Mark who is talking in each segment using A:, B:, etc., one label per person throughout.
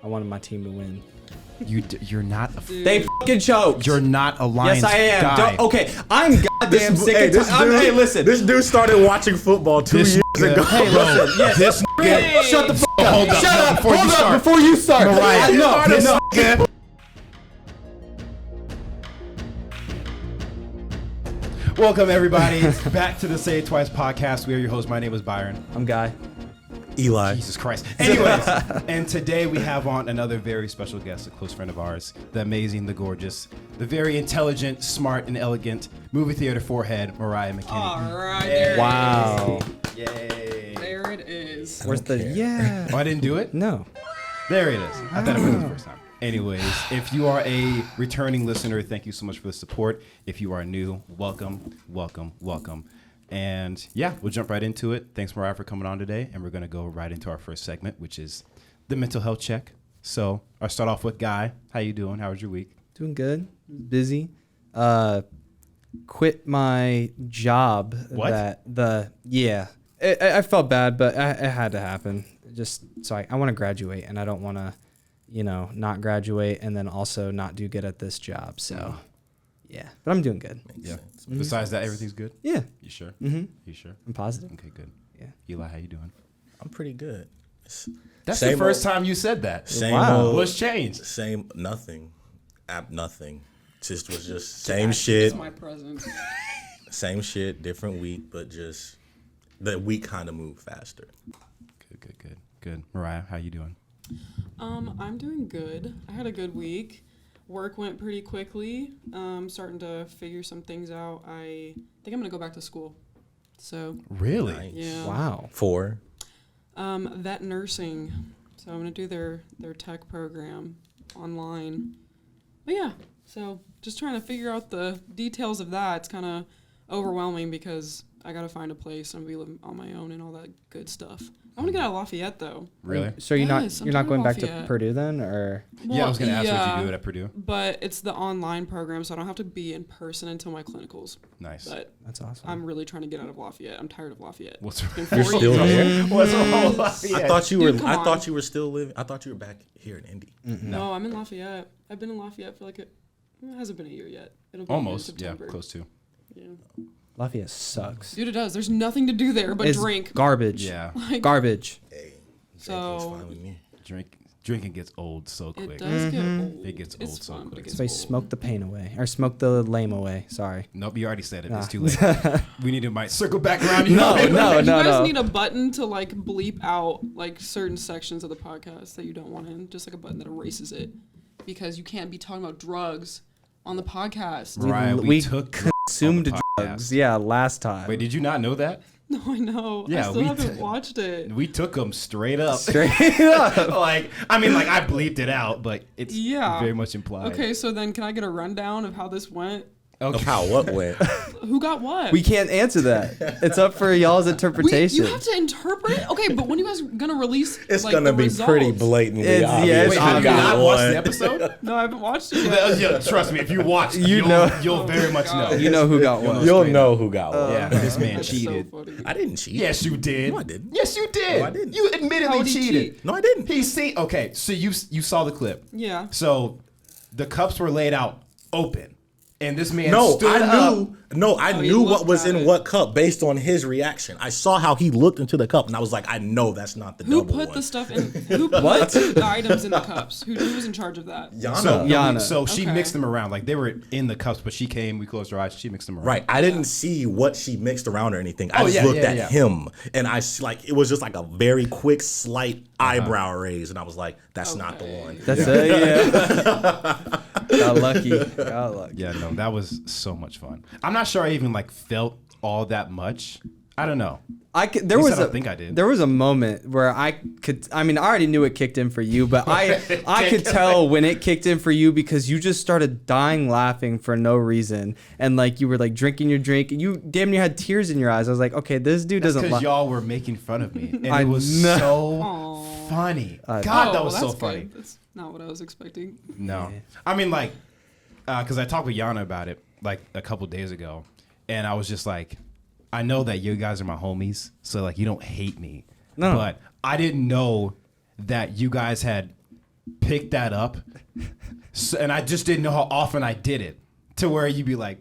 A: I wanted my team to win.
B: You're not a
A: They fucking choked.
B: You're not a Lions
A: Yes, I am.
B: guy.
A: Okay, I'm goddamn sick of Hey, listen.
C: This dude started watching football 2 years ago.
A: Hey, listen. Yes.
B: This nigga.
A: Shut the fuck up.
B: Hold up.
A: Shut up.
B: Before you
A: Hold
B: start.
A: up before you start.
B: Mariah,
A: No,
B: this
A: no.
B: nigga. Welcome everybody back to the Say It Twice podcast. We are your hosts. My name is Byron.
A: I'm Guy.
C: Eli.
B: Jesus Christ. Anyways, and today we have on another very special guest, a close friend of ours, the amazing, the gorgeous, the very intelligent, smart, and elegant movie theater forehead, Mariah McKinney.
D: All right, there
A: Wow.
B: Yay.
D: There it is.
A: Where's the yeah?
B: Oh, I didn't do it?
A: No.
B: There it is. I thought it was the first time. Anyways, if you are a returning listener, thank you so much for the support. If you are new, welcome, welcome, welcome. And yeah, we'll jump right into it. Thanks, Mariah, for coming on today. And we're going to go right into our first segment, which is the mental health check. So I'll start off with Guy. How you doing? How was your week?
A: Doing good. Busy. Quit my job.
B: What?
A: I felt bad, but it had to happen. Just so I want to graduate, and I don't want to, not graduate and then also not do good at this job. So, yeah. But I'm doing good.
B: Yeah. Besides that, everything's good?
A: Yeah.
B: You sure?
A: Mm-hmm.
B: You sure?
A: I'm positive.
B: Okay, good.
A: Yeah.
B: Eli, how you doing?
C: I'm pretty good.
B: That's
C: Same
B: the first
C: old-
B: time you said that.
C: Same
A: Wow.
C: old,
B: What's changed?
C: same nothing. Nothing. Just same shit.
D: It's my present.
C: Same shit, different week, but just the week kind of moved faster.
B: Good. Mariah, how you doing?
D: I'm doing good. I had a good week. Work went pretty quickly. Starting to figure some things out. I think I'm gonna go back to school. So
B: Really?
C: Nice.
D: yeah.
A: Wow.
C: 4.
D: Vet nursing. So I'm gonna do their tech program online. But yeah. So just trying to figure out the details of that. It's kind of overwhelming because I gotta find a place and be living on my own and all that good stuff. I want to get out of Lafayette though.
B: Really?
A: So you're
D: Yes, I'm
A: not
D: talking
A: going back to
D: Lafayette.
A: Purdue then, or?
B: Yeah, I was going to ask what
D: yeah,
B: you do at Purdue.
D: But it's the online program, so I don't have to be in person until my clinicals.
B: Nice.
D: But
A: That's awesome.
D: I'm really trying to get out of Lafayette. I'm tired of Lafayette.
B: What's
D: It's been
C: You're
D: 4
C: still
D: years.
C: here?
B: What's wrong with
C: I
B: Lafayette?
C: thought you
D: Dude,
C: were.
D: come
C: I
D: on.
C: thought you were still living. I thought you were back here in Indy.
D: No, I'm in Lafayette. I've been in Lafayette for it hasn't been a year yet. It'll be
B: Almost,
D: in
B: yeah,
D: September.
B: close to.
D: Yeah.
A: Lafayette sucks.
D: Dude, it does. There's nothing to do there but
A: It's
D: drink.
A: garbage.
B: Yeah,
A: Garbage.
C: Hey,
D: So-
C: drinking's fine with me.
B: drinking gets old so
D: It
B: quick.
D: does get old.
B: It gets
D: It's
B: old so
D: fun, but
B: quick.
D: it gets
A: So I
D: old.
A: smoke the pain away, or smoke the lame away. Sorry.
B: Nope, you already said it.
A: Nah.
B: It's too late. We need to might circle back around. You
A: No,
B: know?
A: no,
D: You guys
A: no.
D: need a button to bleep out certain sections of the podcast that you don't want in. Just a button that erases it, because you can't be talking about drugs on the podcast.
B: Mariah, we took
A: Consumed
B: drugs on the
A: drugs.
B: podcast.
A: Yeah, last time.
B: Wait, did you not know that?
D: No, I know.
B: Yeah,
D: I still
B: we
D: haven't
B: did.
D: watched it.
B: We took them straight up.
A: Straight up.
B: I bleeped it out, but it's
D: Yeah.
B: very much implied.
D: Okay, so then can I get a rundown of how this went?
C: Of
B: Okay.
C: how what went?
D: Who got what?
A: We can't answer that. It's up for y'all's interpretation.
D: You have to interpret? Okay, but when you guys gonna release
C: It's
D: like,
C: gonna
D: the
C: be pretty
D: results?
C: blatantly
A: It's- yeah,
C: obvious.
A: it's
B: Wait,
C: who
B: have you
C: got
B: not watched
C: one.
B: the episode?
D: No, I haven't watched it yet.
B: Yeah, trust me, if you watch,
A: You know.
B: you'll very much
D: God.
B: know.
A: You know who got one.
C: You'll know who got one.
B: Yeah, this man
D: That's
B: cheated.
D: So funny.
C: I didn't cheat.
B: Yes, you did.
C: No, I didn't.
B: Yes, you did.
C: No, I didn't.
B: You
D: How
B: admittedly
D: did he
B: cheated.
D: cheat?
C: No, I didn't.
B: Okay, so you saw the clip.
D: Yeah.
B: So the cups were laid out open, and this man
C: No,
B: stood
C: I
B: up.
C: knew. No, I
D: Oh,
C: knew
D: you
C: what
D: looked
C: was
D: at
C: in
D: it.
C: what cup based on his reaction. I saw how he looked into the cup, and I was like, I know that's not the
D: Who
C: double
D: put
C: one.
D: the stuff in? Who put the items in the cups? Who was in charge of that?
C: Yana.
B: So,
A: Yana.
B: so she
D: Okay.
B: mixed them around. Like they were in the cups, but she came. We closed our eyes. She mixed them around.
C: Right. I didn't see what she mixed around or anything. I
B: Oh,
C: just
B: yeah,
C: looked
B: yeah,
C: at
B: yeah.
C: him, and it was just like a very quick, slight eyebrow raise, and I was like, that's not the
D: Okay.
C: one.
A: That's it. Yeah. Got lucky. Got lucky.
B: Yeah, no, that was so much fun. I'm not sure I even felt all that much. I don't know.
A: There
B: least
A: was
B: I don't think I did.
A: There was a moment where I already knew it kicked in for you, but I could tell when it kicked in for you because you just started dying laughing for no reason, and you were drinking your drink, and you damn near had tears in your eyes. I was like, okay, this dude doesn't.
B: Because y'all were making fun of me, and
A: I
B: it was
A: know.
B: so
D: Aw.
B: funny.
A: I
B: God,
D: Oh,
B: that was
D: well,
B: so
D: that's
B: funny.
D: good. That's not what I was expecting.
B: No, I mean because I talked with Yana about it a couple days ago, and I was just like, I know that you guys are my homies, so you don't hate me.
A: No.
B: But I didn't know that you guys had pick that up, so, and I just didn't know how often I did it, to where you'd be like,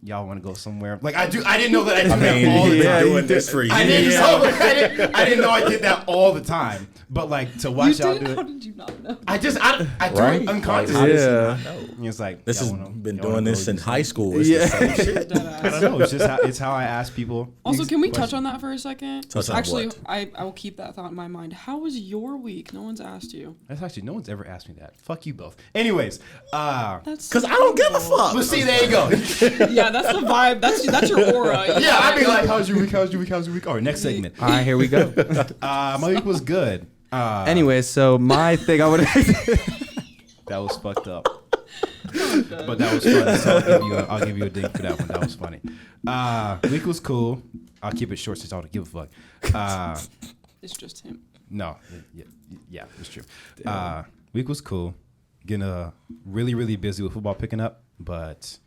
B: y'all want to go somewhere? Like I didn't know that I did that all the
C: He's
B: time.
C: doing this for you.
B: I didn't know I did that all the time. But like to watch y'all do
D: How
B: it,
D: did you not know?
B: I do
C: Right?
B: it unconsciously.
C: Like,
A: Yeah.
C: I know.
B: It's like
C: This
B: y'all
C: has
B: wanna-
C: been
B: y'all wanna
C: doing
B: go
C: this
B: do
C: in
B: something?
C: high school. It's
A: Yeah.
C: the same shit.
B: I don't know. It's how I ask people.
D: Also, can we touch on that for a second?
C: Touch on
D: Actually,
C: what?
D: I will keep that thought in my mind. How was your week? No one's asked you.
B: That's actually no one's ever asked me that. Fuck you both. Anyways,
D: That's
C: Because I don't give a fuck.
B: but see, there you go.
D: Yeah, that's the vibe. That's your aura.
B: Yeah, I'd be like, how's your week? How's your week? How's your week? All right, next segment.
A: All right, here we go.
B: My week was good.
A: Anyway, so my thing I would
B: That was fucked up. But that was funny. So I'll give you a ding for that one. That was funny. Week was cool. I'll keep it short since I don't give a fuck.
D: It's just him.
B: No, yeah, it's true. Week was cool. Getting really, really busy with football picking up, but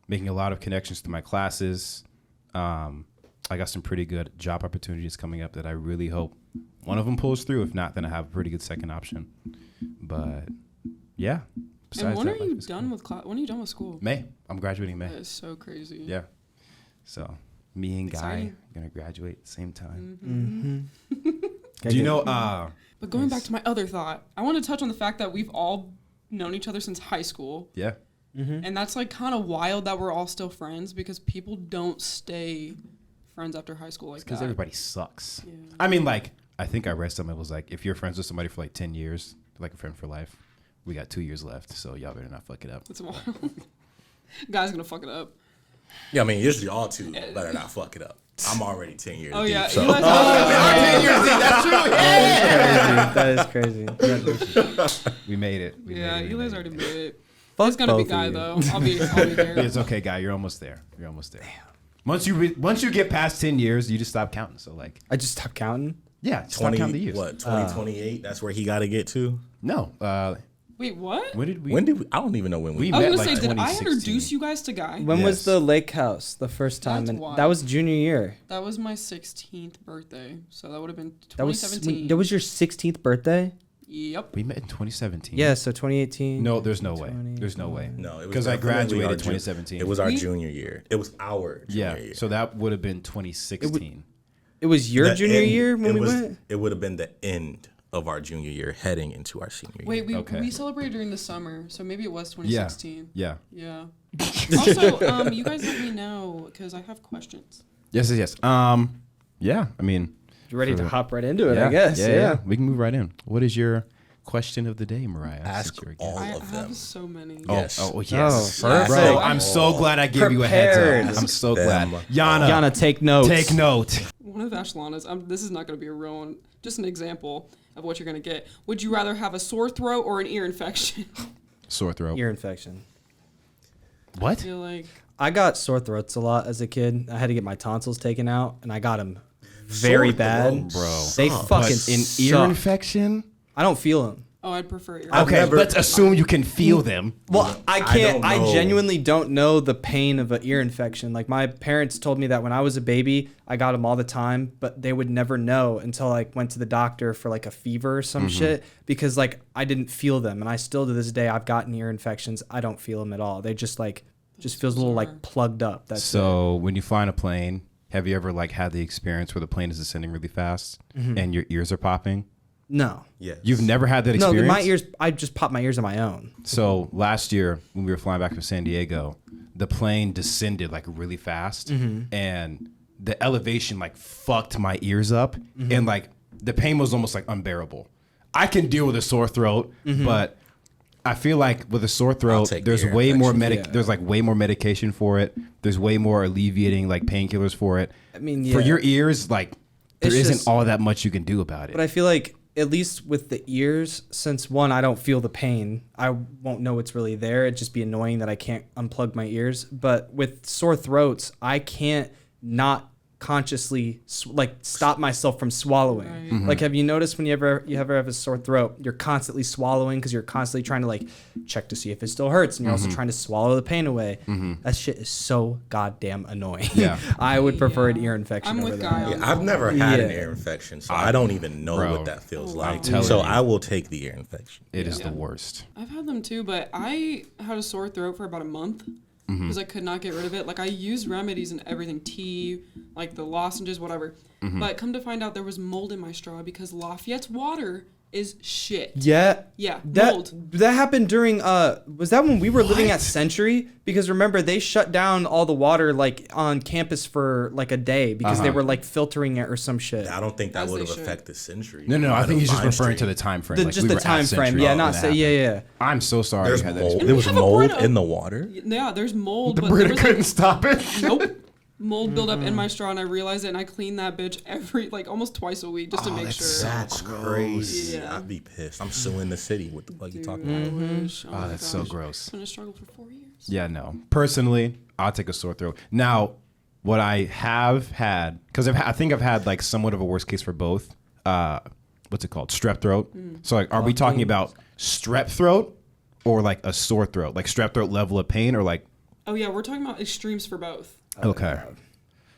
B: making a lot of connections to my classes. I got some pretty good job opportunities coming up that I really hope one of them pulls through. If not, then I have a pretty good second option. But yeah.
D: And
B: besides
D: when
B: that,
D: are
B: life
D: you
B: is
D: done
B: cool.
D: with class? When are you done with school?
B: May. I'm graduating May.
D: That is so crazy.
B: Yeah. So me and Guy
D: Exciting.
B: gonna graduate at the same time.
A: Mm-hmm.
B: Do you know?
D: But going back to my other thought, I want to touch on the fact that we've all known each other since high school.
B: Yeah.
D: And that's like kind of wild that we're all still friends because people don't stay friends after high school like
B: Because
D: that.
B: everybody sucks.
D: Yeah.
B: I mean, like, I think I read something that was like, if you're friends with somebody for like 10 years, they're like a friend for life. We got 2 years left, so y'all better not fuck it up.
D: That's wild. Guy's gonna fuck it up.
C: Yeah, I mean, usually y'all two better not fuck it up. I'm already 10 years
D: Oh
C: deep.
D: yeah,
C: So.
D: Eli's
A: That is crazy.
B: We made it. We
D: yeah,
B: made it. We
D: Eli's
B: made
D: already
B: it.
D: made it.
A: Fuck
D: It's gonna be
A: both of
D: Guy
A: you.
D: though. I'll be there.
B: It's okay, Guy. You're almost there. You're almost there. Once you get past 10 years, you just stop counting. So like,
A: I just stopped counting.
B: yeah, just stop
C: 20,
B: counting the years.
C: what, 2028? That's where he got to get to?
B: No.
D: Wait, what?
B: When did we?
C: When did we? I don't even know when we
B: We
D: I was
B: met
D: gonna
B: like
D: say, did I
B: 2016.
D: introduce you guys to Guy?
A: When was
B: Yes.
A: the lake house the first time?
D: That's
A: And
D: wild.
A: that was junior year.
D: That was my 16th birthday, so that would have been
A: That was
D: 2017.
A: that was your 16th birthday.
D: Yep.
B: We met in 2017.
A: Yeah, so 2018.
B: No, there's no way.
A: 20,
B: There's no way.
C: No, it was
B: because I
C: definitely
B: graduated
C: our
B: 2017.
C: It was our
D: We-
C: junior year. It was our junior
B: yeah.
C: year.
B: So that would have been 2016.
A: It was your
C: The
A: junior
C: end-
A: year when
C: it
A: we
C: was,
A: went.
C: It would have been the end of our junior year, heading into our senior year.
D: Wait,
B: Okay.
D: we celebrated during the summer, so maybe it was 2016.
B: Yeah.
D: Yeah. Also, you guys let me know because I have questions.
B: Yes. Yeah. I mean,
A: You ready to
B: For-
A: hop right into it?
B: yeah,
A: I guess. Yeah.
B: We can move right in. What is your question of the day, Mariah?
C: Ask
B: since you're a
C: all
B: guest?
D: I
C: of them.
D: have so many.
C: Yes.
B: Oh, yes.
A: Oh, perfect.
B: Bro, I'm so glad I gave you a heads
A: Prepared.
B: up. I'm so
C: Them.
B: glad. Yana,
A: Yana, take notes.
B: take note.
D: One of Ashlana's, this is not going to be a real one, just an example of what you're going to get. Would you rather have a sore throat or an ear infection?
B: Sore throat.
A: Ear infection.
D: I
B: What?
D: feel like,
A: I got sore throats a lot as a kid. I had to get my tonsils taken out, and I got them very
C: Sore
A: bad.
C: throats
B: Bro.
A: They
C: suck.
A: fucking
B: But an ear
A: suck.
B: infection?
A: I don't feel them.
D: oh, I'd prefer ear
B: Okay,
C: never-
B: let's assume you can feel them.
A: Well, I can't.
C: don't
A: I,
C: know.
A: genuinely don't know the pain of an ear infection. Like my parents told me that when I was a baby, I got them all the time, but they would never know until I went to the doctor for like a fever or some shit because like I didn't feel them, and I still to this day I've gotten ear infections. I don't feel them at all. They just like just feels a little
D: bizarre.
A: like plugged up. That's
B: So when you fly in a plane, have you ever like had the experience where the plane is descending really fast and your ears are popping?
A: no.
C: Yes.
B: You've never had that
A: No,
B: experience?
A: my ears. I just popped my ears on my own.
B: So last year when we were flying back from San Diego, the plane descended like really fast and the elevation like fucked my ears up and like the pain was almost like unbearable. I can deal with a sore throat, but I feel like with a sore throat,
C: take
B: there's
C: ear
B: way more
C: infection.
B: there's like way more medication for it. There's way more alleviating like painkillers for it.
A: I mean,
B: For
A: yeah.
B: your ears, like there
A: It's
B: isn't
A: just-
B: all that much you can do about it.
A: But I feel like at least with the ears, since one, I don't feel the pain, I won't know it's really there. It'd just be annoying that I can't unplug my ears. But with sore throats, I can't not consciously like stop myself from swallowing.
D: Right.
B: Mm-hmm.
A: Like, have you noticed when you ever have a sore throat, you're constantly swallowing because you're constantly trying to like check to see if it still hurts, and you're
B: Mm-hmm.
A: also trying to swallow the pain away. That shit is so goddamn annoying.
B: Yeah.
A: I would prefer an
D: Yeah.
A: ear infection
D: I'm
A: over
D: with
A: that.
D: Guy on
C: Yeah, I've never had an
A: Yeah.
C: ear infection, so I don't even know
B: Bro,
C: what that feels
D: Oh,
C: like.
D: wow. telling
C: So
B: you.
C: I will take the ear infection.
B: It is
D: Yeah.
B: the worst.
D: I've had them too, but I had a sore throat for about a month because I could not get rid of it. Like I used remedies and everything, tea, like the lozenges, whatever. But come to find out, there was mold in my straw because Lafayette's water is shit.
A: Yeah.
D: Yeah,
A: That
D: mold.
A: that happened during was that when we were living at Century? Because remember they shut down all the water like on campus for like a day because they were like filtering it or some shit.
C: I don't think that
D: As
C: would
D: they
C: have
D: should.
C: affected Century.
B: No, I think he's just
C: Vine
B: referring to
C: Street.
B: the time frame.
A: Just
B: we
A: the
B: were at
A: time frame.
B: Century
A: Yeah,
B: when
A: not
B: that
A: say yeah,
B: happened.
A: yeah.
B: I'm so sorry.
C: There's
B: you had that
C: mold.
B: experience.
C: There was
D: have a
C: mold
D: Brita.
C: in the water.
D: Yeah, there's mold.
B: The
D: but there
B: Brita
D: was,
B: couldn't
D: like,
B: stop it.
D: nope. Mold build up in my straw, and I realized it, and I clean that bitch every like almost twice a week just to make
B: that's
D: sure.
B: so
C: That's crazy.
D: Yeah.
C: I'd be pissed. I'm suing the city. What the fuck you talking
D: Dude,
C: about?
D: I wish. Oh, my
B: that's so
D: gosh.
B: gross.
D: It's been a struggle for 4 years.
B: Yeah, no. Personally, I'll take a sore throat. Now, what I have had, because I think I've had like somewhat of a worst case for both. What's it called? Strep throat. So like, are we talking about strep throat or like a sore throat? Like strep throat level of pain or like?
D: Oh yeah, we're talking about extremes for both.
B: Okay.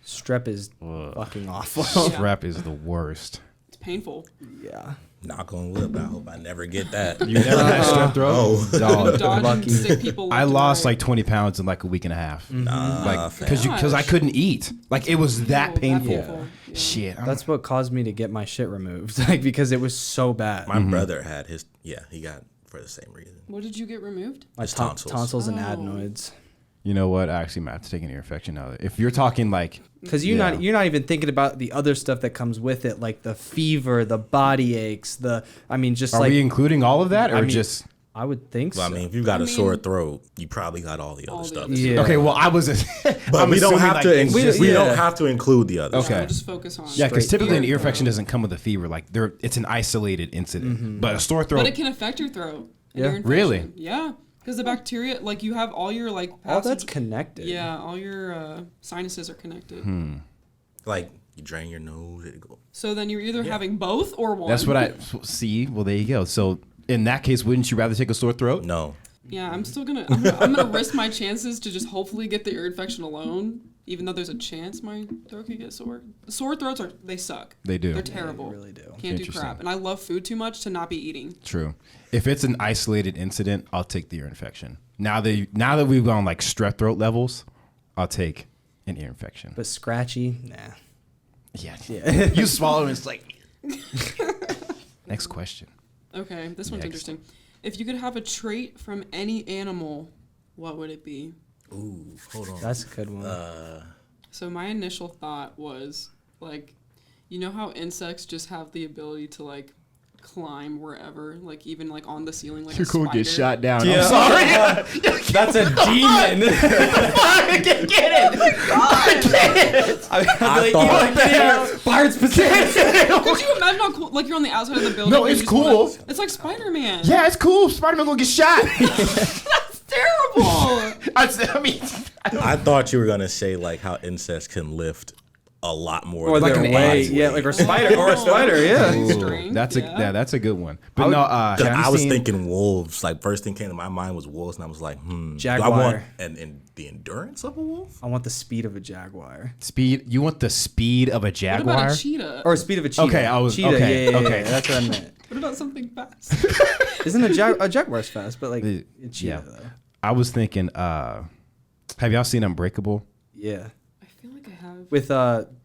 A: Strep is fucking awful.
D: Yeah.
B: Strep is the worst.
D: It's painful.
A: yeah.
C: Knock on wood. I hope I never get that.
B: You never had strep throat?
C: Oh.
B: Dog.
D: Dodging
A: lucky.
D: sick people.
B: I
D: left and
B: lost
D: right.
B: like 20 pounds in like a week and a half.
C: Nah,
B: Like,
C: fam.
B: because I
D: Gosh.
B: couldn't eat. Like, it was that
D: that
B: painful.
D: painful. Yeah.
B: Shit.
A: That's what caused me to get my shit removed, like because it was so bad.
C: My brother had his. Yeah, he got for the same reason.
D: What did you get removed?
A: My
C: His tonsils.
A: tonsils and
D: Oh.
A: adenoids.
B: You know what? I actually might have to take an ear infection now. If you're talking like,
A: Because
B: Yeah.
A: you're not even thinking about the other stuff that comes with it, like the fever, the body aches, just
B: are
A: like
B: we including all of that or
A: I mean,
B: just?
A: I would think
C: Well,
A: so.
C: I mean, if you got a sore
D: mean-
C: throat, you probably got all the
D: All
C: other
D: the
C: stuff.
D: other
C: too.
A: Yeah.
B: Okay, well, I was.
C: But
B: I'm
C: we don't
B: assuming,
C: have
B: like,
C: to.
B: it's
A: we-
B: just-
C: We
A: yeah.
C: don't have to include the other.
B: Okay.
C: stuff.
D: We'll just focus on.
B: Yeah, because
A: straight
B: typically an
D: ear
B: ear infection
D: throat.
B: doesn't come with a fever. Like it's an isolated incident. But a sore throat.
D: But it can affect your throat. and
A: Yeah.
D: ear infection.
B: Really?
D: Yeah, because the bacteria, like you have all your like.
A: all that's
D: passage-
A: connected.
D: Yeah, all your sinuses are connected.
C: Like you drain your nose, it go.
D: So then you're either having both or one.
B: That's what I see. Well, there you go. So in that case, wouldn't you rather take a sore throat?
C: No,
D: Yeah, I'm still gonna. I'm gonna risk my chances to just hopefully get the ear infection alone, even though there's a chance my throat could get sore. Sore throats they suck.
B: They do.
D: They're terrible.
A: really do.
D: Can't do
B: Interesting.
D: crap, and I love food too much to not be eating.
B: True. If it's an isolated incident, I'll take the ear infection. Now that we've gone like strep throat levels, I'll take an ear infection.
A: But scratchy, nah.
B: Yeah.
A: Yeah.
B: You swallow and it's like. Next question.
D: Okay, this one's
B: Next.
D: interesting. If you could have a trait from any animal, what would it be?
C: ooh, hold on.
A: That's a good one.
D: So my initial thought was like, you know how insects just have the ability to like climb wherever, like even like on the ceiling, like a spider.
B: down.
A: Yeah.
B: I'm sorry.
A: That's a demon.
C: I thought
A: Pirates Pacific.
D: Could you imagine how cool? Like you're on the outside of the building.
B: No,
D: and you
B: it's
D: just wanna-
B: cool.
D: it's like Spider-Man.
B: Yeah, it's cool. Spider-Man gonna get shot.
D: That's terrible.
B: I mean,
C: I thought you were gonna say like how insects can lift a lot more.
A: Or
C: than
A: their
B: an
C: their
A: weight,
C: body's
A: yeah,
C: weight.
A: like a spider, or a spider, yeah.
D: Strength,
B: that's
D: yeah.
B: that's a good one. But
A: would-
B: no,
C: 'Cause
B: have you
C: I was
B: seen-
C: thinking wolves. Like first thing came to my mind was wolves, and I was like, Do I
A: Jaguar.
C: want and the endurance of a wolf?
A: I want the speed of a jaguar,
B: speed. You want the speed of a
D: What
B: jaguar?
D: about a cheetah?
A: or speed of a cheetah.
B: Okay, I was-
A: cheetah.
B: okay,
A: Yeah,
B: okay.
A: that's what I meant.
D: What about something fast?
A: Isn't a jaguar's fast? But like
B: The-
A: a cheetah
B: yeah.
A: though.
B: I was thinking. Have y'all seen Unbreakable?
A: Yeah,
D: I feel like I have.
A: with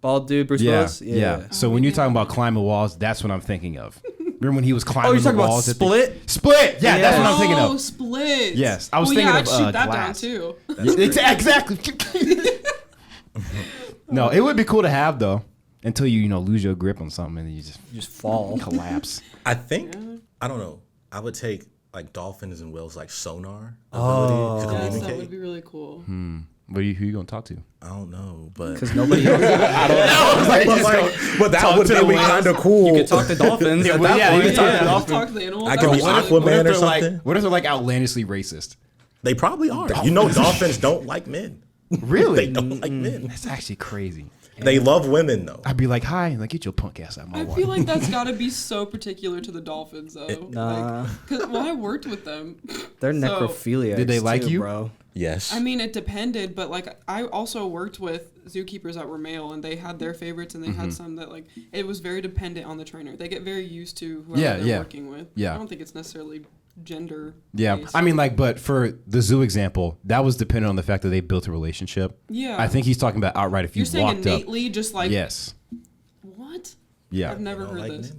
A: bald dude Bruce
B: Yeah,
A: Willis.
B: yeah. So
D: Oh,
B: when you're
D: yeah.
B: talking about climbing walls, that's what I'm thinking of. Remember when he was climbing
A: Oh, you're
B: the
A: talking about
B: walls? at the-
A: Split?
B: Split. Yeah, that's what I'm thinking
D: Oh,
B: of.
D: Split.
B: Yes, I was
D: well,
B: thinking
D: yeah,
B: of,
D: I'd shoot that
B: Glass.
D: down too.
B: Exactly. No, it would be cool to have though, until you lose your grip on something and you just
A: fall.
B: collapse.
C: I think I don't know. I would take like dolphins and whales like sonar
A: Oh.
C: ability to
D: Yes, that
C: communicate.
D: would be really cool.
B: Who you gonna talk to?
C: I don't know, but
A: Because nobody else.
C: but that
B: Talk
C: would
B: to
C: be
B: the whales.
C: kind of cool.
A: You could talk to dolphins at
B: well,
A: that
B: yeah,
A: point.
B: you could talk to
A: yeah.
B: dolphins.
D: Talk to the animals.
C: I
D: That
C: could
D: would
C: be
D: really
C: Aquaman
D: cool.
C: or
B: they're
C: something.
B: like? What if they're like outlandishly racist?
C: They probably are. You know, dolphins don't like men.
B: Really?
C: They don't like men.
B: That's actually crazy.
C: They love women though.
B: I'd be like, hi, and like, get your punk ass out of my
D: I
B: water.
D: feel like that's got to be so particular to the dolphins, though.
A: Nah.
D: Well, I worked with them.
A: They're
D: So-
A: necrophiliacs.
B: Did they like
A: too,
B: you?
A: bro?
C: Yes.
D: I mean, it depended, but like I also worked with zookeepers that were male, and they had their favorites, and they had some that like it was very dependent on the trainer. They get very used to whoever
B: Yeah,
D: they're
B: yeah.
D: working with.
B: Yeah.
D: I don't think it's necessarily gender.
B: Yeah,
D: based.
B: I mean, like, but for the zoo example, that was dependent on the fact that they built a relationship.
D: Yeah.
B: I think he's talking about outright if you
D: You're saying
B: walked up.
D: innately, just like
B: Yes.
D: what?
B: Yeah.
D: I've never
C: Don't
D: heard
C: like
D: this.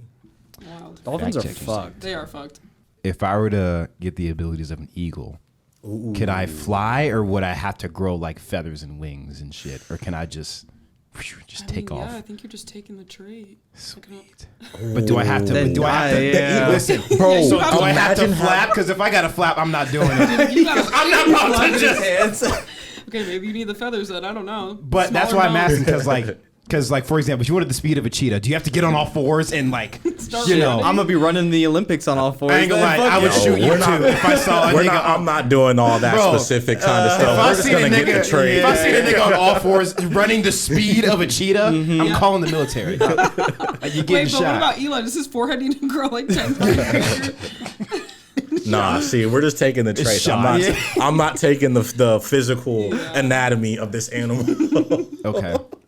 C: men.
D: Wild.
A: Dolphins are
B: Fact check
A: fucked.
D: They are fucked.
B: If I were to get the abilities of an eagle, could I fly, or would I have to grow like feathers and wings and shit, or can I just take off?
D: Yeah, I think you're just taking the trait.
B: Sweet. But do I have to?
A: Then
B: Do I have to?
A: yeah.
B: Listen,
C: Bro,
D: you
B: so
D: have
B: do
D: to-
B: I have to
C: imagine how-
B: flap? Because if I got to flap, I'm not doing it.
D: You gotta,
B: I'm not about to just.
D: okay, maybe you need the feathers then. I don't know.
B: But that's
D: Smaller
B: why I'm
D: nose.
B: asking, because like for example, if you wanted the speed of a cheetah, do you have to get on all fours and like
D: Start
B: you know?
D: running.
A: I'm gonna be running the Olympics on all fours.
B: I ain't gonna
A: then.
B: lie,
A: Fuck
B: I would
A: it.
B: shoot you
C: we're
B: too
C: not-
B: if I saw a
C: We're
B: nigga.
C: not, I'm not doing all that
B: Bro,
C: specific kind of stuff.
B: If I
C: We're just
B: see a
C: gonna get the
B: nigga,
C: trade.
B: if I see a nigga on all fours running the speed of a cheetah, I'm calling the military. Like, you getting
D: Wait, but what
B: shot.
D: about Eli? Does his forehead need to grow like 10 times?
C: Nah, see, we're just taking the traits.
B: shot.
C: I'm not taking the physical anatomy of this animal.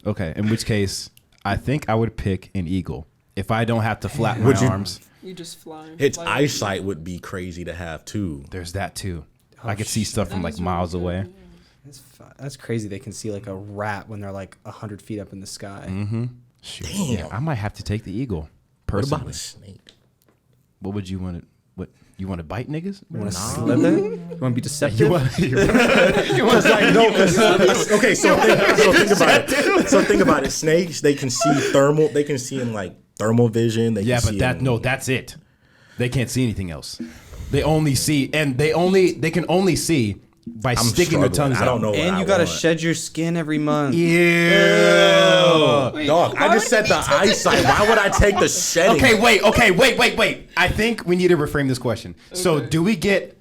B: Okay. In which case, I think I would pick an eagle if I don't have to flap my
C: Would you-
B: arms.
D: You just fly.
C: Its
D: fly.
C: eyesight would be crazy to have too.
B: There's that too. I could see stuff from
D: That
B: like
D: is
B: miles
D: really
B: away.
D: good, yeah.
A: That's crazy. They can see like a rat when they're like 100 feet up in the sky.
B: Shoot.
C: Damn.
B: Yeah, I might have to take the eagle.
C: What
B: Personally,
C: about a snake?
B: what would you want to? What you want to bite niggas?
A: You want to slither? You want to be deceptive?
B: You want
C: Okay, so think about it. So think about it. Snakes, they can see thermal. They can see in like thermal vision. They
B: Yeah,
C: can
B: but
C: see
B: that
C: in-
B: no, that's it. They can't see anything else. They only see, and they can only see by
C: I'm
B: sticking their
C: struggling.
B: tongues
C: I don't
B: out.
C: know.
A: And
C: what
A: you
C: I
A: gotta
C: want.
A: shed your skin every month.
B: Ew.
D: Wait,
C: Dog, I
D: why
C: just
D: would
C: said the eyesight. Why would I take the shedding?
B: Okay, wait. I think we need to reframe this question. So,
D: Okay.
B: do we get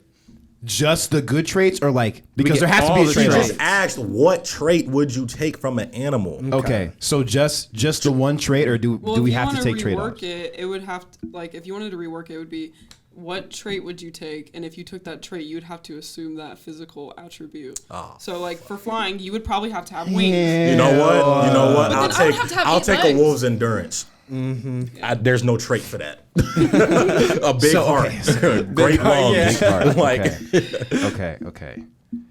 B: just the good traits, or like because
A: get
B: there has to
A: all
B: be a
A: the
C: She
B: trait?
A: traits.
C: just asked what trait would you take from an animal?
B: Okay, so just the one trait, or do
D: Well,
B: we
D: if you
B: have to
D: wanna
B: take trade
D: rework
B: offs?
D: it would have to, like, if you wanted to rework it, it would be what trait would you take? And if you took that trait, you'd have to assume that physical attribute. So, like, for flying, you would probably have to have wings.
C: You know what? You know what?
D: But
C: I'll
D: then I would
C: take
D: have to have
C: I'll
D: 8
C: take a
D: legs.
C: wolf's endurance. There's no trait for that. A big
B: So,
C: heart,
B: okay,
C: great lungs.
A: yeah.
B: Big heart,
C: Like
B: Okay.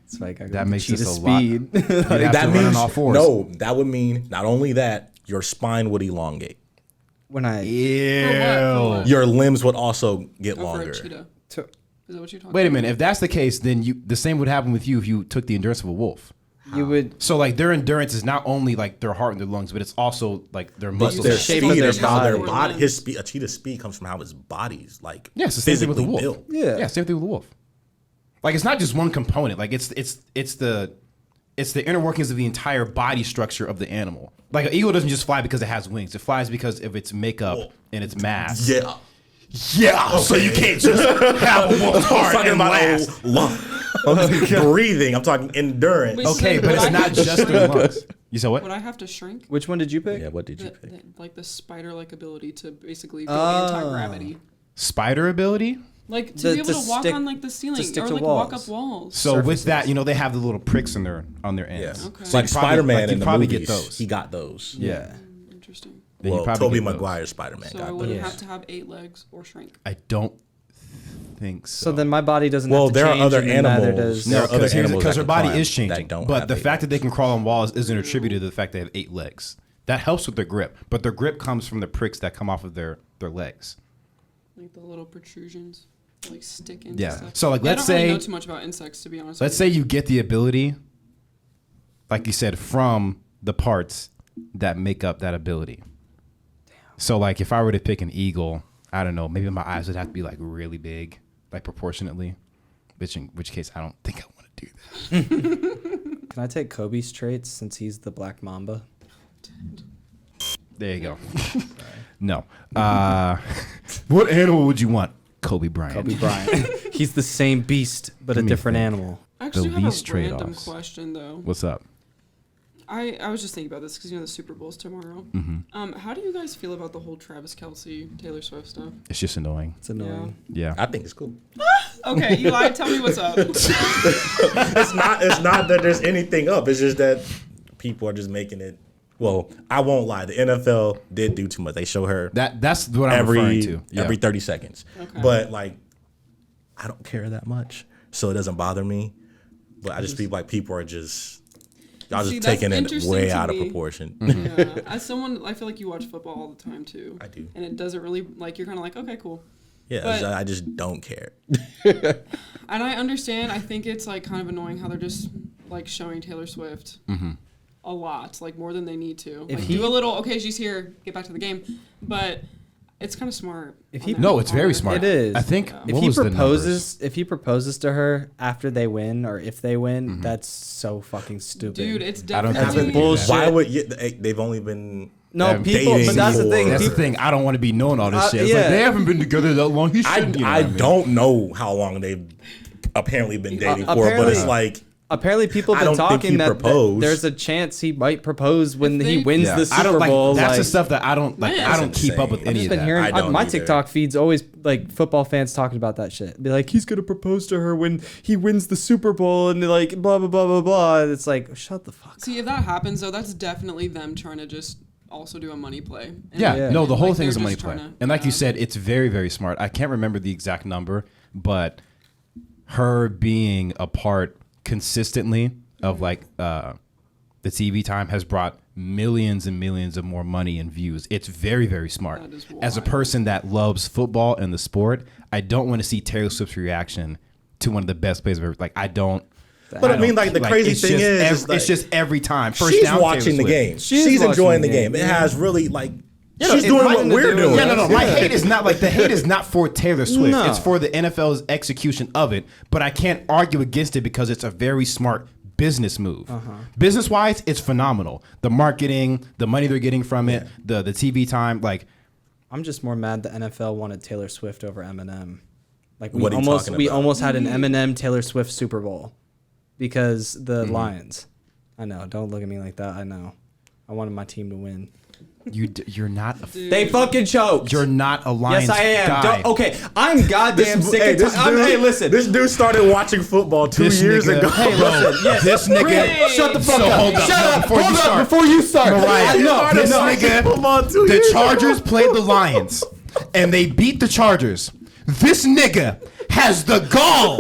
A: It's like I
B: That
A: got
B: makes
A: cheetah
B: this a lot.
A: speed.
B: You have
C: that
B: to run
C: means
B: on all fours.
C: no. That would mean not only that your spine would elongate,
A: when I
D: For what?
C: your limbs would also get
D: Oh, for a
C: longer.
D: cheetah.
A: took
D: Is that what you're talking
B: Wait a
D: about?
B: minute. If that's the case, then the same would happen with you if you took the endurance of a wolf.
A: you would
B: So like their endurance is not only like their heart and their lungs, but it's also like their
C: But
B: muscles.
C: their
A: shape of
C: speed
A: their
C: is how their
A: body.
C: body. His speed, a cheetah's speed comes from how his body's like
B: Yeah, it's the same thing with
C: physically
B: the wolf.
C: built.
A: Yeah.
B: Same thing with the wolf. Like it's not just one component. Like it's the inner workings of the entire body structure of the animal. Like an eagle doesn't just fly because it has wings. It flies because of its makeup and its mass.
C: Yeah.
B: Yeah. So you can't just have a wolf's
C: I'm
B: heart
C: talking
B: and
C: about
B: last.
C: breathing. I'm talking endurance.
D: Wait,
B: Okay,
D: so
B: but
D: would
B: it's
D: I
B: not
D: have to
B: just their
D: shrink?
B: lungs. You said what?
D: Would I have to shrink?
A: Which one did you pick?
C: Yeah. What did you
D: The,
C: pick?
D: like the spider-like ability to basically go
A: Oh.
D: anti-gravity.
B: Spider ability?
D: Like to
A: The-
D: be able
A: to
D: to walk
A: stick-
D: on like the ceiling
A: stick
D: or
A: to
D: like walk
A: walls.
D: up walls.
B: So with
A: Surfaces.
B: that, they have the little pricks on their ends.
C: Yeah.
D: Okay.
B: So
C: Like
B: you probably-
C: Spider-Man
B: like you
C: in the
B: probably
C: movies.
B: get those.
C: He got those.
A: Yeah.
D: Interesting.
B: Then you
C: Well,
B: probably
C: Tobey
B: get those.
C: Maguire's Spider-Man
D: So I
C: got
D: wouldn't
C: those.
D: have to have 8 legs or shrink.
B: I don't think so.
A: So then my body doesn't
C: Well,
A: have to
C: there are
A: change.
C: other
A: and then neither
C: animals.
A: does-
C: There
B: No,
C: are other animals
B: because
C: that
B: her
C: can
B: body
C: climb
B: is
C: that
B: changing.
C: don't
B: But
C: have
B: the
C: 8
B: fact that they
C: legs.
B: can crawl on walls isn't attributed to the fact they have 8 legs. That helps with their grip, but their grip comes from the pricks that come off of their legs.
D: Like the little protrusions, like stick into
B: Yeah.
D: stuff.
B: So, like,
D: Yeah,
B: let's
D: I don't really
B: say-
D: know too much about insects, to be honest.
B: Let's say you get the ability, like you said, from the parts that make up that ability. So, like, if I were to pick an eagle, I don't know, maybe my eyes would have to be like really big, like proportionately. In which case, I don't think I want to do that.
A: Can I take Kobe's traits since he's the black mamba?
B: There you go. No. What animal would you want? Kobe Bryant.
A: Kobe Bryant. He's the same beast but a
B: Let me
A: different
B: think.
A: animal.
D: I actually
B: the
D: have
B: least
D: a random
B: trade-offs.
D: question though.
B: What's up?
D: I was just thinking about this because the Super Bowl's tomorrow. How do you guys feel about the whole Travis Kelce, Taylor Swift stuff?
B: It's just annoying.
A: It's annoying.
B: Yeah.
C: I think it's cool.
D: Okay, Eli, tell me what's up.
C: It's not that there's anything up. It's just that people are just making it. Well, I won't lie. The NFL did do too much. They show her
B: That's what I'm referring to. Yeah.
C: every 30 seconds.
D: Okay.
C: But like, I don't care that much, so it doesn't bother me. But I just feel like people are just y'all
D: See,
C: just
D: that's
C: taking it
D: interesting
C: way
D: to
C: out of
D: me.
C: proportion.
D: Yeah. As someone, I feel like you watch football all the time too.
C: I do.
D: And it doesn't really like you're kind of like, okay, cool.
C: Yeah,
D: But-
C: I just don't care.
D: And I understand. I think it's like kind of annoying how they're just like showing Taylor Swift a lot, like more than they need to.
A: If
D: Like
A: he-
D: do a little. Okay, she's here. Get back to the game. But it's kind of smart.
A: If
D: on
A: he-
D: their-
B: No, it's
D: on
B: very
D: their-
B: smart.
A: It is.
B: I think
A: If
B: what
A: he
B: was the numbers?
A: proposes to her after they win or if they win, that's so fucking stupid.
D: Dude, it's
B: I don't
D: definitely
B: think they do
A: bullshit.
B: that.
C: Why would they've only been
A: no,
B: Them
A: people.
C: dating
A: But that's the thing.
C: for-
B: That's the
A: People,
B: thing. I don't want to be knowing all this shit. It's
A: yeah.
B: like they haven't been together that long. He
C: I
B: shouldn't. You know what I mean?
C: don't know how long they've apparently been dating for, but
A: apparently-
C: it's like
A: apparently, people
C: I
A: have been
C: don't think
A: talking
C: he
A: that
C: proposed.
A: there's a chance he might propose when
D: If
A: he
D: they-
A: wins
B: Yeah.
A: the
B: I
A: Super
B: don't like.
A: Bowl.
B: That's
A: like,
B: the stuff that I don't like.
D: Man.
B: I don't keep up with
C: I've
B: any
A: I've
B: of
A: been
B: that.
A: hearing
C: I don't
A: my
C: either.
A: TikTok feeds always like football fans talking about that shit. Be like, he's gonna propose to her when he wins the Super Bowl, and like blah blah blah blah blah. And it's like, shut the fuck.
D: See, if that happens though, that's definitely them trying to just also do a money play. And
B: Yeah,
A: Yeah.
B: no, the whole
D: like,
B: thing is a
D: they're
B: money
D: just
B: play.
D: trying to-
B: And like you
D: yeah.
B: said, it's very, very smart. I can't remember the exact number, but her being a part consistently of like the TV time has brought millions and millions of more money and views. It's very, very smart.
D: That is
B: As a
D: wild.
B: person that loves football and the sport, I don't want to see Taylor Swift's reaction to one of the best plays of ever. Like, I don't.
C: But I mean, like the crazy
B: it's
C: thing
B: just
C: is
B: it's just every time. First
C: she's
B: down,
C: watching
B: Taylor
C: the
B: Swift.
C: game.
A: She's
C: She's
A: watching
C: enjoying
A: the
C: the game.
A: game,
C: It
A: yeah.
C: has really like
B: no,
C: she's
B: it
C: doing
B: might
C: what
A: to
C: we're
A: do
C: doing.
A: with
B: Yeah, no. My
A: Yeah.
B: hate is not like the hate is not for Taylor Swift.
A: No.
B: It's for the NFL's execution of it. But I can't argue against it because it's a very smart business move. Business wise, it's phenomenal. The marketing, the money they're getting from it, the TV time, like
A: I'm just more mad the NFL wanted Taylor Swift over Eminem. Like
C: What are you talking
A: we
C: about?
A: almost had an Eminem Taylor Swift Super Bowl because the Lions. I know. Don't look at me like that. I know. I wanted my team to win.
B: you're not a
A: They fucking choked.
B: you're not a Lions
A: Yes, I am.
B: guy.
A: Don't, okay, I'm goddamn sick
C: Hey,
A: of
C: this dude,
A: Hey, listen.
C: This dude started watching football 2
B: This
C: years
B: nigga-
C: ago.
B: Hey, listen,
A: Yes.
B: this nigga.
D: Hey.
A: Shut the fuck
B: So
A: up.
B: hold up,
A: Shut
B: no,
A: up.
B: before you
A: Hold up
B: start.
A: before you start.
B: Mariah,
A: No,
B: this
A: no.
B: nigga,
C: Football 2
B: the
C: years
B: Chargers played the Lions, and they beat the Chargers. This nigga has the gall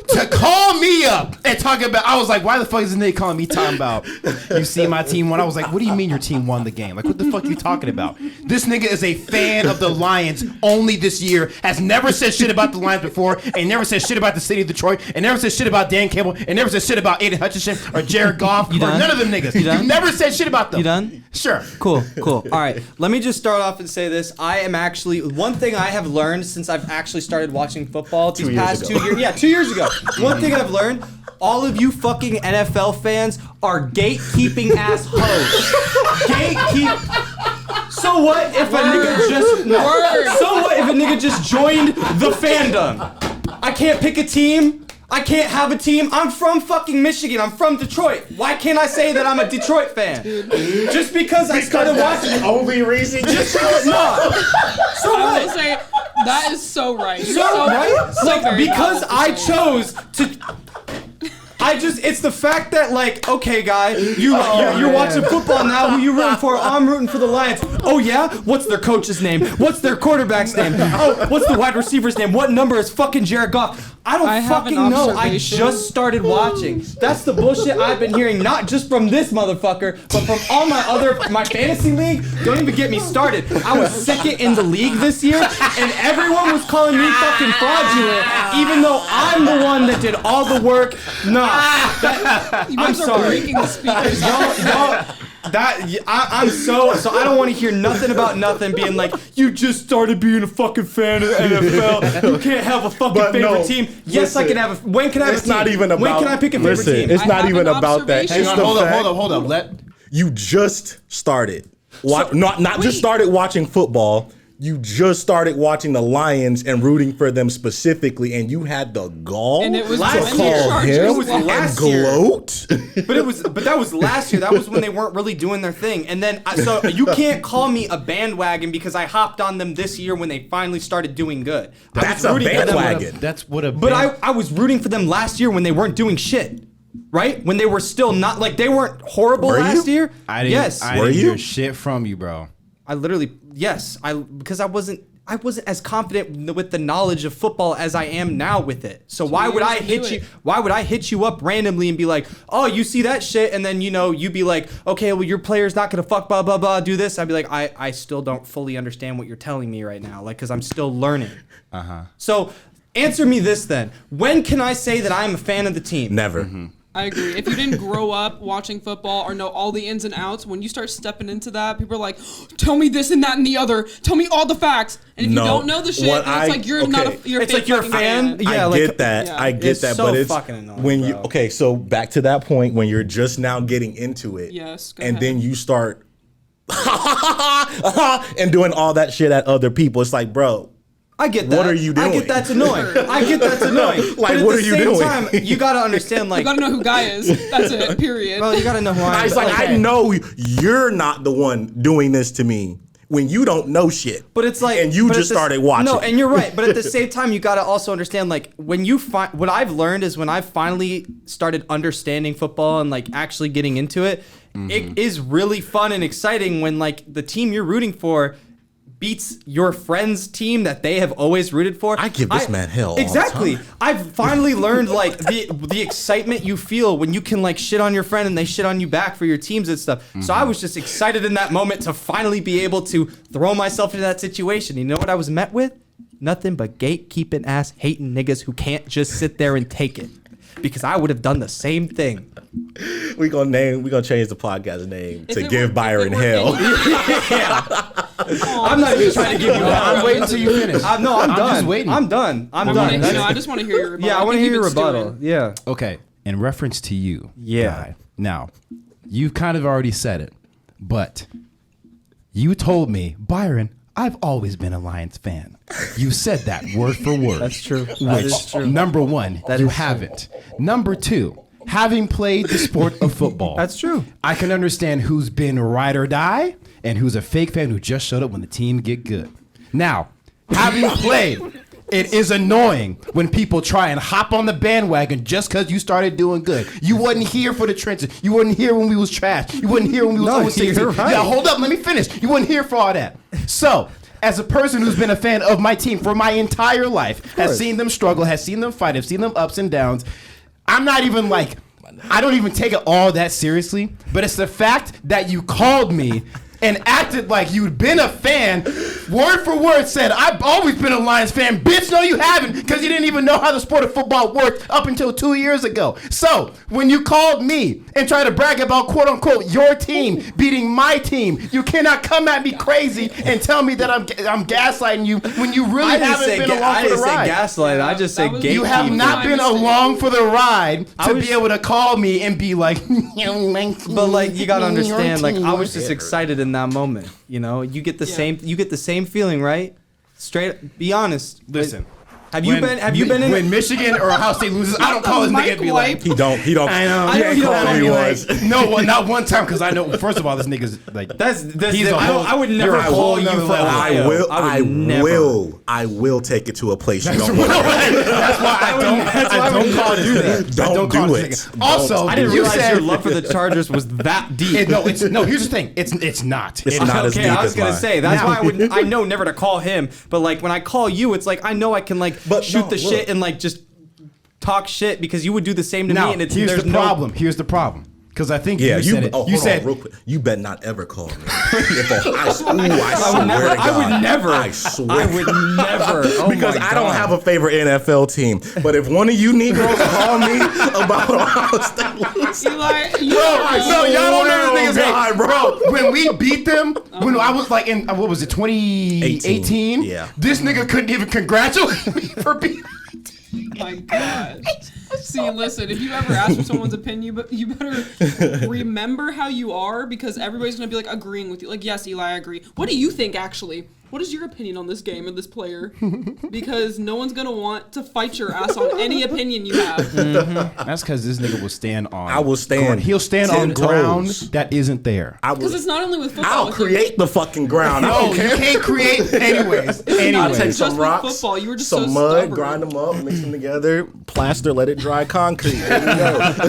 B: to call me up and talk about. I was like, why the fuck is this nigga calling me talking about? You see my team won. I was like, what do you mean your team won the game? Like, what the fuck are you talking about? This nigga is a fan of the Lions only this year. Has never said shit about the Lions before, and never said shit about the city of Detroit, and never said shit about Dan Campbell, and never said shit about Aiden Hutchinson or Jared Goff or
A: done?
B: none of them niggas.
A: You done?
B: never said shit about them.
A: You done?
B: Sure.
A: Cool. All right. Let me just start off and say this. I am actually one thing I have learned since I've actually started watching football these
C: 2 years
A: past
C: ago.
A: 2 years. Yeah, 2 years ago. One thing I've learned: all of you fucking NFL fans are gatekeeping ass hoes. Gatekeep. So what if a nigga just So what if a nigga just joined the fandom? I can't pick a team. I can't have a team. I'm from fucking Michigan. I'm from Detroit. Why can't I say that I'm a Detroit fan? Just because I started watching.
C: the only reason.
A: No. So
D: I will
A: what?
D: say that is so right.
A: So right?
D: So
A: Like
D: very
A: because
D: valid
A: I
D: to say.
A: chose to. It's the fact that like, okay, guy, you're watching football now. Who you rooting for? I'm rooting for the Lions. Oh yeah, what's their coach's name? What's their quarterback's name? Oh, what's the wide receiver's name? What number is fucking Jared Goff? I don't
D: I have an
A: fucking know. I
D: observation.
A: just started watching. That's the bullshit I've been hearing, not just from this motherfucker, but from all my fantasy league. Don't even get me started. I was second in the league this year, and everyone was calling me fucking fraudulent, even though I'm the one that did all the work. Nah,
D: You
A: I'm
D: guys are
A: sorry.
D: breaking the speakers.
A: I'm so I don't want to hear nothing about nothing being like, you just started being a fucking fan of the NFL. You can't have a fucking
C: But
A: favorite
C: no,
A: team. Yes, I
C: listen,
A: can have a. When can I have a
C: it's
A: team?
C: not even
A: When
C: about-
A: can I pick a favorite
C: listen,
A: team?
C: it's
D: I
C: not
D: have
C: even
D: an
C: about that.
D: observation.
C: It's
B: Hang on,
C: the
B: hold up,
C: fact
B: hold up. Let
C: You just started. Not just started watching football. You just started watching the Lions and rooting for them specifically, and you had the gall
D: And it was
C: to
D: last
C: call
D: year.
C: him
D: It was
C: and
A: last year.
C: gloat.
A: But that was last year. That was when they weren't really doing their thing. And then so you can't call me a bandwagon because I hopped on them this year when they finally started doing good. I
C: That's
A: was
C: a
A: rooting for them-
C: bandwagon.
B: That's what a.
A: But I was rooting for them last year when they weren't doing shit. Right? When they were still not like they weren't horrible
C: Were you?
A: last year.
B: I didn't.
A: Yes.
B: I
C: Were
B: didn't
C: you?
B: hear shit from you, bro.
A: I literally yes. Because I wasn't as confident with the knowledge of football as I am now with it. So why would I
D: years to do
A: hit you?
D: it.
A: Why would I hit you up randomly and be like, "Oh, you see that shit?" And then you be like, "Okay, well your player's not gonna fuck blah blah blah do this." I'd be like, "I still don't fully understand what you're telling me right now, like because I'm still learning." So answer me this then: when can I say that I'm a fan of the team?
C: Never.
D: I agree. If you didn't grow up watching football or know all the ins and outs, when you start stepping into that, people are like, "Tell me this and that and the other. Tell me all the facts." And if
C: No.
D: you don't know the shit,
C: What
D: then it's like you're not a
C: okay.
D: you're a
A: It's
D: fake
A: like you're a
D: fucking
A: fan. Yeah,
C: I
A: like-
C: get that.
D: Yeah.
C: I get
A: It's
C: that.
A: so
C: But it's
A: fucking annoying,
C: when you
A: bro.
C: okay. So back to that point when you're just now getting into it.
D: Yes, go
C: and
D: ahead.
C: then you start and doing all that shit at other people. It's like, bro.
A: I get that.
C: What are you
A: I
C: doing?
A: get that's annoying. I get that's annoying.
C: Like,
A: but at
C: what
A: the
C: are you
A: same
C: doing?
A: time, you gotta understand, like,
D: You gotta know who Guy is. That's it. Period.
A: well, you gotta know who I am.
C: It's like
A: Okay.
C: I know you're not the one doing this to me when you don't know shit.
A: But it's like,
C: and you
A: but
C: just
A: at the-
C: started watching.
A: No, and you're right. But at the same time, you gotta also understand, like, when you find what I've learned is when I've finally started understanding football and like actually getting into it, it is really fun and exciting when like the team you're rooting for beats your friend's team that they have always rooted for.
C: I give this man hell all the
A: Exactly.
C: time.
A: I've finally learned like the excitement you feel when you can like shit on your friend and they shit on you back for your teams and stuff. So I was just excited in that moment to finally be able to throw myself into that situation. You know what I was met with? Nothing but gatekeeping ass hating niggas who can't just sit there and take it. Because I would have done the same thing.
C: we gonna change the podcast name
D: If
C: to
D: it
C: Give
D: were-
C: Byron
D: if it were
C: hell.
A: I'm not even trying to give you that.
B: I'm waiting until you finish.
A: No, I'm done.
B: just waiting.
A: I'm done. I'm
D: I
A: done.
D: wanna,
A: That's-
D: I just want to hear your rebuttal.
A: yeah, I want to
D: think
A: hear your
D: you've been
A: rebuttal.
D: stewing.
A: Yeah.
B: Okay, in reference to you,
A: Yeah.
B: Guy, now, you've kind of already said it, but you told me, Byron, I've always been a Lions fan. You said that word for word.
A: That's true. That is true.
B: Number one,
A: That
B: you
A: is true.
B: haven't. Number two, having played the sport of football.
A: That's true.
B: I can understand who's been ride or die and who's a fake fan who just showed up when the team get good. Now, having played, it is annoying when people try and hop on the bandwagon just because you started doing good. You wasn't here for the trenches. You wasn't here when we was trash. You wasn't here when we was
A: No,
B: 0-16.
A: you're right.
B: Yeah, hold up, let me finish. You wasn't here for all that. So, as a person who's been a fan of my team for my entire life, has
A: course.
B: seen them struggle, has seen them fight, have seen them ups and downs, I'm not even like, I don't even take it all that seriously, but it's the fact that you called me and acted like you'd been a fan, word for word said, I've always been a Lions fan. Bitch, no you haven't, because you didn't even know how the sport of football worked up until 2 years ago. So, when you called me and tried to brag about quote unquote your team beating my team, you cannot come at me crazy and tell me that I'm gaslighting you when you really haven't been along
A: I
B: for the
A: didn't say
B: ride.
A: gaslight. I just
D: That
A: said
D: was-
A: gatekeeping.
B: You have not been
D: mistake.
B: along for the ride
A: I
B: to
A: was-
B: be able to call me and be like,
A: But like you gotta understand, like I was just excited in that moment. You know, you get the
D: Yeah.
A: same feeling, right? Straight. Be honest.
B: Listen.
A: Have you been in?
B: when Michigan or Ohio State loses? I don't call this nigga and be like,
C: He don't.
B: I know.
C: He ain't
A: you don't
C: call
A: call
C: me
A: me
C: once.
B: no, well, not one time because I know. First of all, this nigga's like
A: That's
B: He's a whole-
A: I would
B: you're
A: never
B: a whole
A: call you
B: nother
A: for
B: level.
A: Ohio.
C: I will take it to a place you don't want.
B: That's why I don't call this nigga. I
C: Don't
B: call
C: do
B: this
C: it.
B: nigga. Also,
A: I didn't
B: you
A: realize
B: said,
A: your love for the Chargers was that deep.
B: No, here's the thing. It's not.
C: It's not as
A: Okay,
C: deep
A: I was
C: as
A: gonna
C: mine.
A: say that's
B: Now-
A: why I know never to call him, but like when I call you, it's like I know I can like
C: But
A: shoot
C: no,
A: the
C: look.
A: shit and like just talk shit because you would do the same to
B: Now,
A: me, and it's
B: here's
A: there's
B: the problem. Here's the problem. Because I think
C: Yeah,
B: you said it.
C: Oh,
B: You
C: hold
B: said
C: on, real quick. You better not ever call me. I swear to
A: I would
C: God.
A: never.
C: I swear.
A: I would never. Oh
C: Because
A: my
C: I don't
A: God.
C: have a favorite NFL team. But if one of you Negroes call me about Ohio State losing,
D: Eli,
B: No, y'all don't know the niggas.
C: God,
B: Bro, when we beat them, when I was like in, what was it, 2018?
C: Yeah.
B: This nigga couldn't even congratulate me for beating.
D: my God. See, listen, if you ever ask for someone's opinion, but you better remember how you are, because everybody's going to be like agreeing with you. Like, yes, Eli, I agree. What do you think, actually? What is your opinion on this game and this player? Because no one's going to want to fight your ass on any opinion you have.
B: Mm-hmm. That's because this nigga will stand on.
C: I will stand.
B: He'll stand
C: 10
B: on ground
C: toes.
B: that isn't there.
D: Because it's not only with football.
C: I'll
D: with
C: create the fucking ground. I
B: No,
C: don't
B: you
C: care.
B: can't create anyways.
C: I'll
B: Anyways.
C: take
D: Just
C: some
D: with
C: rocks,
D: football, you were just
C: some
D: so
C: mud,
D: stubborn.
C: grind them up, mix them together, plaster, let it dry concrete. There we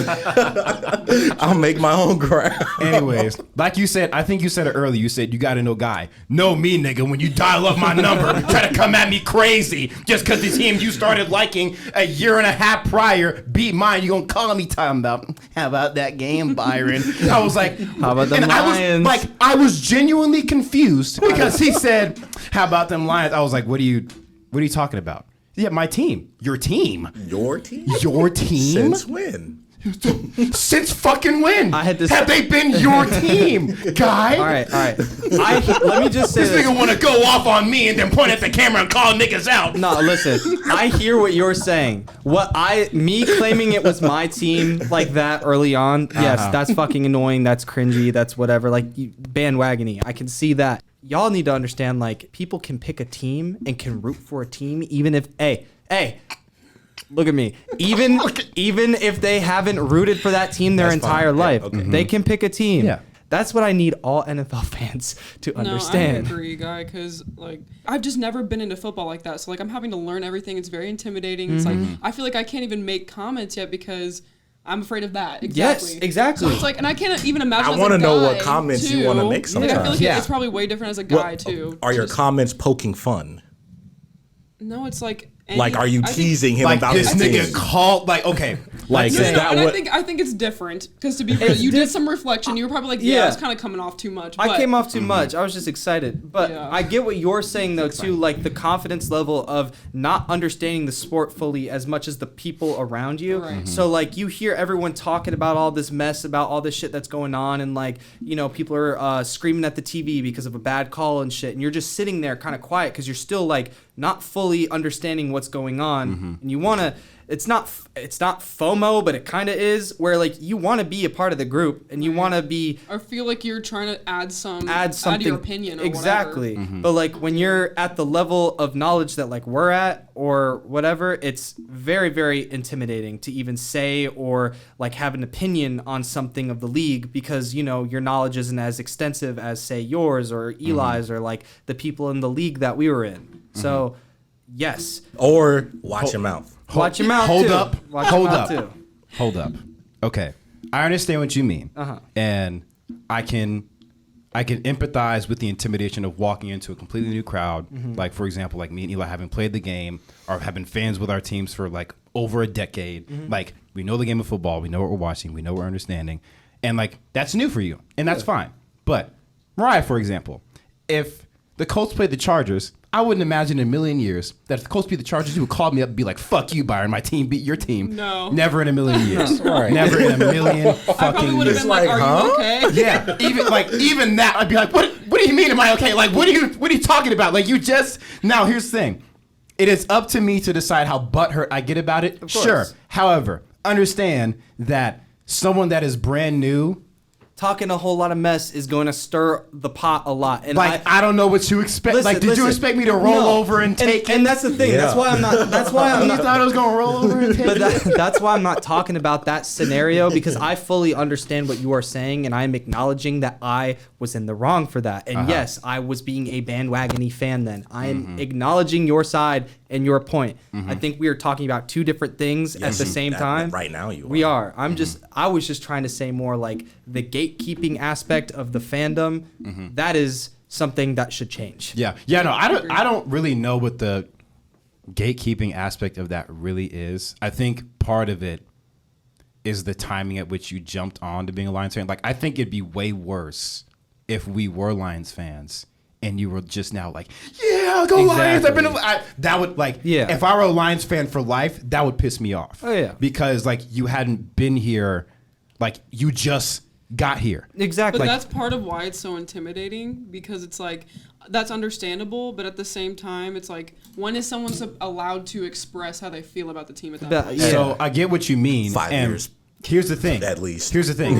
C: go. I'll make my own ground.
B: Anyways, like you said, I think you said it earlier. You said you got to know guy. Know me, nigga. When you dial up my number, try to come at me crazy just because the team you started liking a year and a half prior beat mine. You gonna call me talking about how about that game, Byron? I was like,
A: How about them
B: and
A: Lions?
B: I was genuinely confused because he said, "How about them Lions?" I was like, what are you talking about? Yeah, my team. Your team.
C: Your team?
B: Your team?
C: Since when?
B: Since fucking when?
A: I had to
B: Have they been your team, guy?
A: All right. Let me just say
B: This
A: this.
B: nigga want to go off on me and then point at the camera and call niggas out.
A: No, listen. I hear what you're saying. Me claiming it was my team like that early on. Yes, that's fucking annoying. That's cringy. That's whatever. Like bandwagony. I can see that. Y'all need to understand. Like people can pick a team and can root for a team, even if hey. Look at me. Even if they haven't rooted for that team their
C: That's fine.
A: entire
C: Yeah,
A: life,
C: okay.
A: they can pick a team.
B: Yeah.
A: That's what I need all NFL fans to understand.
D: No, I agree, guy, because like I've just never been into football like that. So like I'm having to learn everything. It's very intimidating. It's like I feel like I can't even make comments yet because I'm afraid of that. Exactly.
A: Yes, exactly.
D: So it's like, and I can't even imagine.
C: I
D: as
C: wanna
D: a
C: know what
D: guy,
C: comments you
D: too.
C: wanna make
D: Like, I feel
C: sometimes.
D: like
B: Yeah.
D: it's probably way different as a guy too.
C: Are your
D: Just-
C: comments poking fun?
D: No, it's like.
C: Like, are you
D: I think-
C: teasing him
B: Like
C: about
B: this
C: his
B: nigga
C: team?
B: called, like, okay.
C: Like,
D: No,
C: is
D: no,
C: that
D: and
C: what?
D: I think it's different because to be real, you did some reflection. You were probably like, yeah, it's kind of coming off too much.
A: I
D: but-
A: came off too much. I was just excited. But
D: Yeah.
A: I get what you're saying, though, too. Like the confidence level of not understanding the sport fully as much as the people around you.
D: Right.
A: So, like, you hear everyone talking about all this mess, about all this shit that's going on. And, like, you know, people are screaming at the TV because of a bad call and shit. And you're just sitting there kind of quiet because you're still, like, not fully understanding what's going on. And you want to... It's not FOMO, but it kind of is, where like you want to be a part of the group and you want to be
D: Or feel like you're trying to add something
A: to
D: your opinion or
A: exactly.
D: whatever.
A: But like when you're at the level of knowledge that like we're at or whatever, it's very, very intimidating to even say or like have an opinion on something of the league because you know your knowledge isn't as extensive as say yours or Eli's or like the people in the league that we were in. So yes,
C: Or watch your mouth.
A: watch your mouth.
B: Hold
A: too.
B: up.
A: Watch your
B: Hold
A: mouth
B: up.
A: too.
B: Hold up. Okay. I understand what you mean. And I can empathize with the intimidation of walking into a completely new crowd. Like, for example, like me and Eli haven't played the game or have been fans with our teams for like over a decade. Like, we know the game of football. We know what we're watching. We know what we're understanding. And like, that's new for you. And that's fine. But Mariah, for example, if the Colts played the Chargers, I wouldn't imagine in a million years that if the Colts beat the Chargers, you would call me up and be like, fuck you, Byron. My team beat your team.
D: No.
B: Never in a million years.
C: Right.
B: Never in a million
D: I probably
B: fucking
D: would have
B: years.
D: been like,
C: like,
D: "Are
C: huh?
D: you okay?"
B: Yeah, even that, I'd be like, what do you mean am I okay? Like, what are you talking about? Like, you just, now here's the thing. It is up to me to decide how butthurt I get about it.
A: course.
B: Sure. However, understand that someone that is brand new,
A: Talking a whole lot of mess is going to stir the pot a lot. And
B: like, I don't know what you expect.
A: Listen,
B: Like, did you
A: listen.
B: expect me to roll
A: No.
B: over and take it?
A: And that's the thing.
C: Yeah.
A: That's why I'm not. That's why I'm
B: You
A: not.
B: thought I was going to roll over and take
A: But
B: it?
A: that's why I'm not talking about that scenario because I fully understand what you are saying and I'm acknowledging that I was in the wrong for that. And yes, I was being a bandwagony fan then. I am acknowledging your side and your point. I think we are talking about two different things at the same time.
C: Right now you are.
A: We are. I was just trying to say more like the gatekeeping aspect of the fandom. That is something that should change.
B: Yeah. Yeah, no, I don't really know what the gatekeeping aspect of that really is. I think part of it is the timing at which you jumped on to being a Lions fan. Like, I think it'd be way worse if we were Lions fans and you were just now like, yeah, go Lions. I've been that would like,
A: Yeah.
B: if I were a Lions fan for life, that would piss me off.
A: Oh, yeah.
B: Because like you hadn't been here, like you just got here.
A: Exactly.
D: But that's part of why it's so intimidating, because it's like, that's understandable, but at the same time, it's like, when is someone allowed to express how they feel about the team at that point?
A: Yeah.
B: So I get what you mean.
C: 5
B: and
C: years.
B: Here's the thing.
C: At least.
B: Here's the thing.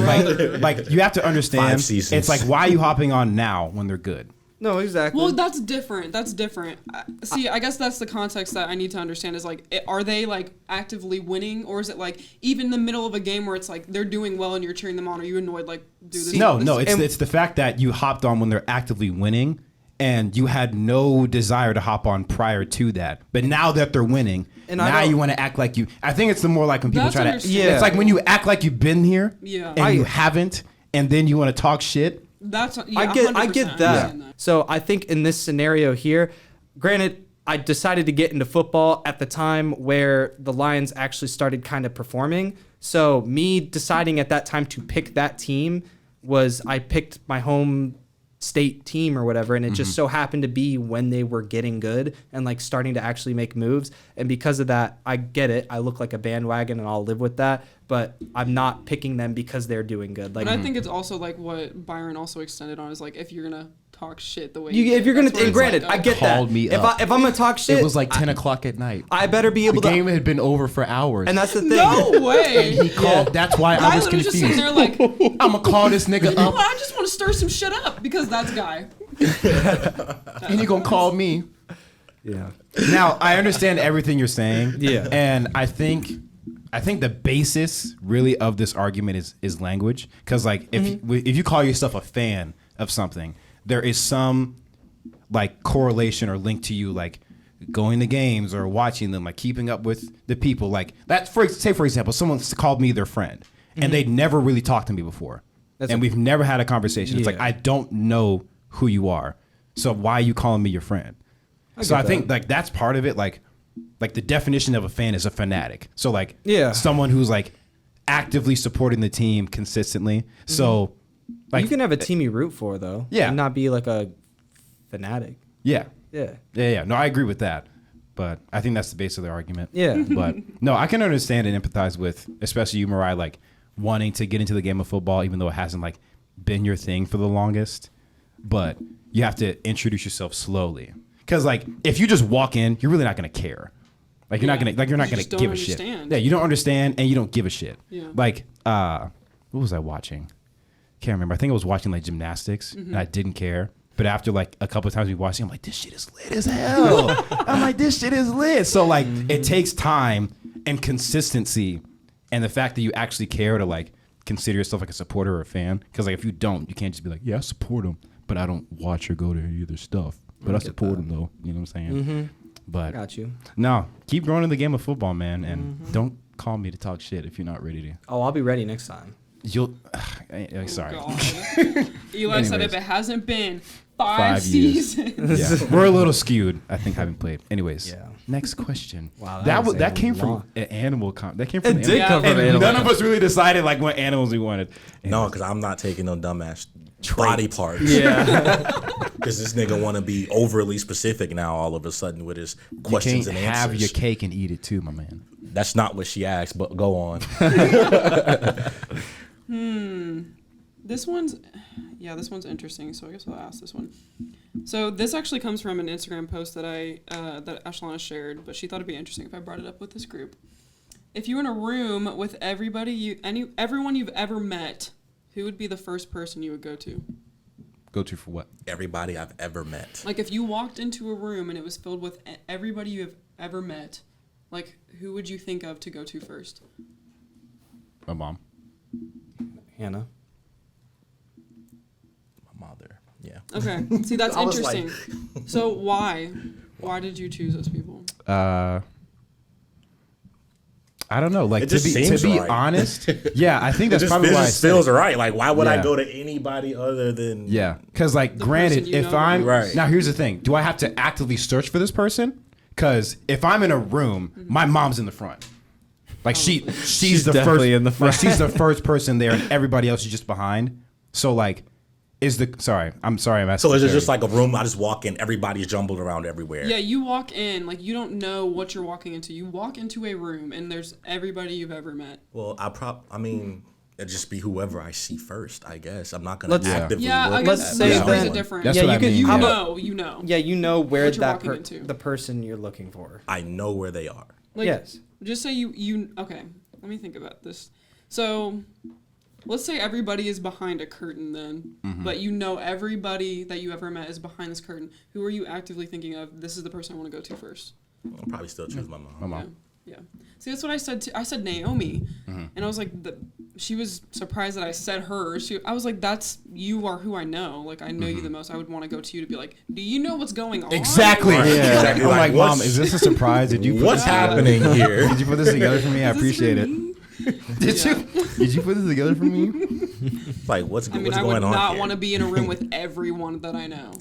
B: Like you have to understand.
C: 5 seasons.
B: It's like, why are you hopping on now when they're good?
A: No, exactly.
D: Well, that's different. That's different. See, I guess that's the context that I need to understand is like, are they like actively winning, or is it like even in the middle of a game where it's like they're doing well and you're cheering them on? Are you annoyed like do this?
B: No, it's the fact that you hopped on when they're actively winning, and you had no desire to hop on prior to that. But now that they're winning,
A: And
B: now
A: I
B: you want to act like you. I think it's the more like when people
D: That's
B: try to.
D: understandable.
B: It's like when you act like you've been here,
D: Yeah.
B: and you haven't, and then you want to talk shit.
D: That's yeah,
A: I get
D: 100%,
A: that.
D: understand
A: So I think in this scenario here, granted, I decided to get into football at the time where the Lions actually started kind of performing. So me deciding at that time to pick that team was I picked my home state team or whatever, and it just so happened to be when they were getting good and like starting to actually make moves. And because of that, I get it. I look like a bandwagon and I'll live with that, but I'm not picking them because they're doing good. Like
D: But I think it's also like what Byron also extended on is like, if you're gonna talk shit the way
A: if you're gonna,
D: that's where
A: and
D: it's
A: granted,
D: like,
A: I get that.
E: Called me
A: if
E: up.
A: I'm gonna talk shit,
E: It was like 10 o'clock at night.
A: I better be
E: The
A: able to.
E: game had been over for hours.
A: And that's the thing.
D: No way.
E: He called. That's why I was
D: Tyler was just sitting
E: confused.
D: there like,
E: I'm gonna call this nigga
D: well,
E: up,
D: I just want to stir some shit up because that's Guy.
E: and he gonna call me.
A: Yeah.
B: Now I understand everything you're saying.
A: Yeah.
B: And I think the basis really of this argument is language, because like if you call yourself a fan of something, there is some like correlation or link to you like going to games or watching them, like keeping up with the people. Like that, for example, someone called me their friend and they'd never really talked to me before. And we've never had a conversation. It's like,
A: Yeah.
B: I don't know who you are. So why are you calling me your friend? So I think like that's part of it. Like the definition of a fan is a fanatic. So like someone who's like actively supporting the team consistently. So like
A: you can have a team you root for though.
B: Yeah.
A: And not be like a fanatic.
B: yeah.
A: Yeah.
B: No, I agree with that. But I think that's the base of the argument.
A: Yeah.
B: But no, I can understand and empathize with, especially you, Mariah, like wanting to get into the game of football, even though it hasn't like been your thing for the longest. But you have to introduce yourself slowly. Because like if you just walk in, you're really not gonna care. Like you're not gonna
D: just don't
B: give a shit.
D: understand.
B: Yeah, you don't understand and you don't give a shit.
D: Yeah.
B: Like what was I watching? Can't remember. I think I was watching like gymnastics and I didn't care. But after like a couple of times we watched it, I'm like, this shit is lit as hell. I'm like, this shit is lit. So like it takes time and consistency and the fact that you actually care to like consider yourself like a supporter or a fan. Because like if you don't, you can't just be like, yeah, I support them, but I don't watch or go to any of their stuff. But I support them though. You know what I'm saying? But
A: Got you.
B: no, keep growing in the game of football, man, and don't call me to talk shit if you're not ready to.
A: Oh, I'll be ready next time.
B: You'll. Sorry.
D: God. Eli said
B: Anyways.
D: if it hasn't been
B: 5
D: 5
B: years.
D: seasons.
B: Yeah. We're a little skewed, I think, having played. Anyways,
A: Yeah.
B: next question.
A: Wow,
B: that came
A: long.
B: from an animal. That came from
A: It did come from
B: and
A: animal.
B: none of us really decided like what animals we wanted.
C: No, because I'm not taking no dumbass body parts.
A: Yeah.
C: Because this nigga want to be overly specific now all of a sudden with his
B: You
C: questions
B: can't
C: and
B: have
C: answers.
B: your cake and eat it too, my man.
C: That's not what she asked, but go on.
D: This one's interesting. So I guess I'll ask this one. So this actually comes from an Instagram post that that Ashlana shared, but she thought it'd be interesting if I brought it up with this group. If you were in a room with everyone you've ever met, who would be the first person you would go to?
B: Go to for what?
C: Everybody I've ever met.
D: Like if you walked into a room and it was filled with everybody you have ever met, like who would you think of to go to first?
B: My mom.
A: Hannah.
C: My mother. Yeah.
D: Okay. See, that's
C: I was like-
D: interesting. So why? Why did you choose those people?
B: I don't know. Like
C: It
B: to
C: just
B: be
C: seems right.
B: honest, yeah, I think
C: It
B: that's
C: just,
B: probably
C: it
B: why I
C: just
B: said
C: feels
B: it.
C: right. Like, why would I
B: Yeah.
C: go to anybody other than...
B: Yeah, because like, granted,
D: person you
B: if
D: know.
B: I'm
C: Right.
B: now, here's the thing: do I have to actively search for this person? Because if I'm in a room, my mom's in the front. Like she's the
A: definitely
B: first
A: in the front.
B: like, she's the first person there, and everybody else is just behind. So like, I'm sorry, I'm asking.
C: So is it just
B: Jerry.
C: like a room, I just walk in, everybody's jumbled around everywhere?
D: Yeah, you walk in, like you don't know what you're walking into. You walk into a room and there's everybody you've ever met.
C: Well, I mean, it'd just be whoever I see first. I guess I'm not gonna
A: Let's-
C: actively
D: Yeah, I
C: look.
D: guess
A: Let's say
D: there's
A: that-
D: a difference.
B: That's
A: Yeah,
B: what
A: you
B: I
A: could-
B: mean.
A: you
B: yeah.
D: know, you know.
A: Yeah, you know where
D: What you're
A: that
D: walking into.
A: the person you're looking for.
C: I know where they are.
D: Like,
A: Yes.
D: Just say you. Okay, let me think about this. So, let's say everybody is behind a curtain then, but you know everybody that you ever met is behind this curtain. Who are you actively thinking of? This is the person I want to go to first.
C: I'll probably still choose my mom.
B: My mom.
D: Yeah. See, that's what I said. I said Naomi, and I was like, she was surprised that I said her. I was like, that's you are who I know. Like, I know you the most. I would want to go to you to be like, do you know what's going on?
E: Exactly.
C: Right,
B: Yeah.
C: exactly.
B: I'm like, Mom,
C: what's-
B: is this a surprise? Did you put
C: What's
B: this together?
C: happening here?
B: Did you put this together for me? I
D: Is this for
B: appreciate it.
D: me?
B: Did
D: Yeah.
B: you? Did you put this together for me?
C: Like, what's
D: I mean,
C: what's
D: I would
C: going on
D: not
C: here?
D: want to be in a room with everyone that I know.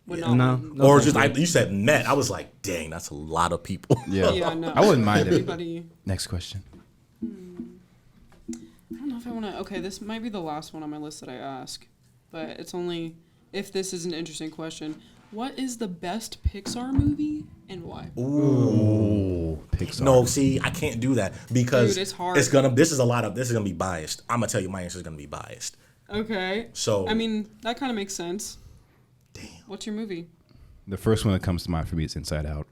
D: Would not
A: No.
D: want-
C: Or just you said met. I was like, dang, that's a lot of people.
B: Yeah.
D: Yeah, no.
B: I wouldn't mind it.
D: Everybody.
B: Next question.
D: I don't know if I want to. Okay, this might be the last one on my list that I ask, but it's only if this is an interesting question. What is the best Pixar movie and why?
B: Ooh, Pixar.
C: No, see, I can't do that because
D: Dude, it's hard.
C: This is gonna be biased. I'm gonna tell you my answer is gonna be biased.
D: Okay.
C: So
D: I mean, that kind of makes sense.
C: damn.
D: What's your movie?
B: The first one that comes to mind for me is Inside Out.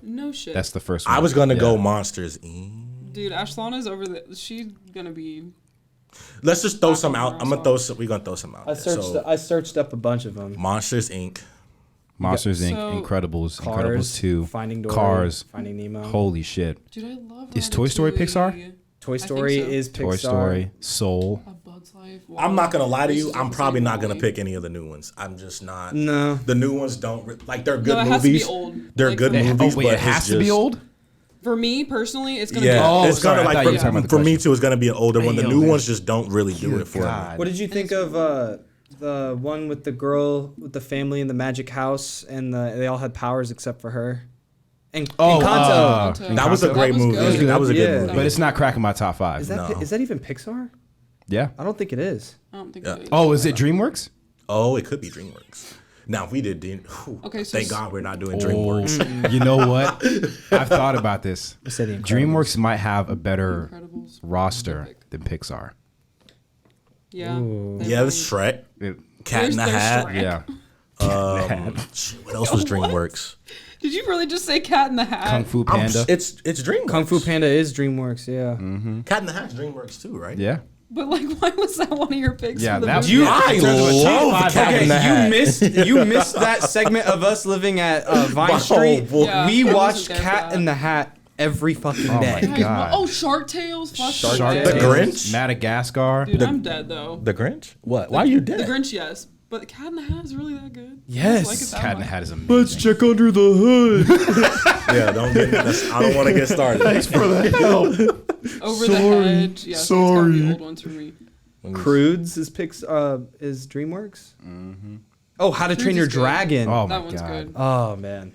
D: No shit.
B: That's the first one.
C: I was gonna
B: Yeah.
C: go Monsters Inc.
D: Dude, Ashlana's over the. She's gonna be.
C: Let's just throw some out.
D: Awesome.
C: I'm gonna throw some. We're gonna throw some out.
A: I
C: there.
A: searched.
C: So,
A: I searched up a bunch of them.
C: Monsters Inc.
B: Monsters Inc.,
D: So-
B: Incredibles,
A: Cars,
B: Incredibles 2,
A: Finding Dory,
B: Cars.
A: Finding Nemo.
B: Holy shit.
D: Dude, I love.
B: Is Toy Story Pixar?
D: Ratatouille,
A: Toy
D: think
A: Story
D: so.
A: is Pixar.
B: Toy Story, Soul.
D: A Bug's Life.
C: I'm not gonna lie to you.
D: This is
C: I'm
D: the
C: probably
D: same
C: not gonna
D: movie.
C: pick any of the new ones. I'm just not.
A: No.
C: The new ones don't like. They're good
D: No, it has to be
C: movies.
D: old.
C: They're
D: Like,
C: good
D: for me.
C: movies.
B: Oh, wait,
C: but
B: it has
C: it's
B: to be
C: just-
B: old?
D: For me personally, it's gonna
C: Yeah,
D: be.
B: Oh,
C: it's
B: sorry,
C: gonna
B: I thought
C: like
B: you were talking about the
C: for me
B: question.
C: too. It's gonna be an older one. The
B: Hey,
C: new
B: yo,
C: ones just don't really do
B: Dear
C: it for me.
B: God.
A: What did you think of the one with the girl with the family in the magic house and they all had powers except for her? And
B: Oh,
A: Encanto.
C: That was a
B: Encanto?
C: great
D: That was
C: movie.
D: good.
C: That was a
A: Yeah.
C: good movie.
B: But it's not cracking my top 5.
A: is that
C: No.
A: is that even Pixar?
B: Yeah.
A: I don't think it is.
D: I don't think
C: Yeah.
D: it is.
B: Oh, is it DreamWorks?
C: Oh, it could be DreamWorks. Now, if we did,
D: Okay, so
C: thank God we're not doing DreamWorks.
B: Oh, you know what? I've thought about this.
A: I said The Incredibles.
B: DreamWorks might have a better
D: Incredibles.
B: roster
D: Epic.
B: than Pixar.
D: Yeah.
A: Ooh.
D: they
C: Yeah,
D: really-
C: that's Shrek,
B: It-
C: Cat in the
D: There's
C: Hat.
D: Shrek.
B: yeah.
C: Shit, what else was DreamWorks?
D: Did you really just say Cat in the Hat?
B: Kung Fu Panda.
C: It's DreamWorks.
A: Kung Fu Panda is DreamWorks. Yeah.
C: Cat in the Hat's DreamWorks too, right?
B: Yeah.
D: But like, why was that one of your picks?
B: Yeah,
D: for the
B: that-
D: movie?
A: You,
B: Yeah,
C: I
B: in terms of a top
C: love
B: five,
C: Cat in the Hat.
A: you missed that segment of us living at Vine
C: Oh,
A: Street.
C: boy.
D: Yeah,
A: We
D: I wasn't
A: watched
D: there for
A: Cat
D: that.
A: in the Hat every fucking
B: Oh
A: day.
B: my
D: Guys,
B: God.
D: Oh, Shark Tales. Fuck
C: Shark
D: Shark
C: Tales.
D: Tales.
C: The Grinch?
B: Madagascar.
D: Dude, I'm dead though.
C: The Grinch? What? Why are you
D: The
C: dead?
D: Grinch, yes. But Cat in the Hat is really that good.
A: Yes.
D: I just like it that
B: Cat in the
D: much.
B: Hat is amazing.
A: check under the hood.
C: Yeah, don't get. I don't want to get started.
E: For the help.
D: Over the Hedge. Yeah, so it's gotta be
E: sorry.
D: old ones for me.
A: Crudes is is DreamWorks. Oh, How to Train
D: Crudes
A: Your
D: is good.
A: Dragon.
B: Oh
D: That
B: my
D: one's
B: God.
D: good.
A: Oh, man.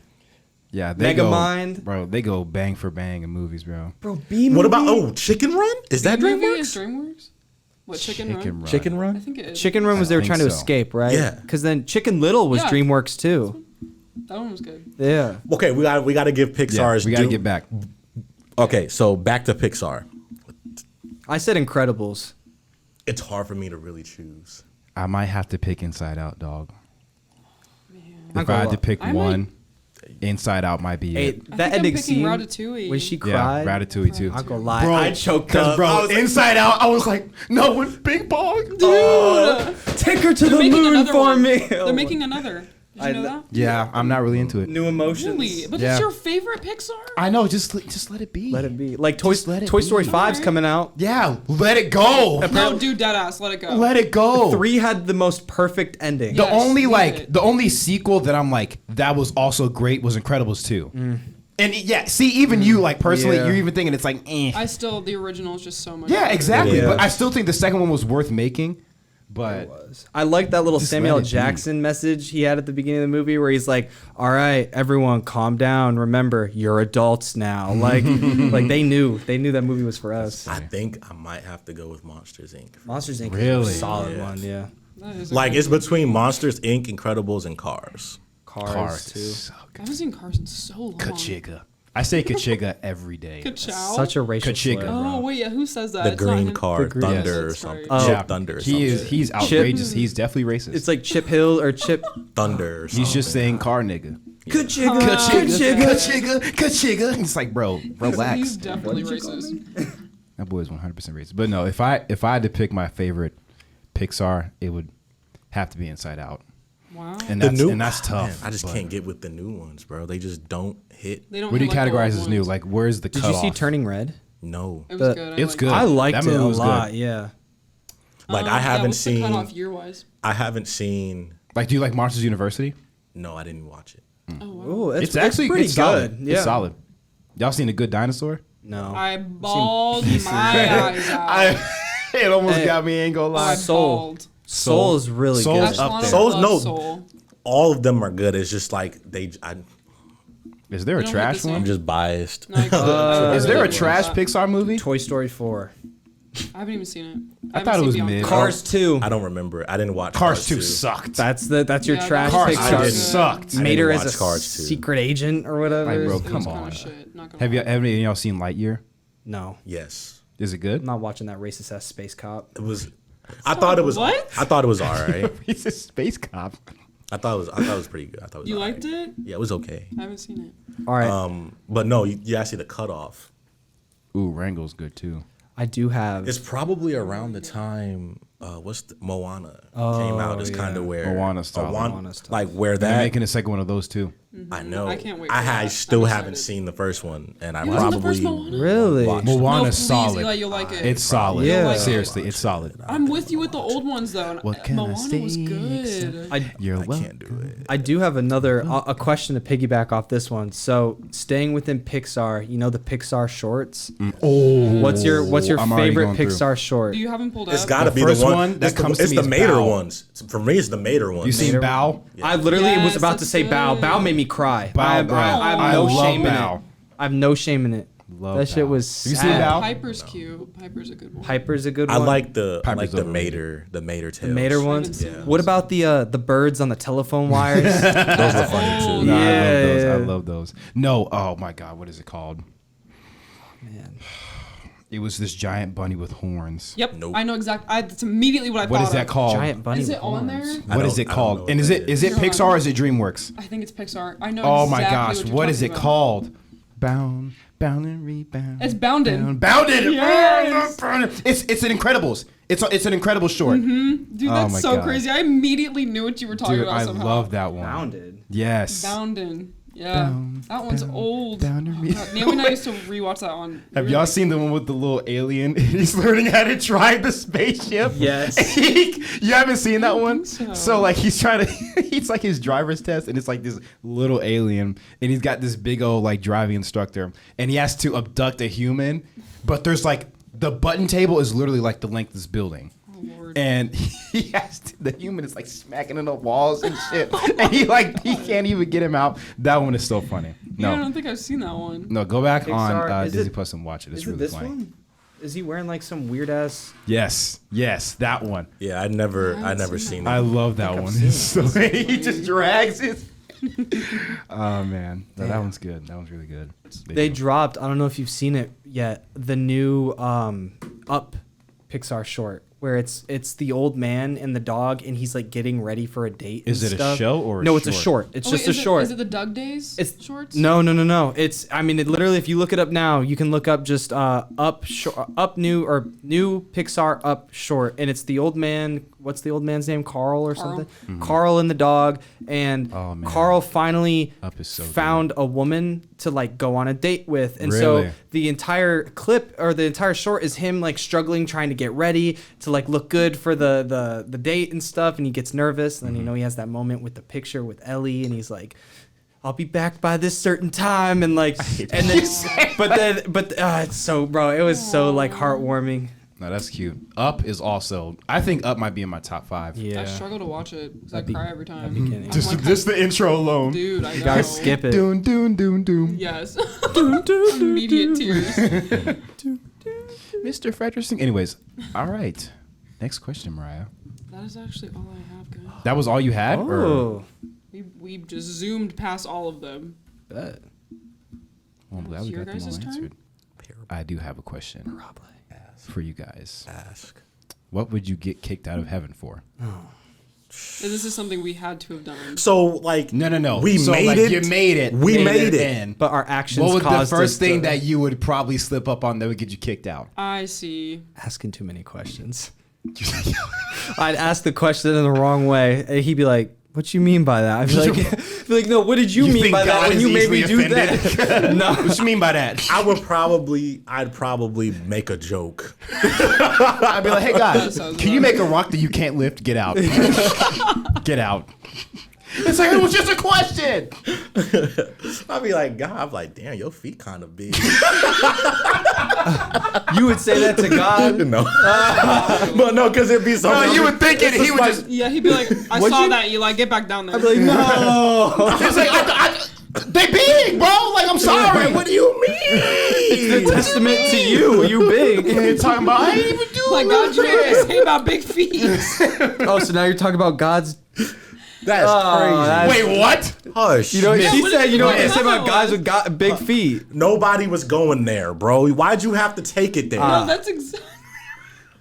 B: Yeah, they
A: Megamind.
B: go, bro. They go bang for bang in movies, bro.
A: Bro, B movie.
C: What about Chicken Run? Is that
D: Movie is
C: DreamWorks?
D: DreamWorks? What, Chicken Run?
C: Chicken
D: I
C: Run?
D: think it is.
A: Chicken Run was they were
B: think
A: trying to
B: so.
A: escape, right?
C: Yeah.
A: Because then Chicken Little was
D: Yeah.
A: DreamWorks too.
D: That one was good.
A: Yeah.
C: Okay, we got to give
B: Yeah,
C: Pixar's.
B: we gotta
C: due.
B: get back.
C: Okay, so back to Pixar.
A: I said Incredibles.
C: It's hard for me to really choose.
B: I might have to pick Inside Out, dog.
A: I'm
B: If I had
A: gonna
B: to pick
D: I
B: one, Inside Out might be
A: Hey,
B: it.
A: that
D: think I'm
A: ending
D: picking
A: scene
D: Ratatouille.
A: when she
B: Yeah,
A: cried.
B: Ratatouille too.
A: I'm gonna lie,
E: Bro,
A: I choked
E: Because,
A: up. I
E: bro,
A: was like,
E: Inside Out, I was like, no, with Big Bong.
A: take her to
D: They're
A: the
D: making
A: moon
D: another
A: for
D: one.
A: me.
D: They're making another. Did you
A: I
D: know
A: kn-
D: that?
B: Yeah, I'm not really into it.
A: New emotions.
D: Really? But
B: Yeah.
D: it's your favorite Pixar?
E: I know, just let it be.
A: Let it be. Like Toy
E: Just let it
A: Toy Story
E: be.
A: 5's
D: Alright.
A: coming out.
E: Yeah, let it go.
D: No, dude, deadass. Let it go.
E: Let it go.
A: 3 had the most perfect ending.
B: The
D: Yes,
B: only
D: we
B: like
D: did.
B: the only sequel that I'm like that was also great was Incredibles 2. And yeah, see, even you like personally,
A: Yeah.
B: you're even thinking it's like, eh.
D: I still, the original is just so much.
B: Yeah,
D: better.
B: exactly.
C: Yeah.
B: But I still think the second one was worth making. But
A: I like that little
B: Just
A: Samuel
B: let it be.
A: Jackson message he had at the beginning of the movie where he's like, "All right, everyone, calm down. Remember, you're adults now." Like, like they knew that movie was for us.
C: I think I might have to go with Monsters Inc.
A: Monsters Inc.
B: Really?
A: is a solid
C: Yeah.
A: one, yeah.
D: That is a
C: Like
D: good
C: it's
D: one.
C: between Monsters Inc., Incredibles, and Cars.
A: Cars,
B: Cars
A: too.
B: is so
D: I haven't seen Cars in so long.
B: Kachiga. I say Kachiga every day.
D: Ka-chow?
A: Such a racial
B: Kachiga.
A: slur.
D: Oh wait, yeah. Who says that?
C: The
D: It's not
C: green
D: him.
C: card,
A: The green-
C: Thunder
D: Yes,
C: or
D: that's
C: something.
D: right.
A: Oh.
C: Chip Thunder or something.
B: He's outrageous. He's definitely racist.
A: It's like Chip Hill or Chip.
C: Thunder or something.
B: he's just saying car nigga.
A: Good chigga.
B: Kachiga. It's like, bro,
D: He's
B: relax.
D: definitely racist.
B: That boy is 100% racist. But no, if I had to pick my favorite Pixar, it would have to be Inside Out.
D: Wow.
B: And
C: The
B: that's
C: new,
B: and that's tough.
C: Man, I just
B: but
C: can't get with the new ones, bro. They just don't hit.
D: They don't
B: What do you
D: have, like, the
B: categorize
D: old
B: as new?
D: ones.
B: Like, where's the
A: Did
B: cutoff?
A: you see Turning Red?
C: No.
D: It was
A: the-
D: good.
B: It's
D: liked
B: good.
D: it.
A: I liked
B: That
A: it
B: movie
A: a
B: was
A: lot.
B: good.
A: Yeah.
C: Like I
D: Yeah,
C: haven't
D: what's the
C: seen.
D: cutoff year-wise?
C: I haven't seen.
B: Like, do you like Monsters University?
C: No, I didn't watch it.
D: Oh wow.
A: Ooh,
B: It's actually
A: pretty
B: it's
A: good.
B: solid.
A: Yeah.
B: It's solid. Y'all seen A Good Dinosaur?
A: No.
D: I bawled my eyes out.
B: It almost
A: Hey.
B: got me. Ain't gonna
D: I
B: lie.
A: Soul.
D: bawled.
A: Soul is really
B: Soul's
A: good.
B: up
D: Ashwana
B: there.
C: Soul's-
D: loves
C: no.
D: Soul.
C: All of them are good. It's just like they.
B: Is there a
D: You don't
B: trash
D: like the
B: one?
C: I'm just biased.
D: No, I couldn't.
B: Is there a
D: really
B: trash
D: watched that.
B: Pixar movie?
A: Toy Story 4.
D: I haven't even seen it.
B: I
D: haven't
B: thought it
D: seen
B: was
D: Beyond
B: mid.
D: Good.
A: Cars 2.
C: I don't remember it. I didn't watch
B: Cars 2
C: 2.
B: sucked.
A: That's your
D: Yeah,
A: trash
B: Cars
C: I
A: Pixar.
C: didn't.
B: sucked.
C: I
A: Mater
C: didn't
A: as
C: watch
A: a
C: Cars 2.
A: secret agent or whatever.
B: Like, bro,
D: It
B: come
D: was kinda
B: on.
D: shit, not gonna
B: Have
D: lie.
B: any of y'all seen Lightyear?
A: No.
C: Yes,
B: Is it good?
A: I'm not watching that racist ass space cop.
C: it was. I thought it was.
D: What?
C: I thought it was all right.
B: He's a space cop.
C: I thought it was pretty good. I thought it was
D: You
C: all
D: liked
C: right.
D: it?
C: Yeah, it was okay.
D: I haven't seen it.
A: All right.
C: But no, you asked me the cutoff.
B: Ooh, Wrangle's good too.
A: I do have.
C: It's probably around the time Moana came out. Is kind of where
B: Moana's tough.
A: Moana's tough.
C: like where
B: They're
C: that
B: making a second one of those too.
C: I know.
D: I can't wait
C: I
D: for that.
C: still
D: I'm
C: haven't
D: excited.
C: seen the first one, and I
D: You haven't seen the first
C: probably
D: Moana?
A: Really?
C: watched.
B: Moana's
D: No, please,
B: solid.
D: Eli, you'll like it.
B: It's solid.
A: Yeah.
D: Like it.
B: Seriously, it's solid.
D: I'm with you with the old ones though.
B: What can I
D: Moana
B: say
D: was good.
B: You're
C: I can't do it.
A: I do have another a question to piggyback off this one. So staying within Pixar, you know the Pixar shorts.
B: Oh,
A: What's your
B: I'm already
A: favorite
B: going through.
A: Pixar short?
D: Do you have them pulled
C: It's
D: up?
C: got to
B: The
C: be the
B: first
C: one,
B: one that
C: it's
B: comes
C: the,
B: to me
C: it's
B: is
C: the Mater
B: Bao.
C: ones. For me, it's the Mater ones.
B: You seen
A: Mater-
B: Bao?
A: I literally was
D: Yes,
A: about to
D: that's
A: say Bao.
D: good.
A: Bao made me cry.
B: Bao,
A: I have
B: bro. I
A: no
B: love
A: shame in
B: Bao.
A: it. I have no shame in it.
B: Love
A: That shit
B: Bao.
A: was
B: Have you seen
A: sad.
B: Bao?
D: Piper's cute. Piper's a good one.
A: Piper's a good
C: I
A: one.
C: like the
B: Piper's overrated.
C: Mater
A: the
C: tails.
A: Mater
D: haven't
A: ones.
D: seen
C: Yeah.
A: What about the birds on the telephone wires?
C: Those are funny
D: Oh,
C: too.
B: Nah,
A: Yeah,
B: I love those.
A: yeah.
B: I love those. No, oh my god, what is it called?
A: Man.
B: It was this giant bunny with horns.
D: Yep.
C: Nope.
D: I know exactly. That's immediately what I
B: What
D: thought
B: is that
D: of.
B: called?
A: Giant bunny.
D: Is
A: with
D: it on
A: horns.
D: there?
C: I
B: What is
C: don't-
B: it
C: I don't
B: called?
C: know
B: And
C: what
B: is
C: that
B: it
C: is.
B: Pixar or is it DreamWorks?
D: I think it's Pixar. I know.
B: Oh my
D: exactly
B: gosh,
D: what, you're
B: what is
D: talking
B: it
D: about.
B: called? Bound and rebound.
D: It's Bounded.
B: Bounded.
D: Yes.
B: It's an Incredibles. It's an Incredibles short.
D: Dude, that's
B: my
D: so
B: God.
D: crazy. I immediately knew what you were talking
B: Dude,
D: about
B: I
D: somehow.
B: love that one.
A: Bounded.
B: Yes.
D: Boundin'. Yeah. that one's old.
B: Bound and
D: Oh, God. Naomi and I used to rewatch that one.
B: Have
D: We were
B: y'all
D: like,
B: seen the one with the little alien? He's learning how to drive the spaceship.
A: Yes.
B: You haven't seen that one?
D: so.
B: So like he's trying to, he's like his driver's test, and it's like this little alien, and he's got this big old like driving instructor, and he has to abduct a human, but there's like the button table is literally like the length of this building.
D: Oh, Lord.
B: And he has to, the human is like smacking in the walls and shit, and he can't even get him out. That one is so funny.
D: Yeah, I
B: No,
D: don't think I've seen that one.
B: no, go back
A: Pixar,
B: on
A: is
B: Disney
A: it-
B: Plus and watch it. It's
A: Is it
B: really
A: this
B: funny.
A: one? Is he wearing like some weird ass?
B: Yes, that one.
C: Yeah, I never
D: haven't
C: seen
D: seen
C: that.
B: I love that one.
A: seen
B: So he just drags his. Oh man, no, that one's good. That one's really good.
A: They dropped. I don't know if you've seen it yet. The new Up Pixar short where it's the old man and the dog, and he's like getting ready for a date.
B: Is
A: and
B: it a
A: stuff.
B: show or a
A: no? It's a
B: short?
A: short. It's
D: Oh,
A: just
D: wait,
A: a short.
D: Is it the Doug Days
A: It's
D: shorts?
A: No. It's I mean it literally if you look it up now, you can look up just up new Pixar Up short, and it's the old man. What's the old man's name? Carl or
D: Carl.
A: something. Carl and the dog, and
B: Oh, man.
A: Carl finally
B: Up is so
A: found a woman to like go on a date with, and
B: Really?
A: so the entire clip or the entire short is him like struggling trying to get ready to like look good for the date and stuff, and he gets nervous, and then he has that moment with the picture with Ellie, and he's like, I'll be back by this certain time, and like and then but it's so bro, it was so like heartwarming.
B: No, that's cute. Up is also. I think Up might be in my top 5.
A: Yeah,
D: I struggle to watch it because I cry every time.
A: be kidding.
D: I'm
B: Just
D: like,
B: just the intro alone.
D: dude, I know.
A: you gotta skip it.
B: Doom doom doom doom.
D: Yes. Immediate tears.
B: Mr. Frederickson. Anyways, all right. Next question, Mariah.
D: That is actually all I have, guys.
B: That was all you had? Or?
A: Oh,
D: We just zoomed past all of them.
A: bet.
B: Well, I'm glad
D: It's
B: we
D: your
B: got them all
D: guys' turn?
B: answered. I do have a question for you guys.
C: Ask.
B: What would you get kicked out of heaven for?
D: And this is something we had to have done.
C: So like
B: No.
C: we
B: So,
C: made
B: like,
C: it.
B: You made it.
C: We made it.
B: in.
A: But our actions
B: What was the
A: caused
B: first
A: us
B: thing
A: to-
B: that you would probably slip up on that would get you kicked out?
D: I see.
A: asking too many questions. I'd ask the question in the wrong way. And he'd be like, "What you mean by that?" I'd be like, "No, what did you,
B: You
A: mean
B: think
A: by that
B: God
A: when
B: is
A: you made me
B: easily
A: do that?" No.
B: What you mean by that?
C: I'd probably make a joke.
B: I'd be like, hey guys,
D: sounds
B: can you
D: nice.
B: make a rock that you can't lift? Get out. Get out. It's like, it was just a question.
C: I'd be like, God, I'm like, damn, your feet kind of big.
A: You would say that to God?
C: No, but no, because it'd be something.
B: No, you would think it. He would just.
D: Yeah, he'd be like, I
A: What'd
D: saw
A: you-
D: that, Eli. Get back down there.
A: I'd be like, "No."
B: It's like, they big, bro. Like, I'm sorry.
C: What do you mean?
A: It's a testament to you. You big.
B: You're talking about, I didn't even do
D: like, God, you know what they say about big feet.
A: Oh, so now you're talking about God's.
C: That's
A: that's-
C: crazy.
B: Wait, what?
C: Hush.
A: You know,
D: Yeah,
A: she
D: what
A: said,
D: is-
A: you know what
D: what
A: they
D: is
A: say about
D: that
A: guys
D: one?
A: with big feet.
C: Nobody was going there, bro. Why'd you have to take it there?
D: No, that's exactly.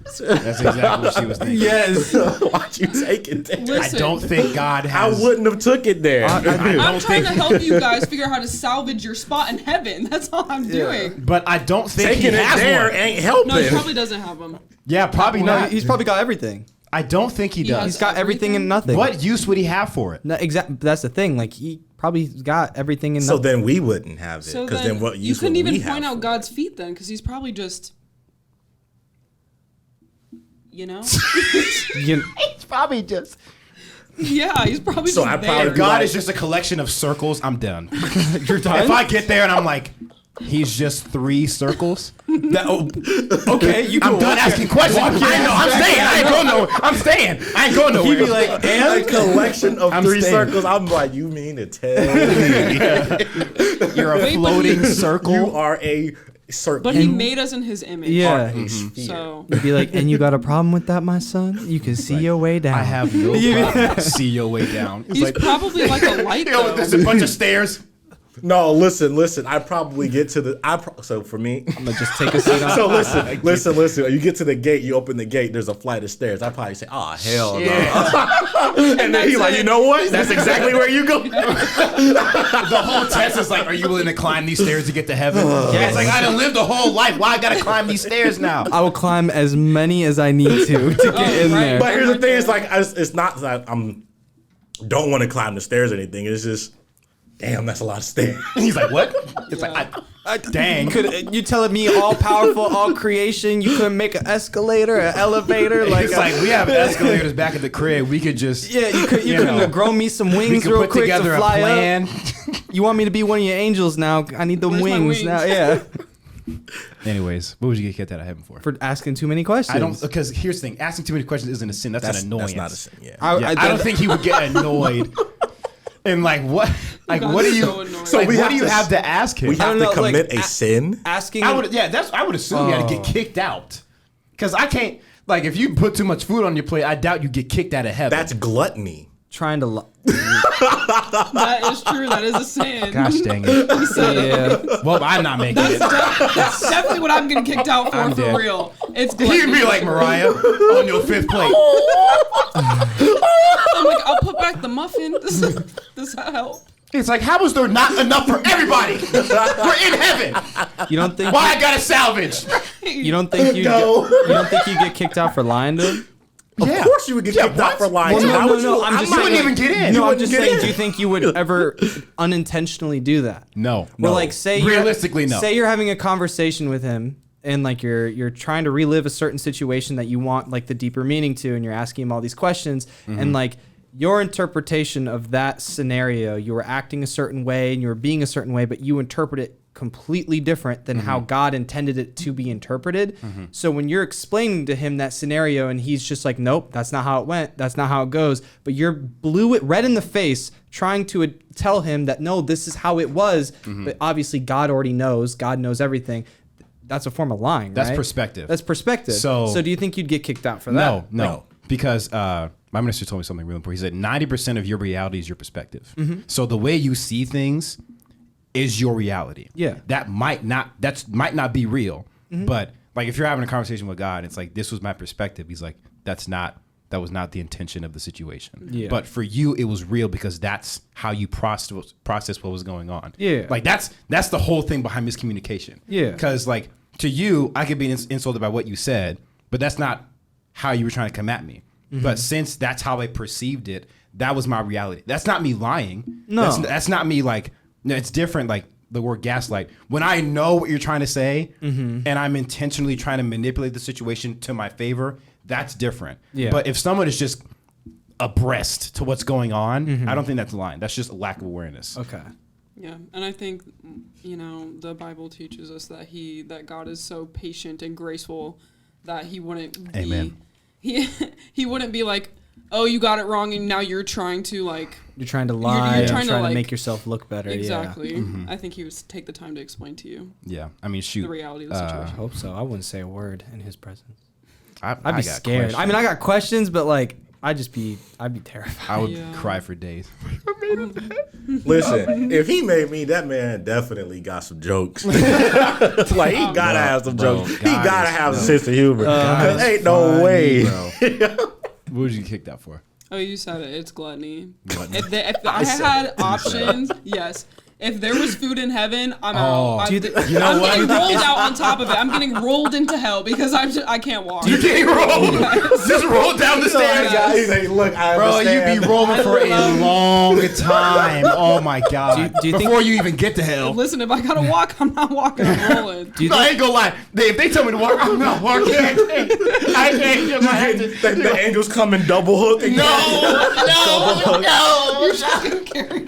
B: That's exactly what she was thinking.
A: Yes.
C: Why'd you take it there?
B: I
D: Listen,
B: don't think God
C: I
B: has.
C: wouldn't have took it there.
D: I'm trying to help you guys figure out how to salvage your spot in heaven. That's all I'm doing.
B: But I don't think he
C: Taking it
B: has
C: there
B: one.
C: ain't helping.
D: No, he probably doesn't have them.
B: Yeah, probably
A: No,
B: not.
A: he's probably got everything.
B: I don't think he
D: He
B: does.
A: He's got everything and nothing.
B: What use would he have for it?
A: No, exactly. That's the thing. Like he probably got everything and
C: So
A: nothing.
C: then we wouldn't have it.
D: So
C: Because
D: then,
C: then what
D: you
C: use
D: couldn't
C: would
D: even
C: we
D: point
C: have
D: out
C: for it?
D: God's feet then, because he's probably just, you know,
A: You-
B: It's probably just.
D: yeah, he's probably
C: So
D: just
C: I'd
D: there.
C: probably
B: If God
C: like-
B: is just a collection of circles, I'm done.
A: You're done.
B: If I get there and I'm like, he's just 3 circles,
A: Okay, you can
B: I'm done
A: walk
B: asking questions. I know, I'm staying. I ain't going nowhere. I'm staying. I ain't going nowhere.
A: He'd be like,
C: A
A: and
C: collection of
B: I'm
C: 3
B: staying.
C: circles. I'm like, you mean to tell me
B: you're a
D: Wait, but
B: floating
C: you
B: circle.
C: are a circle?
D: But he made us in his image.
A: yeah.
C: A sphere.
D: So
A: Be like, and you got a problem with that, my son? You can see your way down.
B: I have no problem. See your way down. It's
D: he's
B: like,
D: probably like a light
B: yo,
D: though.
B: there's a bunch of stairs.
C: No, listen. I probably get to the. So for me,
A: I'm gonna just take a seat on.
C: so listen. You get to the gate. You open the gate. There's a flight of stairs. I probably say, "Oh hell no!" And then he's like,
D: it.
C: "You know what? That's exactly where you go."
B: The whole test is like, are you willing to climb these stairs to get to heaven? Yeah, it's like, I done lived a whole life. Why I gotta climb these stairs now?
A: I will climb as many as I need to get in
D: right.
A: there.
C: But here's the thing: it's like it's not that I'm don't want to climb the stairs or anything. It's just, damn, that's a lot of stairs.
B: He's like, what? It's like, dang.
A: You telling me all powerful, all creation? You couldn't make an escalator, an elevator, like
B: It's like, we have escalators back at the crib. We could just,
A: yeah. You couldn't have grown me some
B: we
A: wings
B: could
A: real
B: put
A: quick
B: together
A: to
B: a
A: fly
B: plan.
A: up. You want me to be one of your angels now? I need the
D: Where's my
A: wings
D: wings?
A: now. Yeah,
B: Anyways, what would you get kicked out of heaven for?
A: for asking too many questions.
B: I don't, because here's the thing, asking too many questions isn't a sin. That's an annoyance.
C: That's not a sin. Yeah.
B: I don't think he would get annoyed. And like, what? Like,
D: God,
B: what do
D: that's
B: you?
D: so annoying.
C: So
B: Like,
C: we
B: what
C: have
B: do you
C: to-
B: have to ask him?
C: We have
A: don't
C: to
A: know, like,
C: commit a sin.
A: asking.
B: I would, yeah, I would assume you had to get kicked out. Because I can't, like, if you put too much food on your plate, I doubt you get kicked out of heaven.
C: That's gluttony.
A: trying to.
D: that is true. That is a sin.
B: Gosh dang it.
A: Yeah.
B: Well, I'm not making it.
D: That's definitely what I'm getting kicked out for
B: dead.
D: real. It's
B: He'd
D: gluttony.
B: be like Mariah on your 5th plate.
D: I'm like, I'll put back the muffin. Does that help?
B: It's like, how is there not enough for everybody? We're in heaven.
A: You don't think?
B: Why I gotta salvage?
A: You don't think you?
C: No.
A: You don't think you get kicked out for lying to him?
C: Of course you would get kicked out for lying.
A: Well,
C: Why
A: no,
C: would
A: no,
C: you?
A: I'm just
B: You
A: saying.
B: wouldn't even get in.
A: No, I'm
C: wouldn't
A: just
C: get
A: saying.
C: in.
A: Do you think you would ever unintentionally do that?
B: No.
A: Where like say you're-
B: Realistically, no.
A: Say you're having a conversation with him and like you're trying to relive a certain situation that you want like the deeper meaning to, and you're asking him all these questions, and like your interpretation of that scenario, you were acting a certain way and you were being a certain way, but you interpret it completely different than how God intended it to be interpreted. So when you're explaining to him that scenario and he's just like, nope, that's not how it went, that's not how it goes, but you're blue it red in the face trying to tell him that no, this is how it was, but obviously God already knows, God knows everything. That's a form of lying,
B: That's
A: right?
B: perspective.
A: That's perspective.
B: So
A: do you think you'd get kicked out for that?
B: No. Because my minister told me something really important. He said 90% of your reality is your perspective. So the way you see things is your reality.
A: Yeah.
B: That might not be real. But like if you're having a conversation with God, it's like, this was my perspective. He's like, that was not the intention of the situation.
A: Yeah.
B: But for you, it was real because that's how you process what was going on.
A: Yeah.
B: Like that's the whole thing behind miscommunication.
A: Yeah.
B: Because like to you, I could be insulted by what you said, but that's not how you were trying to come at me. But since that's how I perceived it, that was my reality. That's not me lying.
A: No.
B: That's not me like, no, it's different. Like the word gaslight. When I know what you're trying to say and I'm intentionally trying to manipulate the situation to my favor, that's different.
A: Yeah.
B: But if someone is just abreast to what's going on, I don't think that's lying. That's just a lack of awareness.
A: Okay.
D: Yeah, and I think, you know, the Bible teaches us that God is so patient and graceful that he wouldn't be,
B: Amen.
D: he wouldn't be like, oh, you got it wrong and now you're trying to like
A: You're trying to lie.
D: you're
A: Trying to
D: like,
A: make yourself look better.
D: exactly.
B: Mm-hmm.
D: I think he would take the time to explain to you
B: Yeah. I mean, shoot.
D: the reality of the
A: Yeah. I
D: situation.
A: hope so. I wouldn't say a word in his presence.
B: I'd
A: I'd be scared. I mean, I got questions, but like, I'd be terrified.
B: I would
D: Yeah.
B: cry for days.
C: Listen, if he made me, that man definitely got some jokes. Like he gotta have some
B: bro,
C: jokes. He
B: God
C: gotta
B: is-
C: have a sense of humor.
B: God is
C: Ain't no
B: funny,
C: way.
B: bro. What would you kick that for?
D: Oh, you said it. It's gluttony.
B: Gluttony.
D: If I had options, yes. If there was food in heaven, I'm out. I'm,
A: you
B: know
D: I'm
B: what?
D: getting rolled out on top of it. I'm getting rolled into hell because I can't walk.
E: You getting rolled? Just roll down the stairs.
C: He's like, look, I
B: Bro,
C: understand.
B: you'd be rolling for a long time. Oh my God.
A: Do you think-
B: Before you even get to hell.
D: Listen, if I gotta walk, I'm not walking. I'm rolling.
A: Do you
E: No, I
A: think,
E: ain't gonna lie. If they tell me to walk, I'm not walking. I can't get my head to.
C: the angels come in double hook.
E: No.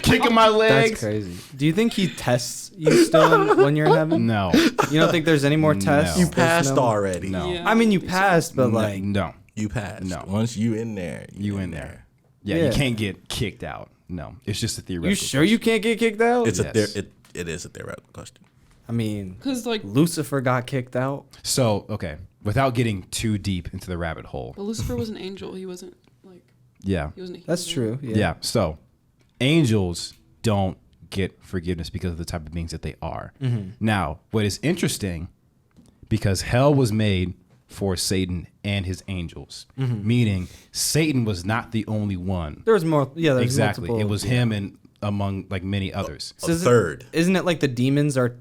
B: Kicking my
A: that's
B: legs.
A: crazy. Do you think he tests you still when you're in heaven?
B: No.
A: You don't think there's any more tests?
B: No.
C: You
A: There's
C: passed
A: no-
C: already.
B: No.
D: Yeah.
A: I mean, you passed, but like,
B: No.
C: You passed.
B: No.
C: Once you in there,
B: You in there. Yeah,
A: Yeah.
B: you can't get kicked out. No. It's just a theoretical.
A: you sure you can't get kicked out?
C: It's
B: Yes.
C: it is a theoretical question.
A: I mean,
D: Because like,
A: Lucifer got kicked out.
B: So, okay. Without getting too deep into the rabbit hole.
D: but Lucifer was an angel. He wasn't like
B: Yeah.
D: he wasn't. A
A: That's
D: human.
A: true.
B: Yeah. So, angels don't get forgiveness because of the type of beings that they are. Now, what is interesting, because hell was made for Satan and his angels, meaning Satan was not the only one.
A: There was more. Yeah, there's
B: Exactly.
A: multiple.
B: It was him and among like many others.
A: So is it-
C: third.
A: Isn't it like the demons are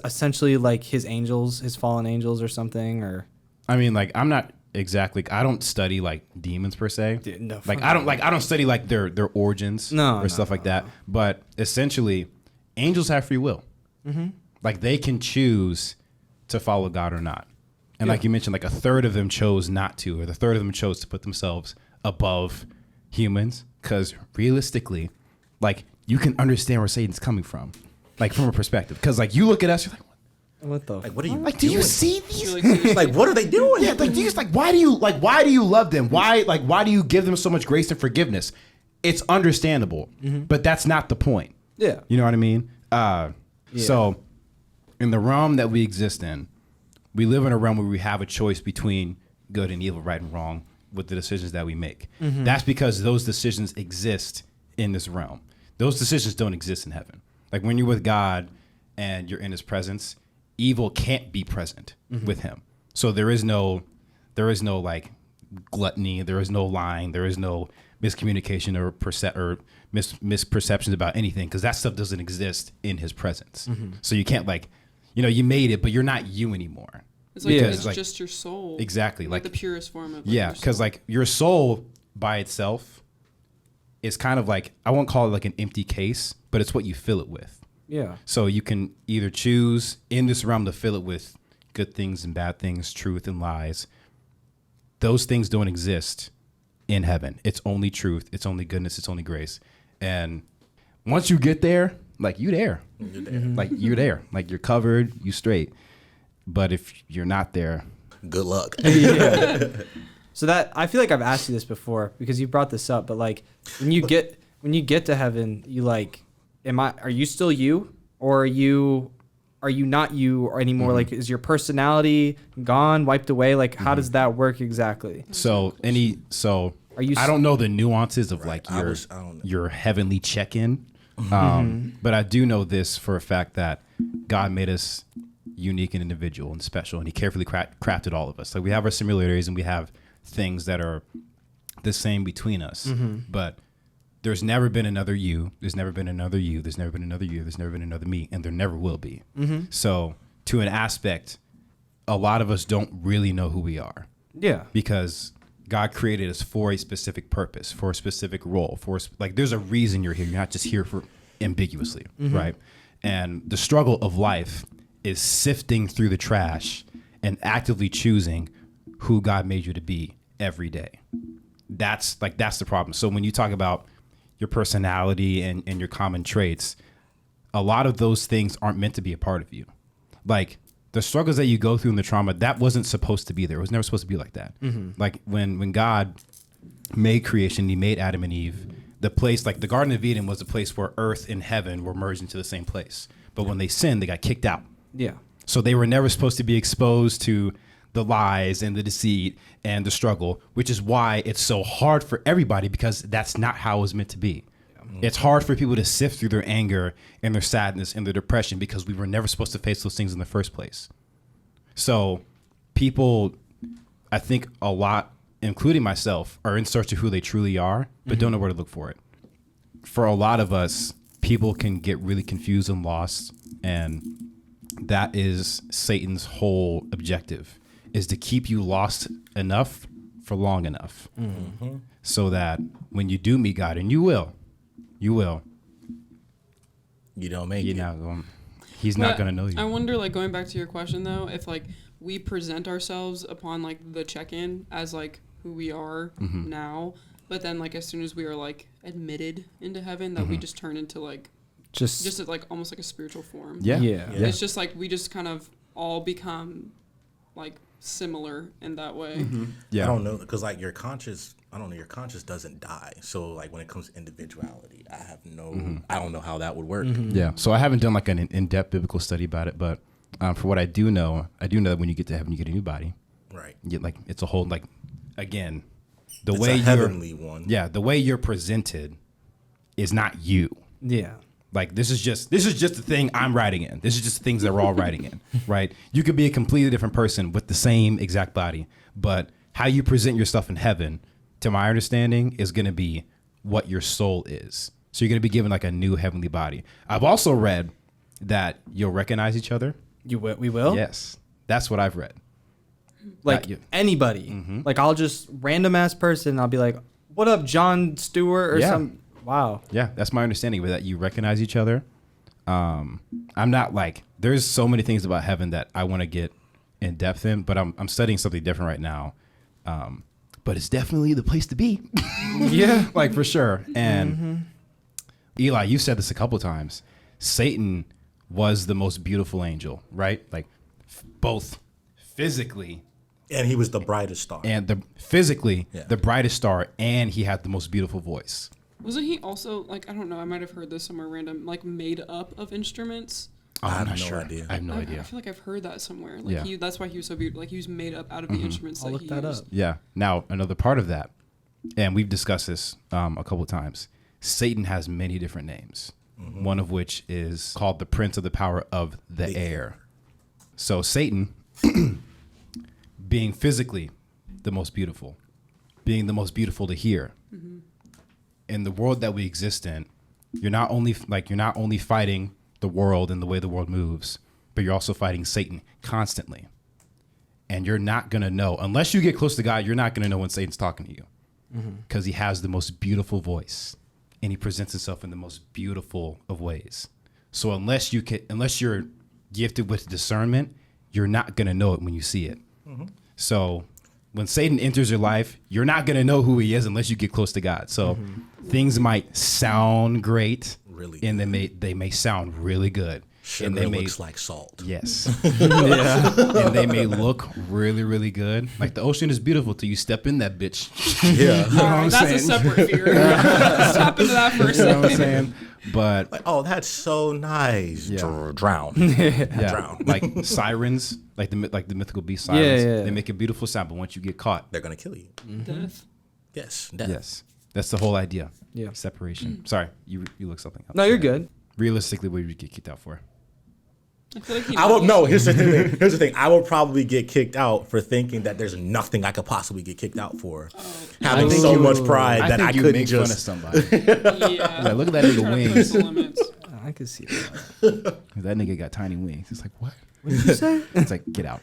A: essentially like his angels, his fallen angels, or something? Or
B: I mean, like I'm not exactly. I don't study like demons per se.
A: Dude, no,
B: like
A: fuck
B: I don't study like their origins
A: No,
B: or
A: no,
B: stuff like that. But essentially, angels have free will. Like they can choose to follow God or not. And like you mentioned, like a third of them chose not to, or the third of them chose to put themselves above humans. Because realistically, like you can understand where Satan's coming from, like from a perspective. Because like you look at us, you're like,
A: what the?
C: Like, what are you
E: Like, do you
C: doing?
E: see
D: I
E: these?
D: feel like seriously,
C: Like, what are they doing?
B: yeah, like do you why do you love them? Why do you give them so much grace and forgiveness? It's understandable, but that's not the point.
A: Yeah.
B: You know what I mean? So in the realm that we exist in, we live in a realm where we have a choice between good and evil, right and wrong with the decisions that we make. That's because those decisions exist in this realm. Those decisions don't exist in heaven. Like when you're with God and you're in his presence, evil can't be present with him. So there is no like gluttony, there is no lying, there is no miscommunication or misperceptions about anything, because that stuff doesn't exist in his presence. So you can't like, you made it, but you're not you anymore.
D: it's like
A: Yeah.
D: it's
B: Like-
D: just your soul.
B: Exactly.
D: Like,
B: Like,
D: the purest form of. Like,
B: yeah,
D: your
B: because
D: soul.
B: like your soul by itself is kind of like, I won't call it like an empty case, but it's what you fill it with.
A: Yeah.
B: So you can either choose in this realm to fill it with good things and bad things, truth and lies. Those things don't exist in heaven. It's only truth. It's only goodness. It's only grace. And once you get there, like you're there. Like you're there. Like you're covered. You straight. But if you're not there,
C: Good luck.
A: Yeah. So that I feel like I've asked you this before because you brought this up, but like when you get to heaven, you like, are you still you, or are you not you anymore? Like, is your personality gone, wiped away? Like, how does that work exactly?
B: so
A: Are you
B: I don't know the nuances of like
C: I
B: your
C: don't know.
B: your heavenly check-in, But I do know this for a fact that God made us unique and individual and special, and he carefully crafted all of us. Like we have our similarities and we have things that are the same between us, but there's never been another you. There's never been another you. There's never been another you. There's never been another me, and there never will be. So to an aspect, a lot of us don't really know who we are.
A: Yeah.
B: Because God created us for a specific purpose, for a specific role, like there's a reason you're here. You're not just here for ambiguously, right? And the struggle of life is sifting through the trash and actively choosing who God made you to be every day. That's the problem. So when you talk about your personality and your common traits, a lot of those things aren't meant to be a part of you. Like the struggles that you go through and the trauma, that wasn't supposed to be there. It was never supposed to be like that. Like when God made creation, he made Adam and Eve, the place, like the Garden of Eden was a place where earth and heaven were merged into the same place. But when they sinned, they got kicked out.
A: Yeah.
B: So they were never supposed to be exposed to the lies and the deceit and the struggle, which is why it's so hard for everybody, because that's not how it was meant to be. It's hard for people to sift through their anger and their sadness and their depression because we were never supposed to face those things in the first place. So people, I think a lot, including myself, are in search of who they truly are, but don't know where to look for it. For a lot of us, people can get really confused and lost, and that is Satan's whole objective, is to keep you lost enough for long enough, so that when you do meet God, and you will,
C: You don't make it.
B: He's not going to know you.
D: I wonder, like, going back to your question though, if like we present ourselves upon like the check-in as like who we are now, but then like as soon as we are like admitted into heaven, that we just turn into like just like almost like a spiritual form.
B: Yeah.
D: It's just like we just kind of all become like similar in that way.
B: Yeah.
C: I don't know, because like your conscious doesn't die. So like when it comes to individuality, I don't know how that would work.
B: Yeah. So I haven't done like an in-depth biblical study about it, but for what I do know that when you get to heaven, you get a new body.
C: Right.
B: You get, like, it's a whole, like, again,
C: It's a heavenly one.
B: Yeah. The way you're presented is not you.
A: Yeah.
B: Like this is just the thing I'm writing in. This is just the things that we're all writing in, right? You could be a completely different person with the same exact body, but how you present yourself in heaven, to my understanding, is going to be what your soul is. So you're going to be given like a new heavenly body. I've also read that you'll recognize each other.
A: We will?
B: Yes, that's what I've read.
A: Like anybody. Like I'll just random ass person. I'll be like, "What up, John Stewart?" or some. Wow.
B: Yeah, that's my understanding, but that you recognize each other. I'm not like, there's so many things about heaven that I want to get in depth in, but I'm studying something different right now. But it's definitely the place to be.
A: Yeah.
B: Like for sure. And Eli, you said this a couple times. Satan was the most beautiful angel, right? Like both physically.
C: And he was the brightest star.
B: And the brightest star, and he had the most beautiful voice.
D: Wasn't he also like, I don't know, I might have heard this somewhere random, like made up of instruments?
C: I have
B: not
C: no
B: sure.
C: idea.
B: I have no
D: I
B: idea.
D: feel like I've heard that somewhere. Like that's why he was so beautiful. Like he was made up out of the instruments
A: I'll
D: that
A: look
D: he
A: that
D: used.
A: up.
B: Yeah. Now, another part of that, and we've discussed this a couple of times, Satan has many different names, one of which is called the Prince of the Power of the Air. So Satan, being physically the most beautiful, being the most beautiful to hear, in the world that we exist in, you're not only fighting the world and the way the world moves, but you're also fighting Satan constantly. And you're not going to know, unless you get close to God, you're not going to know when Satan's talking to you, because he has the most beautiful voice and he presents himself in the most beautiful of ways. So unless you're gifted with discernment, you're not going to know it when you see it. So when Satan enters your life, you're not going to know who he is unless you get close to God. So things might sound great,
C: Really
B: and they may sound really good.
C: Sugar
B: and they
C: looks like salt.
B: Yes. And they may look really, really good. Like the ocean is beautiful till you step in that bitch.
C: Yeah.
B: You know what I'm
D: That's
B: saying?
D: a separate fear. Stop into that for a
B: You know what I'm
D: second.
B: saying? But
C: Like, oh, that's so nice.
B: Yeah.
C: Drown.
B: yeah,
C: Drown.
B: like sirens, like the mythical beast sirens,
A: Yeah.
B: they make a beautiful sound, but once you get caught,
C: They're gonna kill you.
D: Death.
C: Yes. Death.
B: yes, That's the whole idea.
A: Yeah.
B: Separation. Sorry, you look something up.
A: No, you're good.
B: Realistically, what would you get kicked out for?
D: I feel like he
C: I will
D: knows.
C: no. Here's the thing. Here's the thing. I will probably get kicked out for thinking that there's nothing I could possibly get kicked out for. Having
B: think
C: so
B: you-
C: much pride that I
B: you
C: couldn't
B: make fun of
C: just.
B: somebody.
D: Yeah.
B: Like, look at that nigga
D: Try to push
B: wings.
D: the limits.
A: I can see that.
B: That nigga got tiny wings. It's like, what?
A: What did you say?
B: It's like, get out.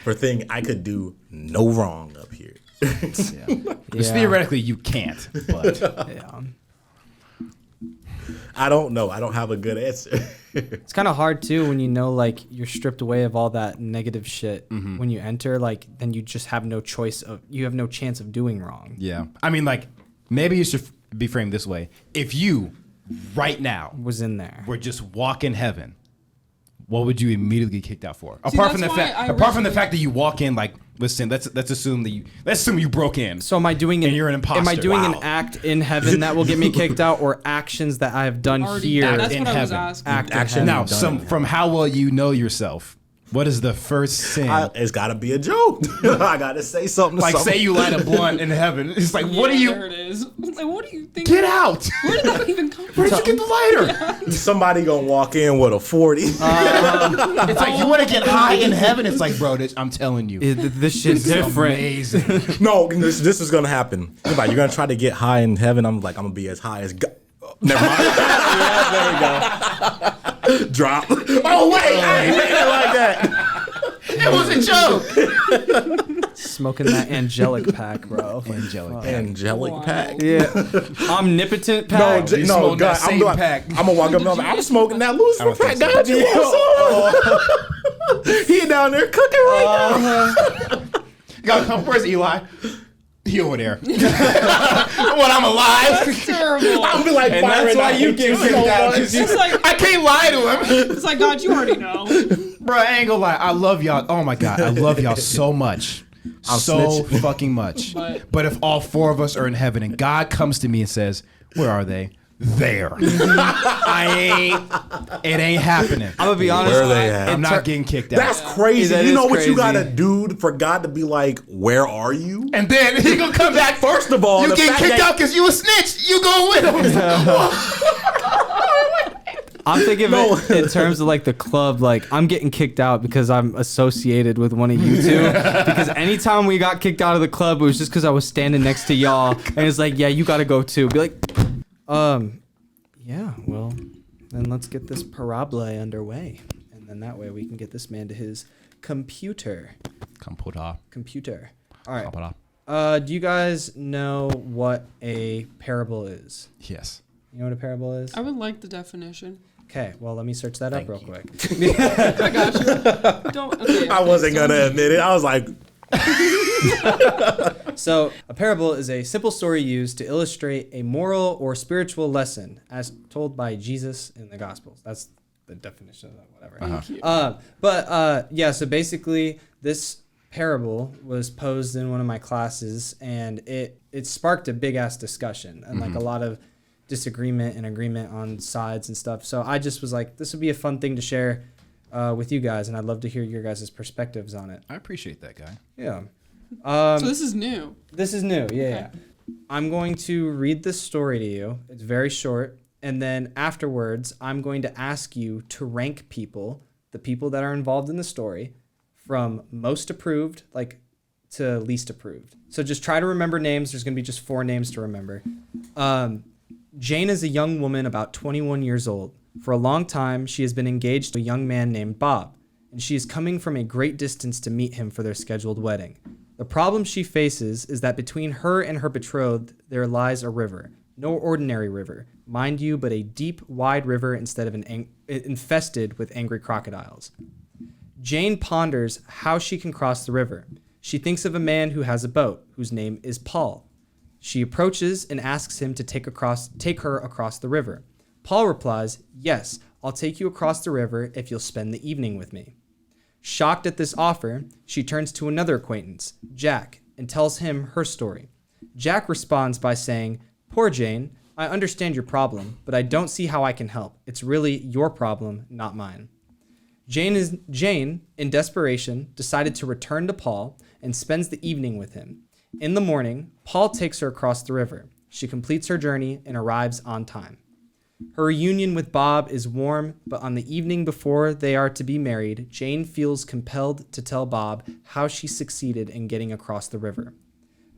C: For thinking I could do no wrong up here.
B: Yeah. Because theoretically, you can't. But
A: Yeah.
C: I don't know. I don't have a good answer.
A: It's kind of hard too when you know like you're stripped away of all that negative shit when you enter. Like then you just have no choice of. You have no chance of doing wrong.
B: yeah. I mean, like, maybe you should be framed this way. If you, right now,
A: Was in there.
B: were just walking heaven, what would you immediately get kicked out for?
D: See,
B: Apart from the
D: that's why
B: fact,
D: I
B: apart from the
D: originally-
B: fact that you walk in, like, listen, let's assume you broke in.
A: So am I doing
B: And you're an imposter.
A: Am I doing
B: Wow.
A: an act in heaven that will get me kicked out, or actions that I have done
D: Already,
A: here?
D: that's
B: in
D: what I was
B: heaven.
D: asking.
A: Act in
C: Action
A: heaven.
B: Now,
C: done.
B: from how well you know yourself, what is the first sin?
C: It's got to be a joke. I got to say something. To
B: Like,
C: somebody.
B: say you light a blunt in heaven. It's like, what do
D: Yeah,
B: you
D: There it is. Like, what do you think?
B: get out?
D: Where did that even come from?
B: Where'd you get the lighter?
C: Somebody gonna walk in with a 40.
B: It's like you want to get high in heaven. It's like, bro, I'm telling you,
A: This shit's
B: it's
A: different.
B: amazing.
C: No, this is gonna happen. You're gonna try to get high in heaven. I'm gonna be as high as God. Never mind. Yeah, there we go. Drop. Oh wait, I ain't mean it like that.
B: It was a joke.
A: Smoking that angelic pack, bro.
B: Angelic.
C: Angelic
D: Wow.
C: pack.
A: Yeah. Omnipotent
C: No,
A: pack.
B: You
C: no,
B: smoke
C: God,
B: that same pack.
C: I'm gonna walk up and I'm smoking that Lucifer
B: don't think
C: pack.
B: so.
C: God, you want some? He down there cooking right now.
B: Where's Eli? He over there. When I'm alive,
D: Terrible.
C: I'll be like,
A: And that's
C: firing
A: why
C: out
A: you
C: with
A: get
C: so
A: kicked out,
C: much.
A: 'cause you-
D: It's like,
B: I can't lie to him.
D: it's like, God, you already know.
B: Bro, I ain't gonna lie. I love y'all. Oh my God. I love y'all so much. So
C: snitching.
B: fucking much.
D: But-
B: But if all four of us are in heaven and God comes to me and says, where are they? There. It ain't happening.
A: I'm gonna be honest.
C: Where are they at?
B: I'm not getting kicked out.
C: That's crazy.
A: That
C: you
A: is
C: know what
A: crazy.
C: you gotta do for God to be like, where are you?
B: And then he gonna come back.
C: First of all,
B: You
C: the
B: get
C: fact
B: kicked
C: that-
B: out because you a snitch. You go with him.
A: I'm thinking of it in terms of like the club. Like I'm getting kicked out because I'm associated with one of you two. Because anytime we got kicked out of the club, it was just because I was standing next to y'all, and it's like, yeah, you got to go too. Be like, yeah, well, then let's get this parabola underway, and then that way we can get this man to his computer. Computer. All right. Do you guys know what a parable is?
B: Yes.
A: You know what a parable is?
D: I would like the definition.
A: Okay, well, let me search that up real quick.
D: I got you. Don't. Okay,
C: I wasn't gonna admit it. I was like,
A: So, a parable is a simple story used to illustrate a moral or spiritual lesson as told by Jesus in the Gospels. That's the definition of that, whatever. Yeah, so basically, this parable was posed in one of my classes, and it sparked a big-ass discussion and, like, a lot of disagreement and agreement on sides and stuff. So I just was like, this would be a fun thing to share with you guys, and I'd love to hear your guys' perspectives on it.
B: I appreciate that, guy.
A: Yeah.
D: So this is new.
A: This is new, yeah,
D: Okay.
A: yeah. I'm going to read this story to you. It's very short. And then afterwards, I'm going to ask you to rank people, the people that are involved in the story, from most approved, like, to least approved. So just try to remember names. There's going to be just 4 names to remember. Jane is a young woman about 21 years old. For a long time, she has been engaged to a young man named Bob, and she is coming from a great distance to meet him for their scheduled wedding. The problem she faces is that between her and her betrothed, there lies a river. No ordinary river, mind you, but a deep, wide river instead of infested with angry crocodiles. Jane ponders how she can cross the river. She thinks of a man who has a boat, whose name is Paul. She approaches and asks him to take her across the river. Paul replies, "Yes, I'll take you across the river if you'll spend the evening with me." Shocked at this offer, she turns to another acquaintance, Jack, and tells him her story. Jack responds by saying, "Poor Jane, I understand your problem, but I don't see how I can help. It's really your problem, not mine." Jane, in desperation, decided to return to Paul and spends the evening with him. In the morning, Paul takes her across the river. She completes her journey and arrives on time. Her reunion with Bob is warm, but on the evening before they are to be married, Jane feels compelled to tell Bob how she succeeded in getting across the river.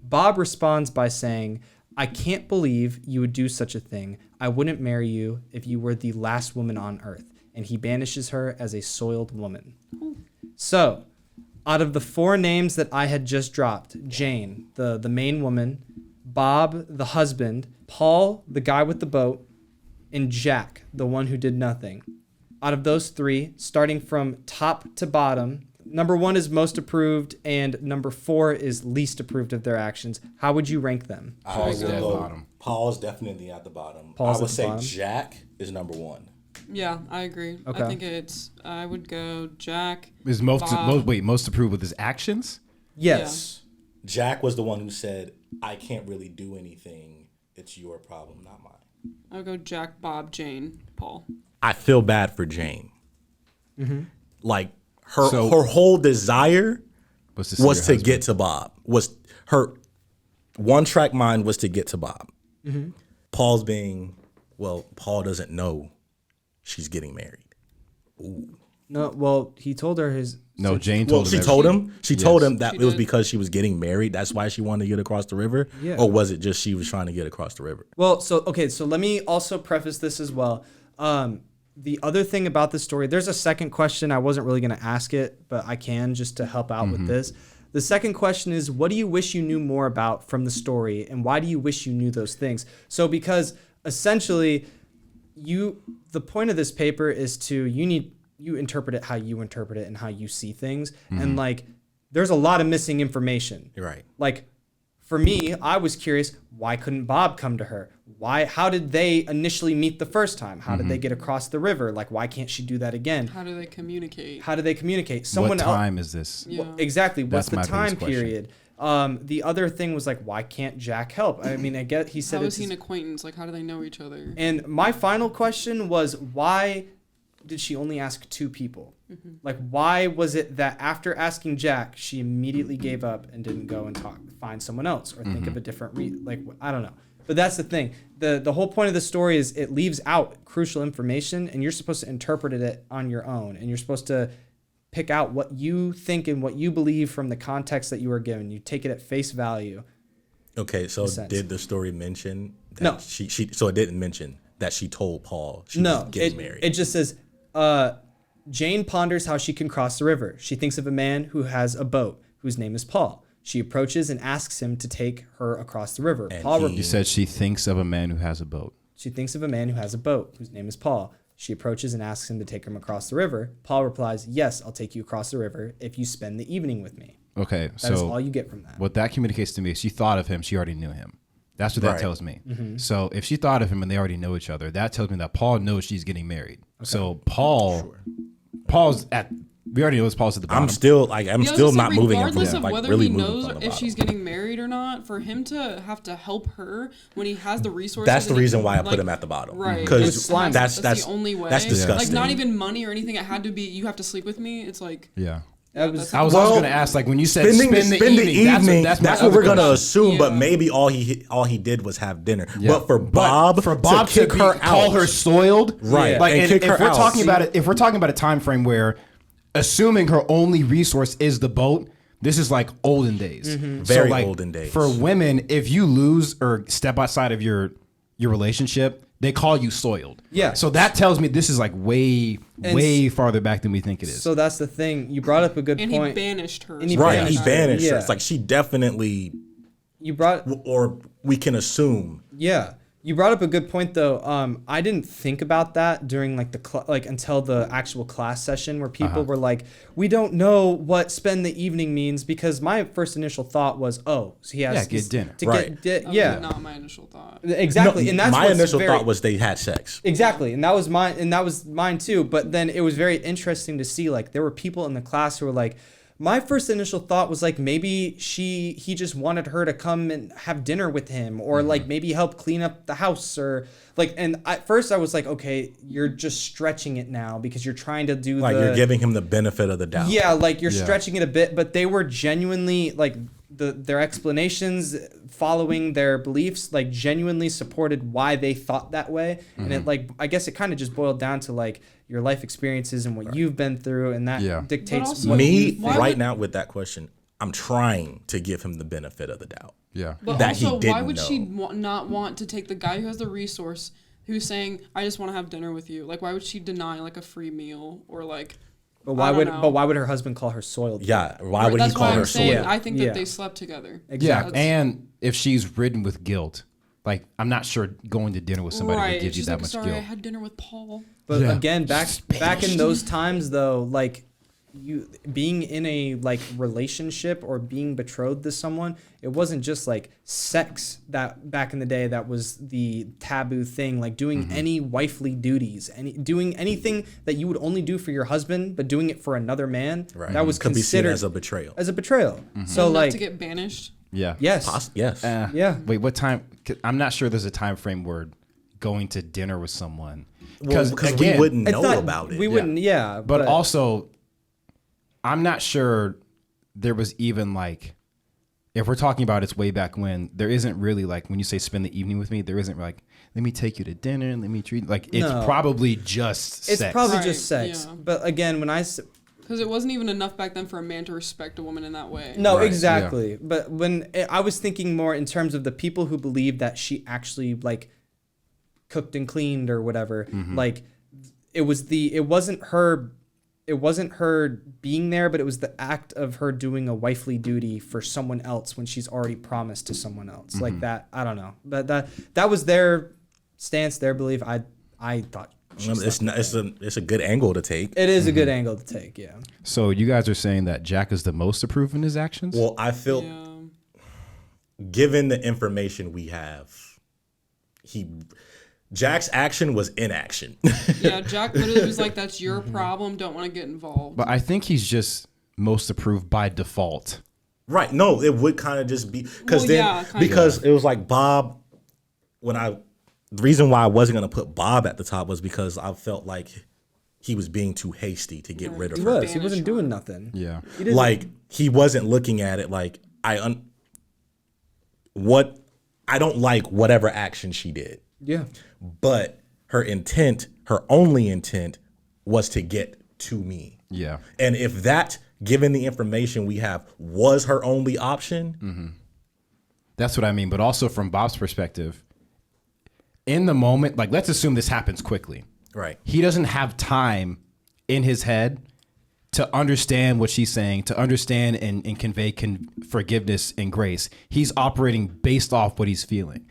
A: Bob responds by saying, "I can't believe you would do such a thing. I wouldn't marry you if you were the last woman on earth." And he banishes her as a soiled woman. So, out of the 4 names that I had just dropped, Jane, the main woman, Bob, the husband, Paul, the guy with the boat, and Jack, the one who did nothing. Out of those 3, starting from top to bottom, number 1 is most approved and number 4 is least approved of their actions. How would you rank them?
B: Paul's dead bottom.
C: Paul's definitely at the bottom.
A: Paul's
C: I would
A: at the
C: say
A: bottom?
C: Jack is number 1.
D: Yeah, I agree.
A: Okay.
D: I think I would go Jack.
B: Is most approved with his actions?
A: Yes.
C: Jack was the one who said, "I can't really do anything. It's your problem, not mine."
D: I'll go Jack, Bob, Jane, Paul.
C: I feel bad for Jane. Like her
B: So-
C: her whole desire
B: Was to, see
C: was
B: your
C: to
B: husband.
C: get to Bob. Was her one track mind was to get to Bob. Paul's being, well, Paul doesn't know she's getting married.
A: No, well, he told her his...
B: No, Jane
C: Well,
B: told him.
C: she
B: everything.
C: told him. She told him that
D: She
C: it was
D: did.
C: because she was getting married. That's why she wanted to get across the river.
A: Yeah.
C: Or was it just she was trying to get across the river?
A: Well, so let me also preface this as well. The other thing about this story, there's a second question. I wasn't really going to ask it, but I can just to help out with this. The second question is, what do you wish you knew more about from the story, and why do you wish you knew those things? So because essentially, the point of this paper is you interpret it how you interpret it and how you see things, and like there's a lot of missing information.
C: You're right.
A: Like, for me, I was curious, why couldn't Bob come to her? How did they initially meet the first time? How did they get across the river? Like, why can't she do that again?
D: How do they communicate?
A: How do they communicate?
B: What time is this?
D: Yeah.
A: Exactly. What's
B: That's
A: the
B: my
A: time
B: biggest question.
A: period? The other thing was like, why can't Jack help? I mean, I get he said
D: How
A: it's
D: is he an acquaintance? Like, how do they know each other?
A: and my final question was, why did she only ask 2 people? Like, why was it that after asking Jack, she immediately gave up and didn't go and find someone else or think of a different I don't know. But that's the thing. The whole point of the story is it leaves out crucial information, and you're supposed to interpret it on your own, and you're supposed to pick out what you think and what you believe from the context that you were given. You take it at face value.
C: Okay, so
A: sense.
C: did the story mention that
A: No.
C: she so it didn't mention that she told Paul she was getting married?
A: It just says, Jane ponders how she can cross the river. She thinks of a man who has a boat, whose name is Paul. She approaches and asks him to take her across the river.
C: And
A: Paul
C: he-
B: You said she thinks of a man who has a boat.
A: She thinks of a man who has a boat, whose name is Paul. She approaches and asks him to take him across the river. Paul replies, "Yes, I'll take you across the river if you spend the evening with me."
B: Okay,
A: That is
B: so
A: all you get from that.
B: what that communicates to me is she thought of him. She already knew him. That's what that
C: Right.
B: tells me. So if she thought of him and they already know each other, that tells me that Paul knows she's getting married. So Paul's at. We already know Paul's at the bottom.
C: I'm still like I'm
D: Yeah, I was
C: still
D: gonna
C: not
D: say,
C: moving him
D: regardless
C: from
D: of
C: like
D: whether
C: really
D: he
C: moving
D: knows
C: from the
D: if
C: bottom.
D: she's getting married or not, for him to have to help her when he has the resources.
C: That's the
D: and he-
C: reason why I put
D: like,
C: him at the bottom.
D: Right.
A: It was
C: Because
A: slimy.
C: that's
D: the only way.
C: That's disgusting.
D: Like, not even money or anything. It had to be. You have to sleep with me. It's like.
B: Yeah.
A: That was,
B: I was
C: Well,
B: going to ask, like, when you said
C: spend the evening.
B: that's
C: That's,
B: my
C: what we're
B: other
C: gonna
B: question.
C: assume. But
D: Yeah.
C: maybe all he did was have dinner.
B: Yeah.
C: But for Bob to kick her out,
B: call her soiled,
C: Right,
B: Like,
C: and
B: and
C: kick
B: if
C: her
B: we're
C: out.
B: talking about it, if we're talking about a time frame where, assuming her only resource is the boat, this is like olden days,
C: Very olden days.
B: For women, if you lose or step outside of your relationship, they call you soiled.
A: Yeah.
B: So that tells me this is like way
A: And
B: farther back than we think it is.
A: so that's the thing. You brought up a good
D: And
A: point.
D: he banished her.
A: And he
C: right,
A: banished
C: he
A: her.
C: banished her.
A: Yeah.
C: It's like she definitely,
A: You brought
C: or we can assume.
A: Yeah, you brought up a good point though. I didn't think about that during like until the actual class session where people were like, "We don't know what spend the evening means," because my first initial thought was, "Oh, so he has
B: Yeah, get dinner."
A: to
C: Right.
A: get
D: That was
A: yeah,
D: Not my initial thought.
A: exactly."
C: No,
A: and that's
C: my
A: what's
C: initial
A: very-
C: thought was they had sex.
A: Exactly, and that was mine too. But then it was very interesting to see like there were people in the class who were like, my first initial thought was like maybe he just wanted her to come and have dinner with him, or like maybe help clean up the house, or like. And at first I was like, okay, you're just stretching it now because you're trying to do
C: Like
A: the
C: you're giving him the benefit of the doubt.
A: yeah, like you're
B: Yeah.
A: stretching it a bit. But they were genuinely like their explanations following their beliefs like genuinely supported why they thought that way. And it like, I guess it kind of just boiled down to like your life experiences and what you've been through, and that dictates
D: But also-
A: what
C: Me
A: you think.
C: right now with that question, I'm trying to give him the benefit of the doubt.
B: Yeah.
D: But
C: that he
D: also, why
C: didn't
D: would she
C: know.
D: not want to take the guy who has the resource, who's saying, "I just want to have dinner with you"? Like, why would she deny like a free meal or like?
A: But why
D: I don't
A: would
D: know.
A: but why would her husband call her soiled?
C: Yeah, why would he
D: That's
C: call
D: why
C: her
D: I'm saying
C: soiled?
D: I think that
A: Yeah.
D: they slept together.
A: Exactly.
B: Yeah, and if she's ridden with guilt, like I'm not sure going to dinner with somebody
D: Right.
B: would give you
D: She's
B: that
D: like,
B: much
D: sorry,
B: guilt.
D: I had dinner with Paul.
A: But
B: Yeah.
A: again, back in those times though, like you being in a like relationship or being betrothed to someone, it wasn't just like sex that back in the day that was the taboo thing, like doing any wifely duties, doing anything that you would only do for your husband, but doing it for another man.
C: Right.
A: That was
C: Could be seen
A: considered
C: as a betrayal.
A: So
D: Enough
A: like
D: to get banished.
B: Yeah.
A: yes.
C: Yes.
A: Yeah.
B: Wait, what time? 'Cause I'm not sure there's a time frame where going to dinner with someone.
C: Because we wouldn't
A: It's
C: know
A: not-
C: about it.
A: We wouldn't, yeah.
B: But also, I'm not sure there was even like, if we're talking about it's way back when, there isn't really like, when you say spend the evening with me, there isn't like, let me take you to dinner, let me treat, like, it's
A: No.
B: probably just
A: it's
B: sex.
A: probably
D: Right,
A: just sex.
D: yeah.
A: But again, when
D: Because it wasn't even enough back then for a man to respect a woman in that way.
A: no,
C: Right,
A: exactly. But when I was thinking more in terms of the people who believed that she actually like cooked and cleaned or whatever, like it wasn't her being there, but it was the act of her doing a wifely duty for someone else when she's already promised to someone else. Like that, I don't know. But that was their stance, their belief. I thought
C: It's a good angle to take.
A: it is a good angle to take, yeah.
B: So you guys are saying that Jack is the most approved in his actions?
C: Well, I feel
D: Yeah.
C: given the information we have, Jack's action was inaction.
D: Yeah, Jack literally was like, "That's your problem. Don't want to get involved."
B: But I think he's just most approved by default.
C: Right. No, it would kind of just be because
D: Well, yeah, kinda.
C: because it was like Bob. The reason why I wasn't gonna put Bob at the top was because I felt like he was being too hasty to get rid of
A: He
C: her.
A: was. He wasn't doing nothing.
B: Yeah.
A: He didn't,
C: Like he wasn't looking at it like I don't like whatever action she did,
A: yeah.
C: but her intent, her only intent, was to get to me.
B: Yeah.
C: And if that, given the information we have, was her only option,
B: That's what I mean. But also from Bob's perspective, in the moment, like let's assume this happens quickly.
C: right?
B: He doesn't have time in his head to understand what she's saying, to understand and convey forgiveness and grace. He's operating based off what he's feeling.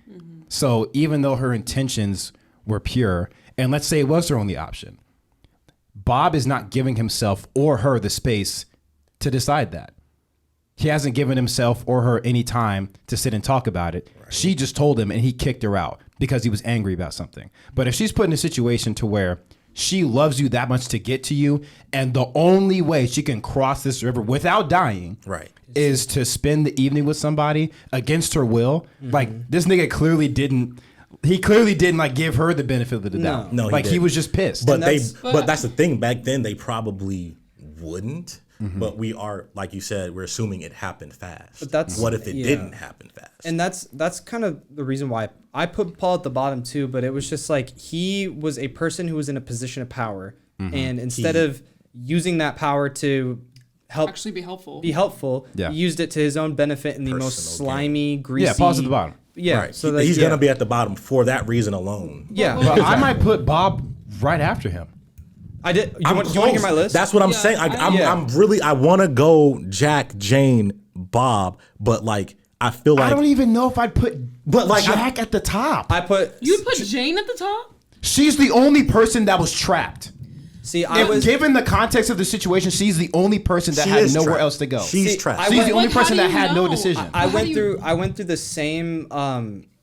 B: So even though her intentions were pure, and let's say it was her only option, Bob is not giving himself or her the space to decide that. He hasn't given himself or her any time to sit and talk about it. Right. She just told him and he kicked her out because he was angry about something. But if she's put in a situation to where she loves you that much to get to you, and the only way she can cross this river without dying
C: Right.
B: is to spend the evening with somebody against her will, like this nigga clearly didn't like give her the benefit of the doubt.
C: No, he
B: like he
C: didn't.
B: was just pissed.
C: But
A: that's-
C: but that's the thing. Back then, they probably wouldn't. But we are, like you said, we're assuming it happened fast.
A: But that's-
C: what if it
A: yeah.
C: didn't happen fast?
A: And that's kind of the reason why I put Paul at the bottom too, but it was just like he was a person who was in a position of power, and instead of using that power to help
D: Actually, be helpful.
A: be helpful,
B: Yeah.
A: he used it to his own benefit in the most
C: Personal
A: slimy, greasy.
B: yeah, Paul's at the bottom.
A: Yeah,
C: right.
A: so that,
C: He's
A: yeah.
C: gonna be at the bottom for that reason alone.
A: Yeah,
B: But I might put Bob right after him.
A: I did. You
C: I'm
A: want to hear
C: close.
A: my list?
C: That's what I'm
D: Yeah,
C: saying.
A: Yeah.
C: I want to go Jack, Jane, Bob, but like I feel like
B: I don't even know if I'd put
C: But, like,
B: Jack at the top.
A: I put.
D: You put Jane at the top?
B: She's the only person that was trapped.
A: See, I was.
B: Given the context of the situation, she's the only person that
C: she
B: had
C: is
B: nowhere
C: trapped.
B: else to go.
C: She's
A: See,
C: trapped.
A: I
B: She's
A: went-
B: the only
D: Like, how
B: person
D: do
B: that
D: you
B: had no
D: know?
B: decision.
A: I
D: How
A: went
D: do you-
A: through. I went through the same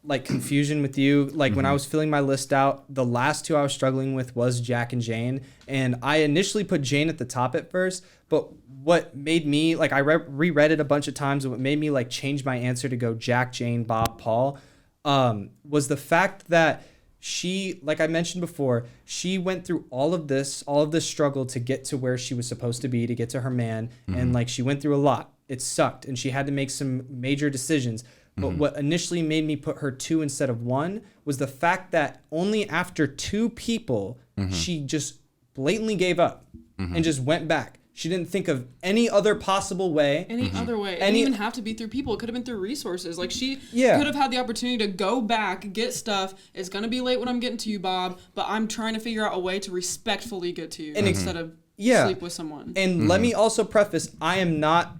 A: like confusion with you. Like when I was filling my list out, the last two I was struggling with was Jack and Jane, and I initially put Jane at the top at first. But what made me like I reread it a bunch of times, and what made me like change my answer to go Jack, Jane, Bob, Paul, was the fact that she, like I mentioned before, she went through all of this struggle to get to where she was supposed to be, to get to her man, and like she went through a lot. it sucked and she had to make some major decisions. But what initially made me put her 2 instead of 1 was the fact that only after 2 people, she just blatantly gave up and just went back. She didn't think of any other possible way.
D: Any other way. It didn't even have to be through people. It could have been through resources. Like, she could have had the opportunity to go back, get stuff. It's going to be late when I'm getting to you, Bob, but I'm trying to figure out a way to respectfully get to you instead of sleep with someone.
A: And let me also preface, I am not,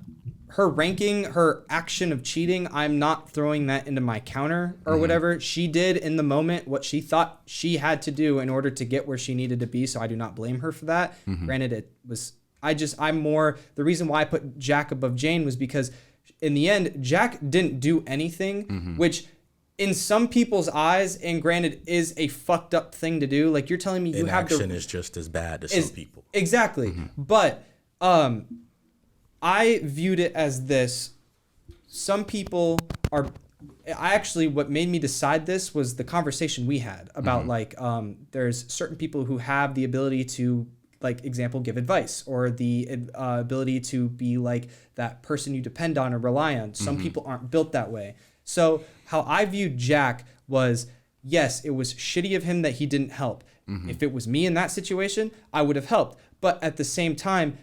A: her ranking, her action of cheating, I'm not throwing that into my counter or whatever. She did in the moment what she thought she had to do in order to get where she needed to be, so I do not blame her for that. Granted, it was... I'm more, the reason why I put Jack above Jane was because in the end, Jack didn't do anything, which in some people's eyes, and granted, is a fucked up thing to do. Like, you're telling me you have
C: Inaction is just as bad as some people.
A: Exactly. But I viewed it as this. Some people are, what made me decide this was the conversation we had about there's certain people who have the ability to, like, example, give advice, or the ability to be like that person you depend on or rely on. Some people aren't built that way. So how I viewed Jack was, yes, it was shitty of him that he didn't help. If it was me in that situation, I would have helped. But at the same time,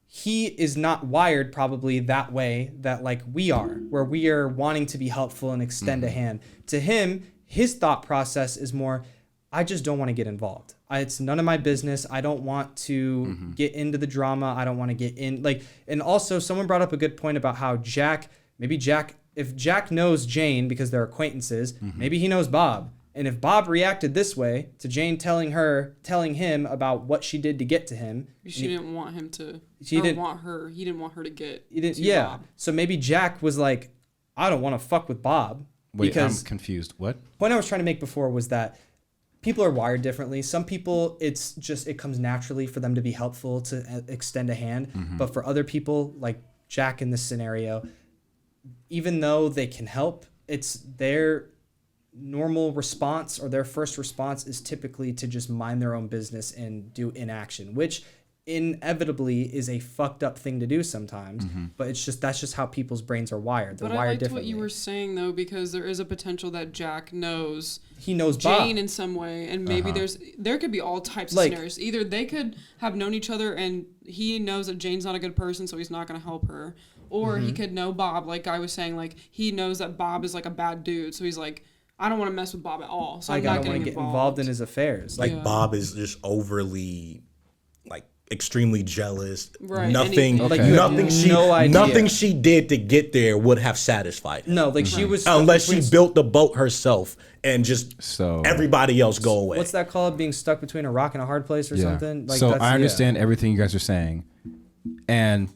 A: he is not wired probably that way that like we are, where we are wanting to be helpful and extend a hand. To him, his thought process is more, I just don't want to get involved. It's none of my business. I don't want to get into the drama. I don't want to get in, like, and also someone brought up a good point about how if Jack knows Jane because they're acquaintances, maybe he knows Bob. And if Bob reacted this way to Jane telling him about what she did to get to him,
D: she didn't want him to. He didn't want her to get. Bob.
A: So maybe Jack was like, I don't want to fuck with Bob.
B: Wait,
A: because
B: I'm confused. What?
A: The point I was trying to make before was that people are wired differently. Some people, it comes naturally for them to be helpful, to extend a hand. But for other people, like Jack in this scenario, even though they can help, it's their normal response, or their first response is typically to just mind their own business and do inaction, which inevitably is a fucked up thing to do sometimes. But that's just how people's brains are wired. They're wired differently.
D: What you were saying though, because there is a potential that Jack knows
A: Jane
D: Bob in some way, and maybe there could be all types of scenarios. Either they could have known each other and he knows that Jane's not a good person, so he's not going to help her, or he could know Bob, like I was saying, like he knows that Bob is like a bad dude, so he's like, I don't want to mess with Bob at all, so I'm not getting
A: involved in his affairs.
C: Like Bob is just overly, like, extremely jealous.
D: Right.
C: Nothing she did to get there would have satisfied him.
A: No, like she was,
C: unless she built the boat herself and just everybody else go away.
A: What's that called? Being stuck between a rock and a hard place or something? Like,
B: so I understand everything you guys are saying, and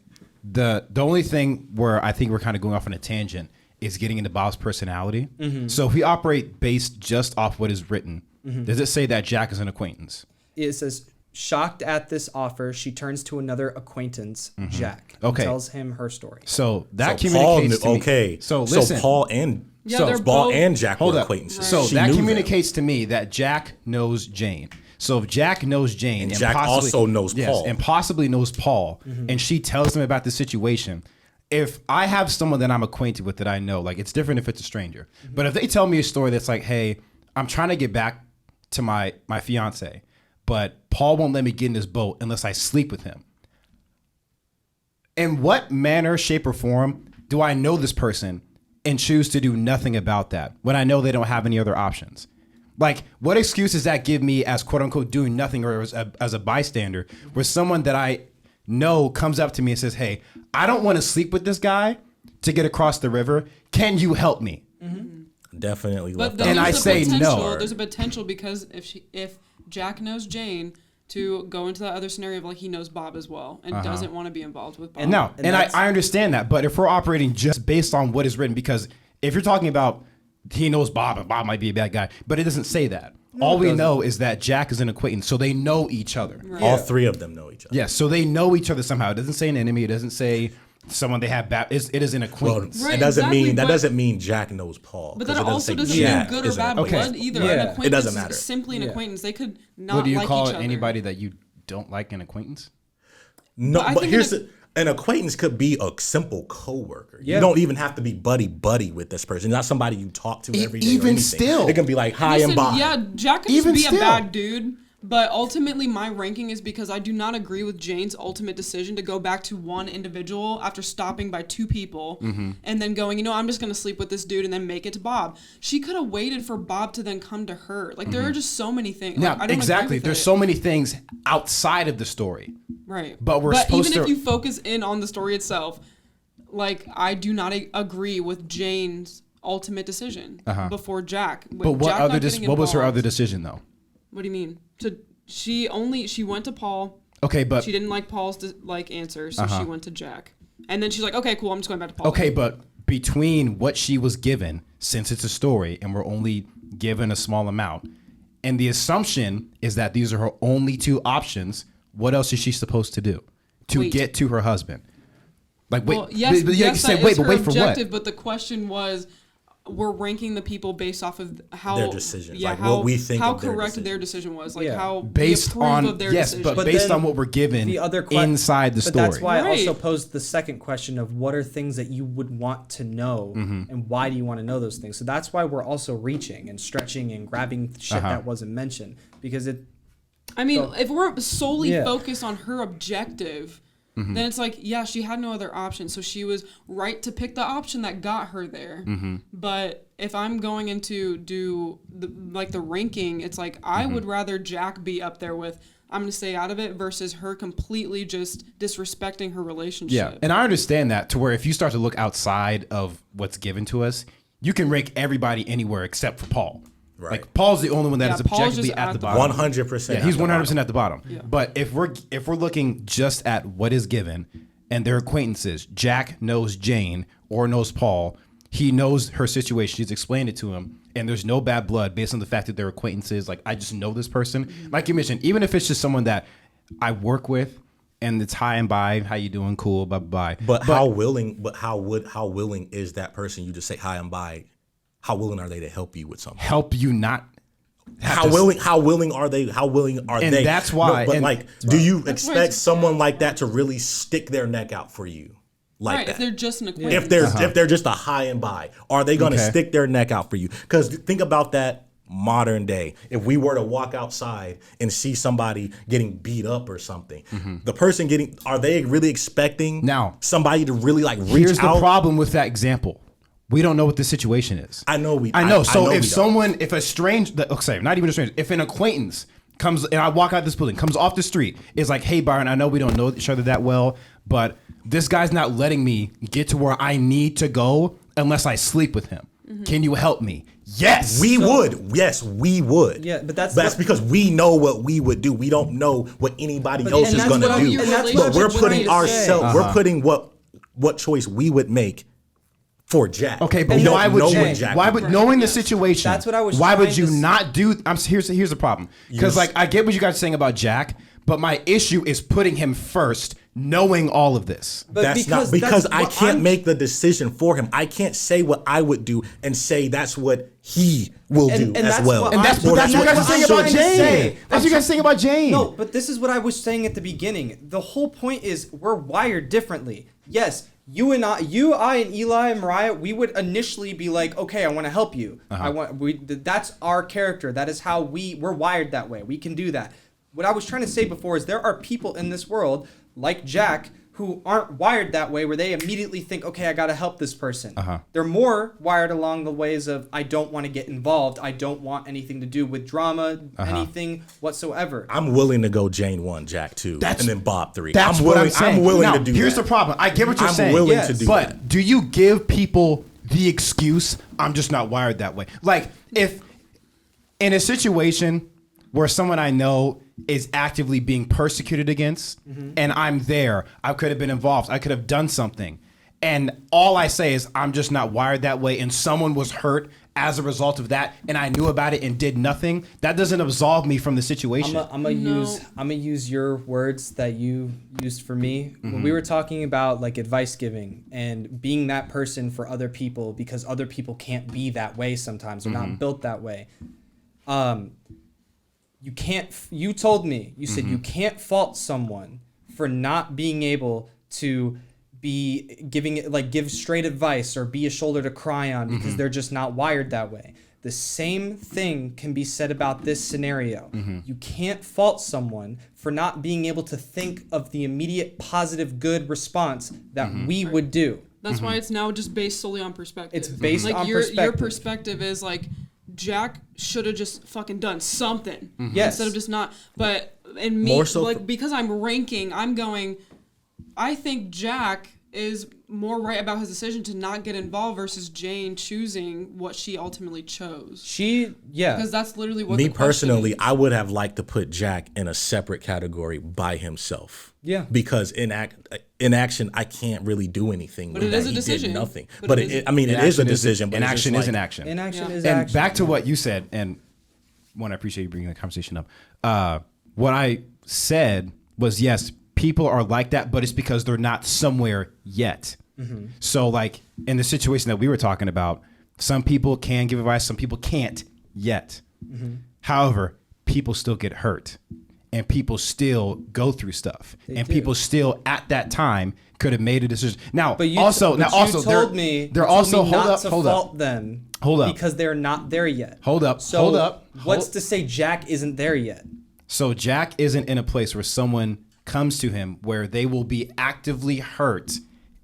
B: the only thing where I think we're kind of going off on a tangent is getting into Bob's personality. So if we operate based just off what is written, does it say that Jack is an acquaintance?
A: It says, shocked at this offer, she turns to another acquaintance, Jack, and tells him her story.
B: So that communicates to me.
C: Okay.
B: So listen.
C: So Paul and Jack were acquaintances.
B: Right. So that communicates to me that Jack knows Jane. So if Jack knows Jane, and
C: Jack also knows Paul,
B: and possibly knows Paul, and she tells him about the situation. If I have someone that I'm acquainted with that I know, like, it's different if it's a stranger. But if they tell me a story that's like, hey, I'm trying to get back to my fiance, but Paul won't let me get in this boat unless I sleep with him. In what manner, shape, or form do I know this person and choose to do nothing about that when I know they don't have any other options? Like, what excuse does that give me as quote unquote doing nothing, or as a bystander, where someone that I know comes up to me and says, hey, I don't want to sleep with this guy to get across the river. Can you help me?
C: Definitely.
B: And I say no.
D: There's a potential, because if Jack knows Jane, to go into that other scenario of like he knows Bob as well and doesn't want to be involved with Bob.
B: And I understand that, but if we're operating just based on what is written, because if you're talking about he knows Bob and Bob might be a bad guy, but it doesn't say that. All we know is that Jack is an acquaintance, so they know each other.
C: Right. All three of them know each other.
B: Yes, so they know each other somehow. It doesn't say an enemy. It doesn't say someone they have bad. It is an acquaintance.
C: Well, that doesn't mean Jack knows Paul.
D: But that also doesn't mean good or bad blood either.
C: Yeah.
D: An acquaintance
C: it doesn't matter.
D: Is simply an acquaintance. They could not
B: What do you
D: like
B: call
D: each other.
B: anybody that you don't like an acquaintance?
C: No, but An acquaintance could be a simple coworker.
A: Yeah.
C: You don't even have to be buddy with this person. Not somebody you talk to every day. Or
B: even
C: anything.
B: still.
C: It can be like hi and
D: Listen,
C: bye.
D: yeah, Jack could
B: Even
D: just be
B: still.
D: a bad dude, but ultimately my ranking is because I do not agree with Jane's ultimate decision to go back to one individual after stopping by 2 people and then going, I'm just going to sleep with this dude and then make it to Bob. She could have waited for Bob to then come to her. Like, there are just so many things.
B: Now,
D: Like, I don't
B: exactly.
D: agree with
B: There's
D: it.
B: so many things outside of the story.
D: Right.
B: But we're supposed
D: even
B: to-
D: if you focus in on the story itself, like, I do not agree with Jane's ultimate decision before Jack.
B: But what was her other decision though?
D: What do you mean? She went to Paul.
B: Okay, but
D: She didn't like Paul's answer, so she went to Jack. And then she's like, okay, cool, I'm just going back to Paul.
B: okay, but between what she was given, since it's a story and we're only given a small amount, and the assumption is that these are her only 2 options, what else is she supposed to do to
D: Wait.
B: get to her husband? Like, wait,
D: Well, yes,
B: but you
D: yes,
B: say,
D: that
B: wait,
D: is
B: but
D: her
B: wait for
D: objective,
B: what?
D: but the question was, we're ranking the people based off of how
C: Their decisions,
D: yeah,
C: like
D: how,
C: what we think
D: how
C: of their
D: correct
C: decision.
D: their decision was, like
A: Yeah.
D: how we
B: Based
D: approve
B: on
D: of their
B: yes,
D: decision.
B: but
A: But
B: based
A: then
B: on what we're given
A: The other
B: inside the
A: but
B: story.
A: that's why I also
D: Right.
A: posed the second question of what are things that you would want to know and why do you want to know those things. So that's why we're also reaching and stretching and grabbing shit that wasn't mentioned, because it
D: I mean, if we're solely
A: Yeah.
D: focused on her objective,
B: Mm-hmm.
D: then it's like, yeah, she had no other option. So she was right to pick the option that got her there.
B: Mm-hmm.
D: But if I'm going into do the ranking, it's like I
B: Mm-hmm.
D: would rather Jack be up there with I'm going to stay out of it versus her completely just disrespecting her relationship.
B: Yeah, and I understand that to where if you start to look outside of what's given to us, you can rank everybody anywhere except for Paul.
C: Right.
B: Like Paul's the only one that
D: Yeah,
B: is
D: Paul's
B: objectively
D: just
B: at the bottom.
C: 100%.
B: Yeah, he's 100% at the bottom. But if we're looking just at what is given and their acquaintances, Jack knows Jane or knows Paul. He knows her situation. She's explained it to him, and there's no bad blood based on the fact that they're acquaintances. Like, I just know this person. Like you mentioned, even if it's just someone that I work with and it's hi and bye, how you doing, cool, bye bye.
C: But how willing is that person? You just say hi and bye. How willing are they to help you with something?
B: help you not have
C: How
B: to-
C: willing are they? How willing are
B: And
C: they?
B: that's why-
C: but
B: and-
C: like, do you
D: why
C: expect
D: it's-
C: someone like that to really stick their neck out for you, like
D: Right,
C: that?
D: if they're just an acquaintance.
C: If they're just a high and by, are they going to
B: Okay.
C: stick their neck out for you? Because think about that modern day. If we were to walk outside and see somebody getting beat up or something, the person are they really expecting
B: Now,
C: somebody to really like reach
B: Here's the
C: out?
B: problem with that example. We don't know what the situation is.
C: I know we.
B: I know. So
C: we
B: if
C: don't.
B: someone, if a strange, okay, not even a stranger, if an acquaintance comes and I walk out this building, comes off the street, is like, hey, Byron, I know we don't know each other that well, but this guy's not letting me get to where I need to go unless I sleep with him. Can you help me? Yes.
C: We would. Yes, we would.
A: Yeah, but that's what-
C: because we know what we would do. We don't know what anybody else
A: and
C: is
A: that's
C: going to
A: what
C: do.
A: I'm- and that's
C: But
A: what
C: we're
A: I'm
C: putting
A: trying to say.
C: ourselves. We're putting what choice we would make for Jack.
B: Okay, but
C: we
B: why
C: don't
B: would
C: know
B: you?
C: what Jack
B: Why
C: would
B: would
C: do.
B: knowing the situation?
A: That's what I was
B: Why would
A: trying
B: you
A: to s-
B: not do? Here's the problem. Because like I get what you guys are saying about Jack, but my issue is putting him first, knowing all of this.
A: But
C: That's not because
A: that's
C: I
A: what
C: can't
A: I'm-
C: make the decision for him. I can't say what I would do and say that's what he will do
A: And
C: as
A: that's
C: well.
A: what
B: And that's
A: Or
B: what you guys are
A: I'm
B: saying about
A: trying to say.
B: Jane. That's what you guys are saying about Jane.
A: No, but this is what I was saying at the beginning. The whole point is we're wired differently. Yes, I, and Eli and Mariah, we would initially be like, okay, I want to help you. That's our character. That is how we're wired that way. We can do that. What I was trying to say before is there are people in this world like Jack who aren't wired that way, where they immediately think, okay, I got to help this person. They're more wired along the ways of, I don't want to get involved. I don't want anything to do with drama, anything whatsoever.
C: I'm willing to go Jane 1, Jack 2, and then Bob 3.
B: That's
C: I'm
B: what
C: willing,
B: I'm saying.
C: I'm willing
B: Now,
C: to do
B: here's
C: that.
B: the problem. I get what you're
C: I'm
B: saying.
C: willing
A: Yes.
C: to do
B: But
C: that.
B: do you give people the excuse, I'm just not wired that way? Like, if in a situation where someone I know is actively being persecuted against and I'm there, I could have been involved, I could have done something, and all I say is I'm just not wired that way, and someone was hurt as a result of that and I knew about it and did nothing, that doesn't absolve me from the situation.
A: I'm gonna use your words that you used for me when we were talking about like advice giving and being that person for other people because other people can't be that way sometimes. They're not built that way. You told me, you said you can't fault someone for not being able to be giving it like give straight advice or be a shoulder to cry on because they're just not wired that way. The same thing can be said about this scenario. You can't fault someone for not being able to think of the immediate positive good response that we would do.
D: That's why it's now just based solely on perspective.
A: It's based
D: like
A: on
D: your
A: perspective.
D: perspective is like Jack should have just fucking done something
A: Yes.
D: instead of just not. But in me,
C: More so
D: like
C: for-
D: because I'm ranking, I'm going. I think Jack is more right about his decision to not get involved versus Jane choosing what she ultimately chose. Because that's literally what
C: Me
D: the question
C: personally,
D: is.
C: I would have liked to put Jack in a separate category by himself.
A: Yeah.
C: Because in action, I can't really do anything.
D: But
C: with
D: it is
C: that.
D: a
C: He
D: decision.
C: did nothing.
D: But
C: But
D: it is-
C: I mean, it is a decision. But it's just
B: inaction is
C: like-
B: an action.
A: Inaction
D: Yeah.
A: is
B: And
A: action.
B: back to what you said, and one, I appreciate you bringing the conversation up. What I said was, yes, people are like that, but it's because they're not somewhere yet. So, like in the situation that we were talking about, some people can give advice, some people can't yet. However, people still get hurt, and people still go through stuff, and
A: do.
B: people still at that time could have made a decision. Now,
A: But you
B: also,
A: but
B: now, also,
A: you told me
B: they're
A: you told
B: also
A: me
B: hold
A: not
B: up,
A: to
B: hold up.
A: fault them.
B: Hold up.
A: Because they're not there yet.
B: Hold up,
A: So
B: hold up.
A: What's
B: Hold-
A: to say Jack isn't there yet?
B: So Jack isn't in a place where someone comes to him where they will be actively hurt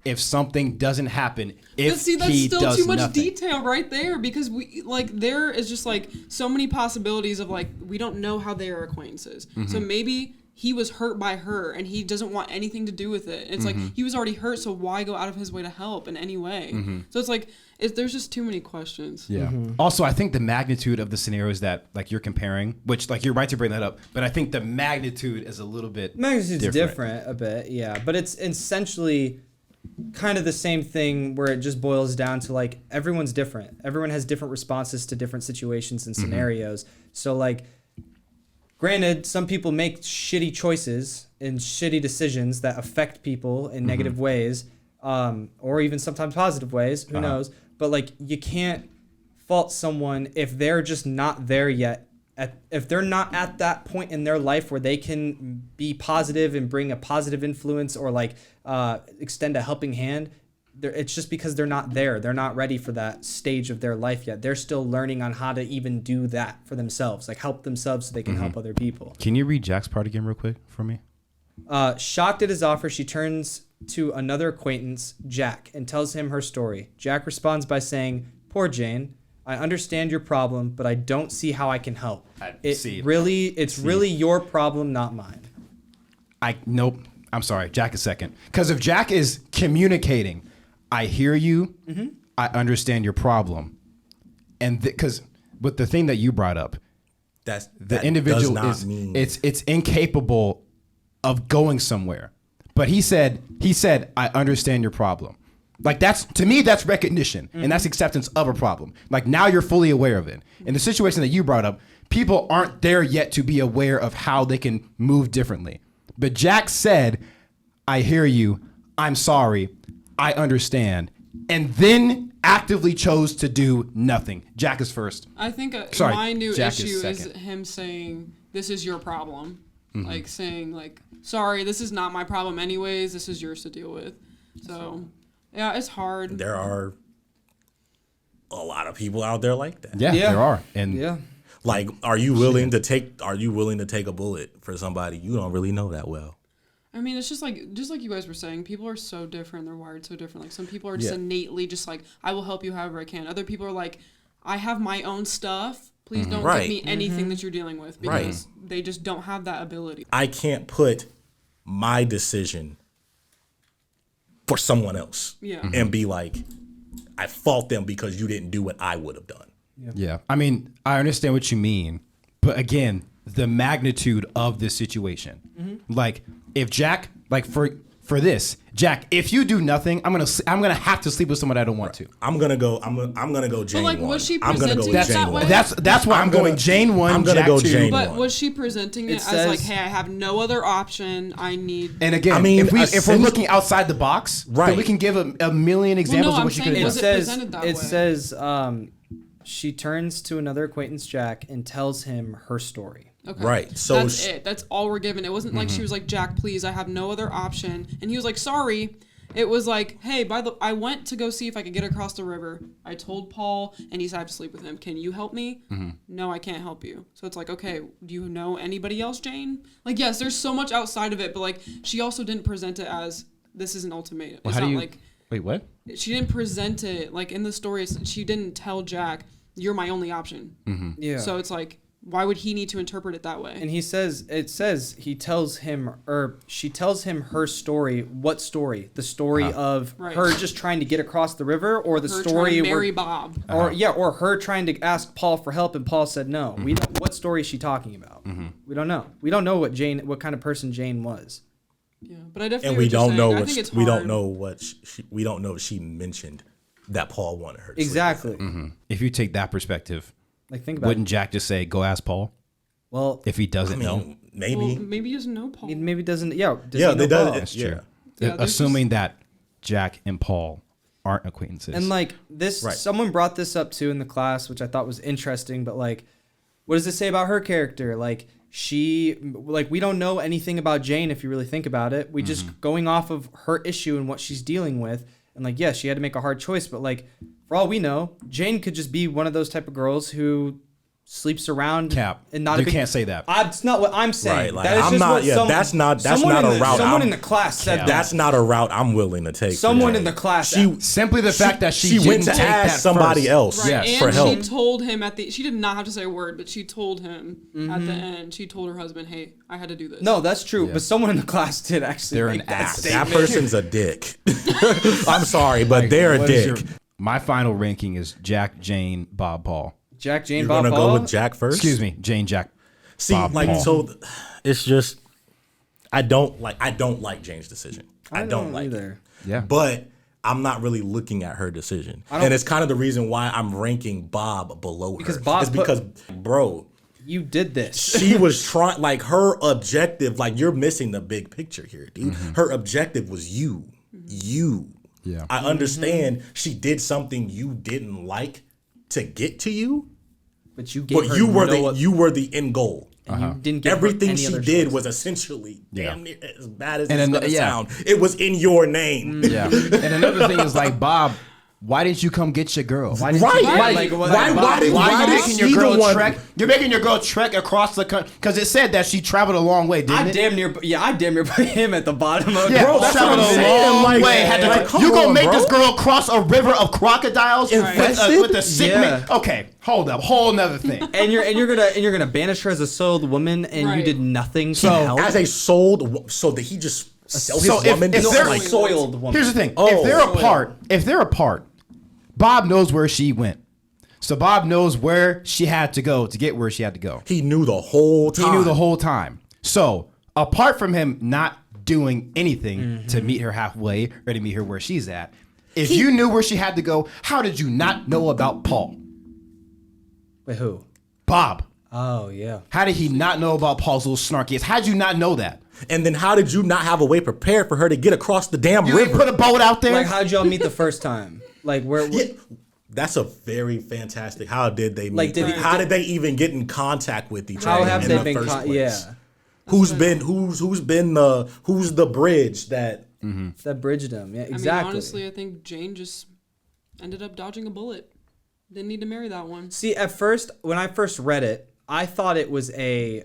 B: if something doesn't happen. If
D: But see, that's
B: he
D: still
B: does
D: too much
B: nothing.
D: detail right there because we like there is just like so many possibilities of like we don't know how they are acquaintances. So maybe he was hurt by her and he doesn't want anything to do with it. It's like he was already hurt, so why go out of his way to help in any way? So it's like there's just too many questions.
B: Yeah. Also, I think the magnitude of the scenarios that like you're comparing, which like you're right to bring that up, but I think the magnitude is a little bit
A: Magnitude's different a bit, yeah. But it's essentially kind of the same thing where it just boils down to like everyone's different. Everyone has different responses to different situations and scenarios. So like granted, some people make shitty choices and shitty decisions that affect people in negative ways, or even sometimes positive ways. Who knows? But like, you can't fault someone if they're just not there yet. If they're not at that point in their life where they can be positive and bring a positive influence or like extend a helping hand. It's just because they're not there. They're not ready for that stage of their life yet. They're still learning on how to even do that for themselves, like help themselves so they can help other people.
B: Can you read Jack's part again real quick for me?
A: Shocked at his offer, she turns to another acquaintance, Jack, and tells him her story. Jack responds by saying, "Poor Jane, I understand your problem, but I don't see how I can help. It's really your problem, not mine."
B: Nope. I'm sorry. Jack is second. Because if Jack is communicating, I hear you, I understand your problem. And because with the thing that you brought up, the individual is it's incapable of going somewhere. But he said, I understand your problem. Like to me, that's recognition and that's acceptance of a problem. Like now you're fully aware of it. In the situation that you brought up, people aren't there yet to be aware of how they can move differently. But Jack said, I hear you, I'm sorry, I understand, and then actively chose to do nothing. Jack is first.
D: I think
B: Sorry,
D: my new
B: Jack is
D: issue is
B: second.
D: him saying, "This is your problem," like saying, like, "Sorry, this is not my problem, anyways. This is yours to deal with." So, yeah, it's hard.
C: There are a lot of people out there like that.
B: Yeah, there are. And
A: Yeah.
C: Like, are you willing to take a bullet for somebody you don't really know that well?
D: I mean, it's just like you guys were saying, people are so different. They're wired so different. Like some people are just innately just like, I will help you however I can. Other people are like, I have my own stuff. Please don't
C: Right.
D: give me anything that you're dealing with because they just don't have that ability.
C: I can't put my decision for someone else and be like, I fault them because you didn't do what I would have done.
B: yeah, I mean, I understand what you mean, but again, the magnitude of this situation. Like, if Jack, like for this, Jack, if you do nothing, I'm gonna have to sleep with someone I don't want to.
C: I'm gonna go Jane
D: like,
C: 1.
D: was she
C: I'm gonna go
D: presenting it
C: Jane
D: that
C: 1.
D: way?
B: That's why I'm going Jane 1,
C: I'm gonna
B: Jack
C: go
B: 2.
C: Jane
D: But
C: 1.
D: was she presenting it, as
A: says-
D: like, hey, I have no other option. I need.
B: And again,
C: I mean,
B: if we're
C: essentially-
B: looking outside the box, then
C: Right.
B: we can give a million examples
D: I'm
B: of what you could
D: saying,
B: have
D: was
B: done.
D: it presented that way?
A: says she turns to another acquaintance, Jack, and tells him her story.
D: Okay.
C: Right. So
D: that's it. That's all we're given. It wasn't like she was like, Jack, please, I have no other option. And he was like, sorry. It was like, hey, I went to go see if I could get across the river. I told Paul, and he said I have to sleep with him. Can you help me? No, I can't help you. So it's like, okay, do you know anybody else, Jane? Like, yes, there's so much outside of it, but like, she also didn't present it as this is an ultimatum.
B: Well,
D: It's not like
B: wait, what?
D: she didn't present it like in the story. She didn't tell Jack, you're my only option.
A: Yeah.
D: So it's like, why would he need to interpret it that way?
A: And he says, he tells him, or she tells him her story. What story? The story of
D: Right.
A: her just trying to get across the river, or the
D: Her
A: story
D: trying to marry
A: where,
D: Bob.
A: or her trying to ask Paul for help, and Paul said no. We don't, what story is she talking about? We don't know. We don't know what kind of person Jane was.
D: Yeah, but I definitely.
C: and we
D: get what
C: don't
D: you're
C: know
D: saying. I
C: what
D: think it's
C: we don't
D: hard.
C: know what we don't know if she mentioned that Paul wanted her to sleep
A: Exactly.
C: with him.
B: If you take that perspective,
A: Like think about
B: wouldn't
A: it.
B: Jack just say, "Go ask Paul"?
A: Well,
B: If he doesn't
C: I
B: know,
C: mean, maybe.
D: Well, maybe he doesn't know Paul.
A: he maybe doesn't. Yeah. Does
C: Yeah,
A: he
C: they
A: know
C: does.
A: Paul?
B: that's true.
D: Yeah, there's
B: Assuming that Jack and Paul aren't acquaintances.
A: And like this,
C: Right.
A: someone brought this up too in the class, which I thought was interesting. But like, what does it say about her character? Like we don't know anything about Jane if you really think about it. We just going off of her issue and what she's dealing with. And like, yes, she had to make a hard choice, but like, for all we know, Jane could just be one of those type of girls who sleeps around
B: Cap,
A: and not
B: you
A: a big,
B: can't say that.
A: That's not what I'm saying.
C: Right, like,
A: that is
C: I'm
A: just
C: not-
A: what
C: yeah, that's not
A: someone
C: a
A: in the,
C: route
A: Someone
C: I'm-
A: in the class said that.
C: That's not a route I'm willing to take. for
A: Someone
C: Jane.
A: in the class.
C: She
B: Simply the fact that she
C: went
B: didn't
C: to
B: take
C: ask
B: that
C: somebody
B: first.
C: else
D: Right,
B: Yes.
C: for
D: and
C: help.
D: she told him she did not have to say a word, but she told him at
A: Mm-hmm.
D: the end. She told her husband, "Hey, I had to do this."
A: No, that's true.
B: Yeah.
A: But someone in the class did actually.
B: They're
A: make
B: an
A: that
B: ass.
A: statement.
C: That person's a dick. I'm sorry, but they're a
B: What is
C: dick.
B: my final ranking is Jack, Jane, Bob, Paul.
A: Jack, Jane,
C: You're
A: Bob,
C: gonna
A: Paul.
C: go with Jack first.
B: Excuse me, Jane, Jack.
C: See,
B: Bob,
C: like
B: Paul.
C: so, it's just I don't like Jane's decision. I don't like
A: either.
C: it.
B: Yeah.
C: But I'm not really looking at her decision,
A: don't-
C: and it's kind of the reason why I'm ranking Bob below
A: Because
C: her.
A: Bob
C: is
A: put-
C: because bro,
A: You did this.
C: she was trying, like, her objective, like, you're missing the big picture here, dude. Her objective was you.
B: Yeah.
C: I understand she did something you didn't like to get to you,
A: But you gave
C: but
A: her
C: you were
A: no,
C: you were the end goal.
A: and you didn't give her
C: Everything
A: any
C: she
A: other
C: did
A: choice.
C: was essentially damn near as bad as
B: And
C: it's
B: then-
C: gonna
B: yeah.
C: sound. It was in your name.
B: Yeah. And another thing is like, Bob, why didn't you come get your girl? Why didn't
C: Right.
B: you,
C: Like,
A: Like, what-
C: why
A: Bob-
C: did
B: why are you
C: did
B: making
C: she
B: your girl
C: the one-
B: trek? You're making your girl trek across the country because it said that she traveled a long way, didn't
A: I
B: it?
A: damn near put him at the bottom of
B: Yeah,
C: Bro, that's
B: traveled
C: what I'm
B: a
C: saying,
B: long
C: like-
B: way. Had to,
C: like, come
B: you gonna
C: on,
B: make
C: bro.
B: this girl cross a river of crocodiles
C: Infested?
B: with a sick
A: Yeah.
B: man? Okay, hold up, whole nother thing.
A: and you're gonna banish her as a soiled woman, and you
D: Right.
A: did nothing to
B: So,
A: help.
C: As a sold, so did he just sell his
B: So if-
C: woman?
B: if
C: to
B: they're-
C: like,
A: soiled woman.
B: Here's the thing:
C: Oh.
B: if they're apart, Bob knows where she went. So Bob knows where she had to go to get where she had to go.
C: he knew the whole time.
B: He knew the whole time. So apart from him not doing anything to meet her halfway or to meet her where she's at, if you knew where she had to go, how did you not know about Paul?
A: Wait, who?
B: Bob.
A: Oh yeah.
B: How did he not know about Paul's little snarky ass? How did you not know that?
C: And then how did you not have a way prepared for her to get across the damn
B: You ain't
C: river?
B: put a boat out there?
A: Like, how'd y'all meet the first time? Like, where?
C: Yeah, that's a very fantastic. How did they meet?
A: Like, did he-
C: how did they even get in contact with each
A: How
C: other?
A: have
C: in
A: they
C: the
A: been?
C: first place?
A: Yeah,
C: Who's the bridge that?
A: that bridged him. Yeah,
D: I mean,
A: exactly.
D: honestly, I think Jane just ended up dodging a bullet. Didn't need to marry that one.
A: See, at first, when I first read it, I thought it was a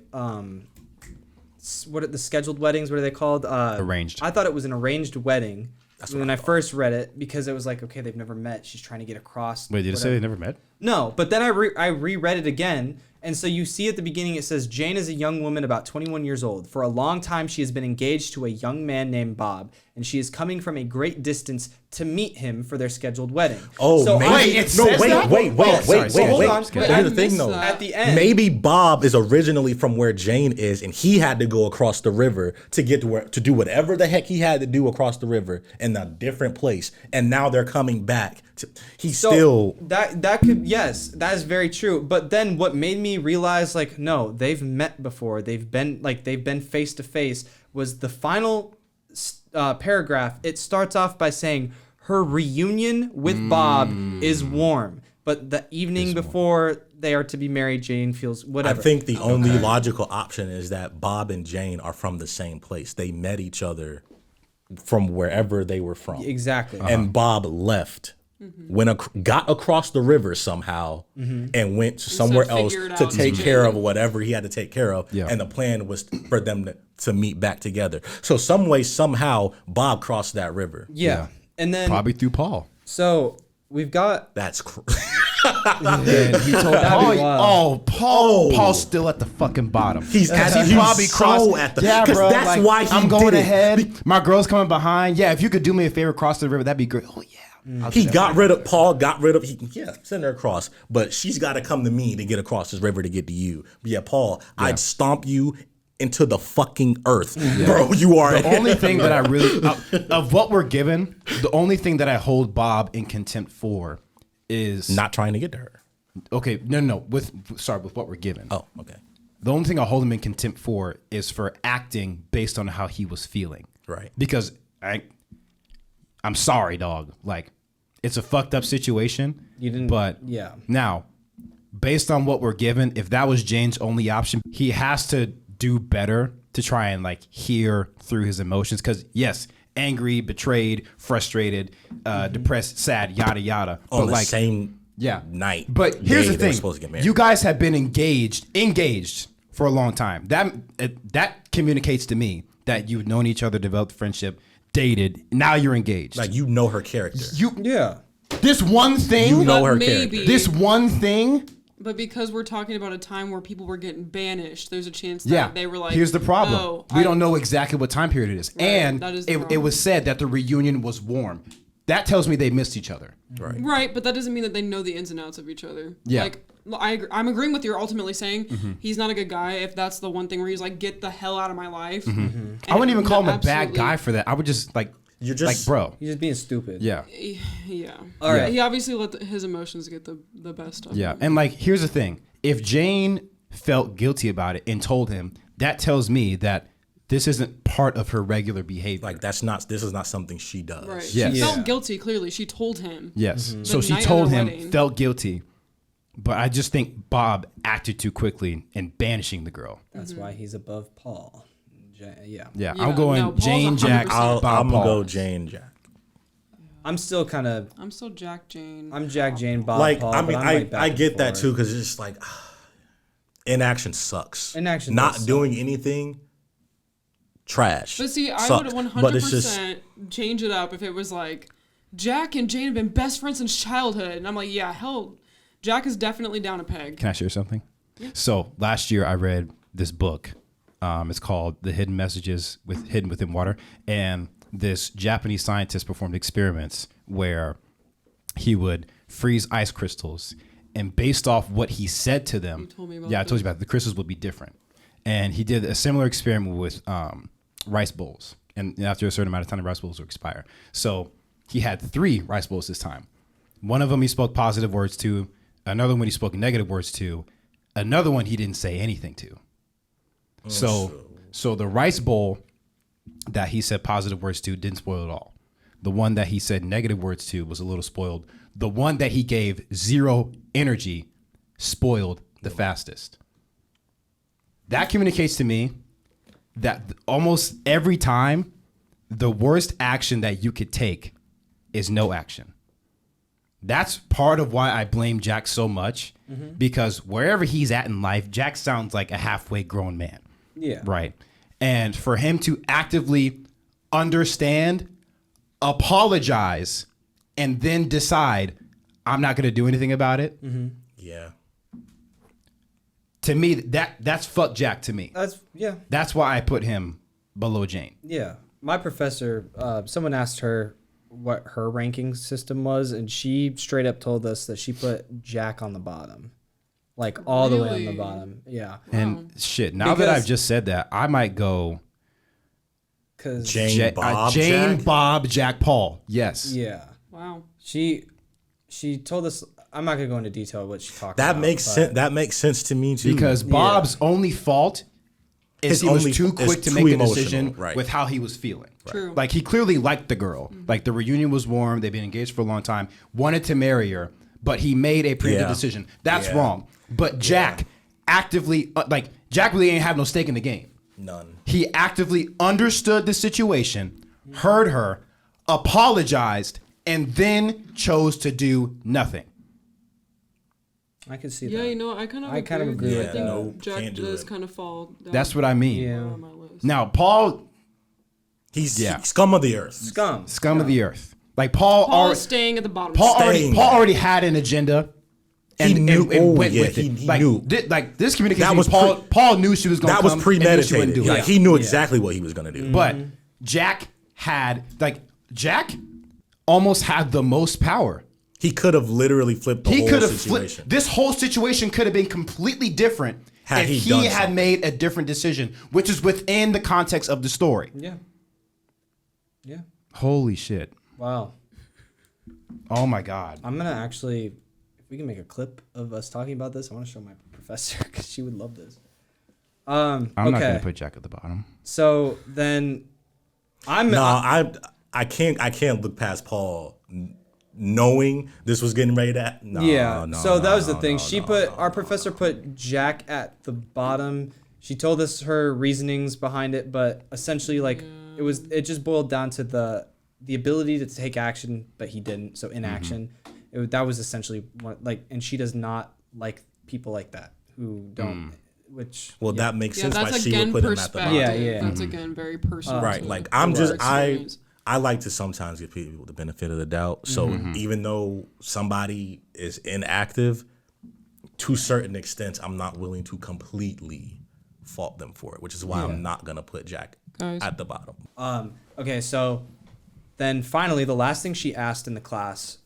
A: what are the scheduled weddings? What are they called?
B: Arranged.
A: I thought it was an arranged wedding. When I first read it, because it was like, okay, they've never met. She's trying to get across.
B: Wait, did it say
A: whatever.
B: they never met?
A: No, but then I reread it again, and so you see at the beginning it says Jane is a young woman about 21 years old. For a long time, she has been engaged to a young man named Bob, and she is coming from a great distance to meet him for their scheduled wedding.
C: Oh,
A: so
C: maybe.
B: Wait, it says that?
C: wait.
B: sorry, sorry.
A: Hold on.
C: But
A: Wait,
C: here's
A: I
C: the thing,
D: missed
C: though.
D: that.
A: At the end,
C: Maybe Bob is originally from where Jane is, and he had to go across the river to get to do whatever the heck he had to do across the river in a different place. And now they're coming back. He's
A: So
C: still.
A: that could, yes, that is very true. But then what made me realize, like, no, they've met before. They've been face to face. Was the final paragraph? It starts off by saying her reunion with Bob is warm. but the evening
B: Is more.
A: before they are to be married, Jane feels
C: I
A: whatever.
C: think the only logical option is that Bob and Jane are from the same place. They met each other from wherever they were from.
A: Exactly.
C: And Bob left, got across the river somehow, and went somewhere else
D: figure it
C: to
D: out
C: take
D: as
C: care
D: Jane.
C: of whatever he had to take care of.
B: Yeah.
C: And the plan was for them to meet back together. So some way, somehow, Bob crossed that river.
A: Yeah. And then
B: Probably through Paul.
A: so we've got
C: That's
B: And he told Paul,
A: be wild.
B: Paul's still at the fucking bottom.
C: He's
B: crossed.
C: at the.
B: Yeah,
C: 'cause
B: bro.
C: that's
B: like,
C: why he
B: I'm going
C: did it.
B: ahead. My girl's coming behind. Yeah, if you could do me a favor, cross the river, that'd be great. Oh yeah. I'll do
C: He
B: that.
C: got rid of Paul. Send her across, but she's got to come to me to get across this river to get to you. But yeah, Paul, I'd stomp you into the fucking earth, bro. You are
B: The only thing that I really of what we're given, the only thing that I hold Bob in contempt for is
C: not trying to get to her.
B: okay. No. With what we're given.
C: Oh, okay,
B: The only thing I hold him in contempt for is for acting based on how he was feeling.
C: Right.
B: Because I'm sorry, dog. Like, it's a fucked up situation.
A: You didn't-
B: But
A: yeah.
B: Now, based on what we're given, if that was Jane's only option, he has to do better to try and like hear through his emotions. Because yes, angry, betrayed, frustrated, depressed, sad, yada yada.
C: on
B: but
C: the
B: like,
C: same
B: yeah.
C: night.
B: But here's
C: day
B: the
C: they were
B: thing:
C: supposed to get married.
B: you guys have been engaged for a long time. That communicates to me that you've known each other, developed friendship, dated. Now you're engaged.
C: like you know her character.
A: yeah.
B: This one thing.
C: You know
D: But
C: her
D: maybe,
C: character.
B: This one thing.
D: but because we're talking about a time where people were getting banished, there's a chance that
B: Yeah.
D: they were like,
B: here's the problem.
D: Oh,
B: We don't know exactly what time period it is, and
D: that is the
B: it
D: problem.
B: was said that the reunion was warm. That tells me they missed each other.
C: Right.
D: Right, but that doesn't mean that they know the ins and outs of each other.
B: Yeah.
D: Like, I'm agreeing with you ultimately saying he's not a good guy if that's the one thing where he's like, get the hell out of my life. And
B: I wouldn't even call him a bad
D: absolutely-
B: guy for that. I would just like,
C: You're just-
B: like, bro.
A: He's just being stupid.
B: Yeah.
D: Yeah.
A: All right.
D: He obviously let his emotions get the best of
B: Yeah,
D: him.
B: and like here's the thing: if Jane felt guilty about it and told him, that tells me that this isn't part of her regular behavior.
C: Like this is not something she does.
D: Right.
B: Yes.
D: She
A: Yeah.
D: felt guilty, clearly. She told him.
B: yes, so
D: The
B: she
D: night of
B: told
D: the
B: him,
D: wedding.
B: felt guilty, but I just think Bob acted too quickly in banishing the girl.
A: That's why he's above Paul. Yeah.
B: Yeah,
D: Yeah,
B: I'm going
D: no, Paul's
B: Jane, Jack,
D: 100%.
C: I'm
B: Bob,
C: gonna
B: Paul.
C: go Jane Jack.
A: I'm still kind of.
D: I'm still Jack Jane.
A: I'm Jack Jane Bob
C: Like
A: Paul.
C: I
A: but
C: mean,
A: I'm like back
C: I
A: and
C: get that
A: forth.
C: too because it's just like inaction sucks.
A: Inaction
C: not
A: does suck.
C: doing anything. Trash.
D: But see, I
C: Sucks.
D: would
C: But it's just
D: 100% change it up if it was like Jack and Jane have been best friends since childhood, and I'm like, yeah, hell, Jack is definitely down a peg.
B: Can I share something? So last year I read this book. It's called The Hidden Messages Hidden Within Water. And this Japanese scientist performed experiments where he would freeze ice crystals. And based off what he said to them,
D: You told me about
B: yeah, I told
D: this.
B: you about it, the crystals would be different. And he did a similar experiment with rice bowls. And after a certain amount of time, the rice bowls would expire. So he had 3 rice bowls this time. One of them he spoke positive words to. Another one he spoke negative words to. Another one he didn't say anything to. So the rice bowl that he said positive words to didn't spoil at all. The one that he said negative words to was a little spoiled. The one that he gave 0 energy spoiled the fastest. That communicates to me that almost every time the worst action that you could take is no action. That's part of why I blame Jack so much, because wherever he's at in life, Jack sounds like a halfway grown man.
A: Yeah.
B: Right. And for him to actively understand, apologize, and then decide, I'm not going to do anything about it.
C: yeah.
B: To me, that's fuck Jack to me.
A: Yeah.
B: That's why I put him below Jane.
A: Yeah. My professor, someone asked her what her ranking system was, and she straight up told us that she put Jack on the bottom. Like all the way on the
D: Really?
A: bottom. Yeah.
B: And shit, now that
A: Because-
B: I've just said that, I might go
A: Because
C: Jane, Bob,
B: Jane,
C: Jack?
B: Bob, Jack, Paul. Yes.
A: yeah.
D: Wow.
A: She told us, I'm not going to go into detail of what she talked
C: That
A: about.
C: makes
A: but-
C: sense. That makes sense to me too.
B: Because Bob's only fault is
C: His
B: he was
C: only-
B: too
C: is
B: quick to
C: too
B: make a
C: emotional,
B: decision
C: right.
B: with how he was feeling.
D: True.
B: Like he clearly liked the girl. Like the reunion was warm. They've been engaged for a long time. Wanted to marry her. but he made a preemptive
C: Yeah.
B: decision. That's
C: Yeah.
B: wrong. But Jack actively, Jack really ain't have no stake in the game.
C: None.
B: He actively understood the situation, heard her, apologized, and then chose to do nothing.
A: I can see
D: Yeah,
A: that.
D: you know, I kind of
A: agree
C: with
D: I think
C: that.
D: Jack
C: Can't do
D: does
C: it.
D: kind of fall down.
B: That's what I mean.
A: Yeah.
D: on my list.
B: Now, Paul,
C: He's
B: Yeah.
C: scum of the earth.
B: scum of the earth. Like Paul,
D: Paul
B: already,
D: is staying at the bottom.
B: Paul
C: Staying.
B: already had an agenda.
C: He knew- oh,
B: went
C: yeah,
B: with it.
C: he
B: like,
C: knew.
B: Like this communication,
C: That was
B: Paul knew she was going to
C: That
B: come.
C: was
B: and knew she wouldn't
C: premeditated.
B: do it.
C: Like he knew exactly what he was gonna do.
B: But Jack almost had the most power.
C: He could have literally flipped the
B: He
C: whole
B: could have
C: situation.
B: flipped. This whole situation could have been completely different
C: Had
B: if
C: he
B: he
C: done
B: had
C: something.
B: made a different decision, which is within the context of the story.
A: Yeah. Yeah.
B: Holy shit!
A: Wow.
B: Oh my god!
A: I'm gonna actually, if we can make a clip of us talking about this, I want to show my professor because she would love this.
B: I'm
A: okay.
B: not gonna put Jack at the bottom.
A: So then,
C: No, I can't look past Paul knowing this was getting ready to. No,
A: yeah.
C: no,
A: So
C: no,
A: that was the
C: no,
A: thing.
C: no,
A: She
C: no,
A: put
C: no.
A: our professor put Jack at the bottom. She told us her reasonings behind it, but essentially, like it just boiled down to the ability to take action, but he didn't. So inaction. That was essentially and she does not like people like that who don't. Which
C: Well, that makes
D: Yeah,
C: sense why
D: that's
C: she would
D: again
C: put him at the
D: perspective.
C: bottom.
A: Yeah, yeah.
D: That's again very personal.
C: Right.
D: to
C: Like I'm
D: their
C: just
D: experience.
C: I like to sometimes give people the benefit of the doubt. So even though somebody is inactive, to certain extents, I'm not willing to completely fault them for it, which is why I'm not gonna put Jack
D: Guys.
C: at the bottom.
A: Okay, so then finally, the last thing she asked in the class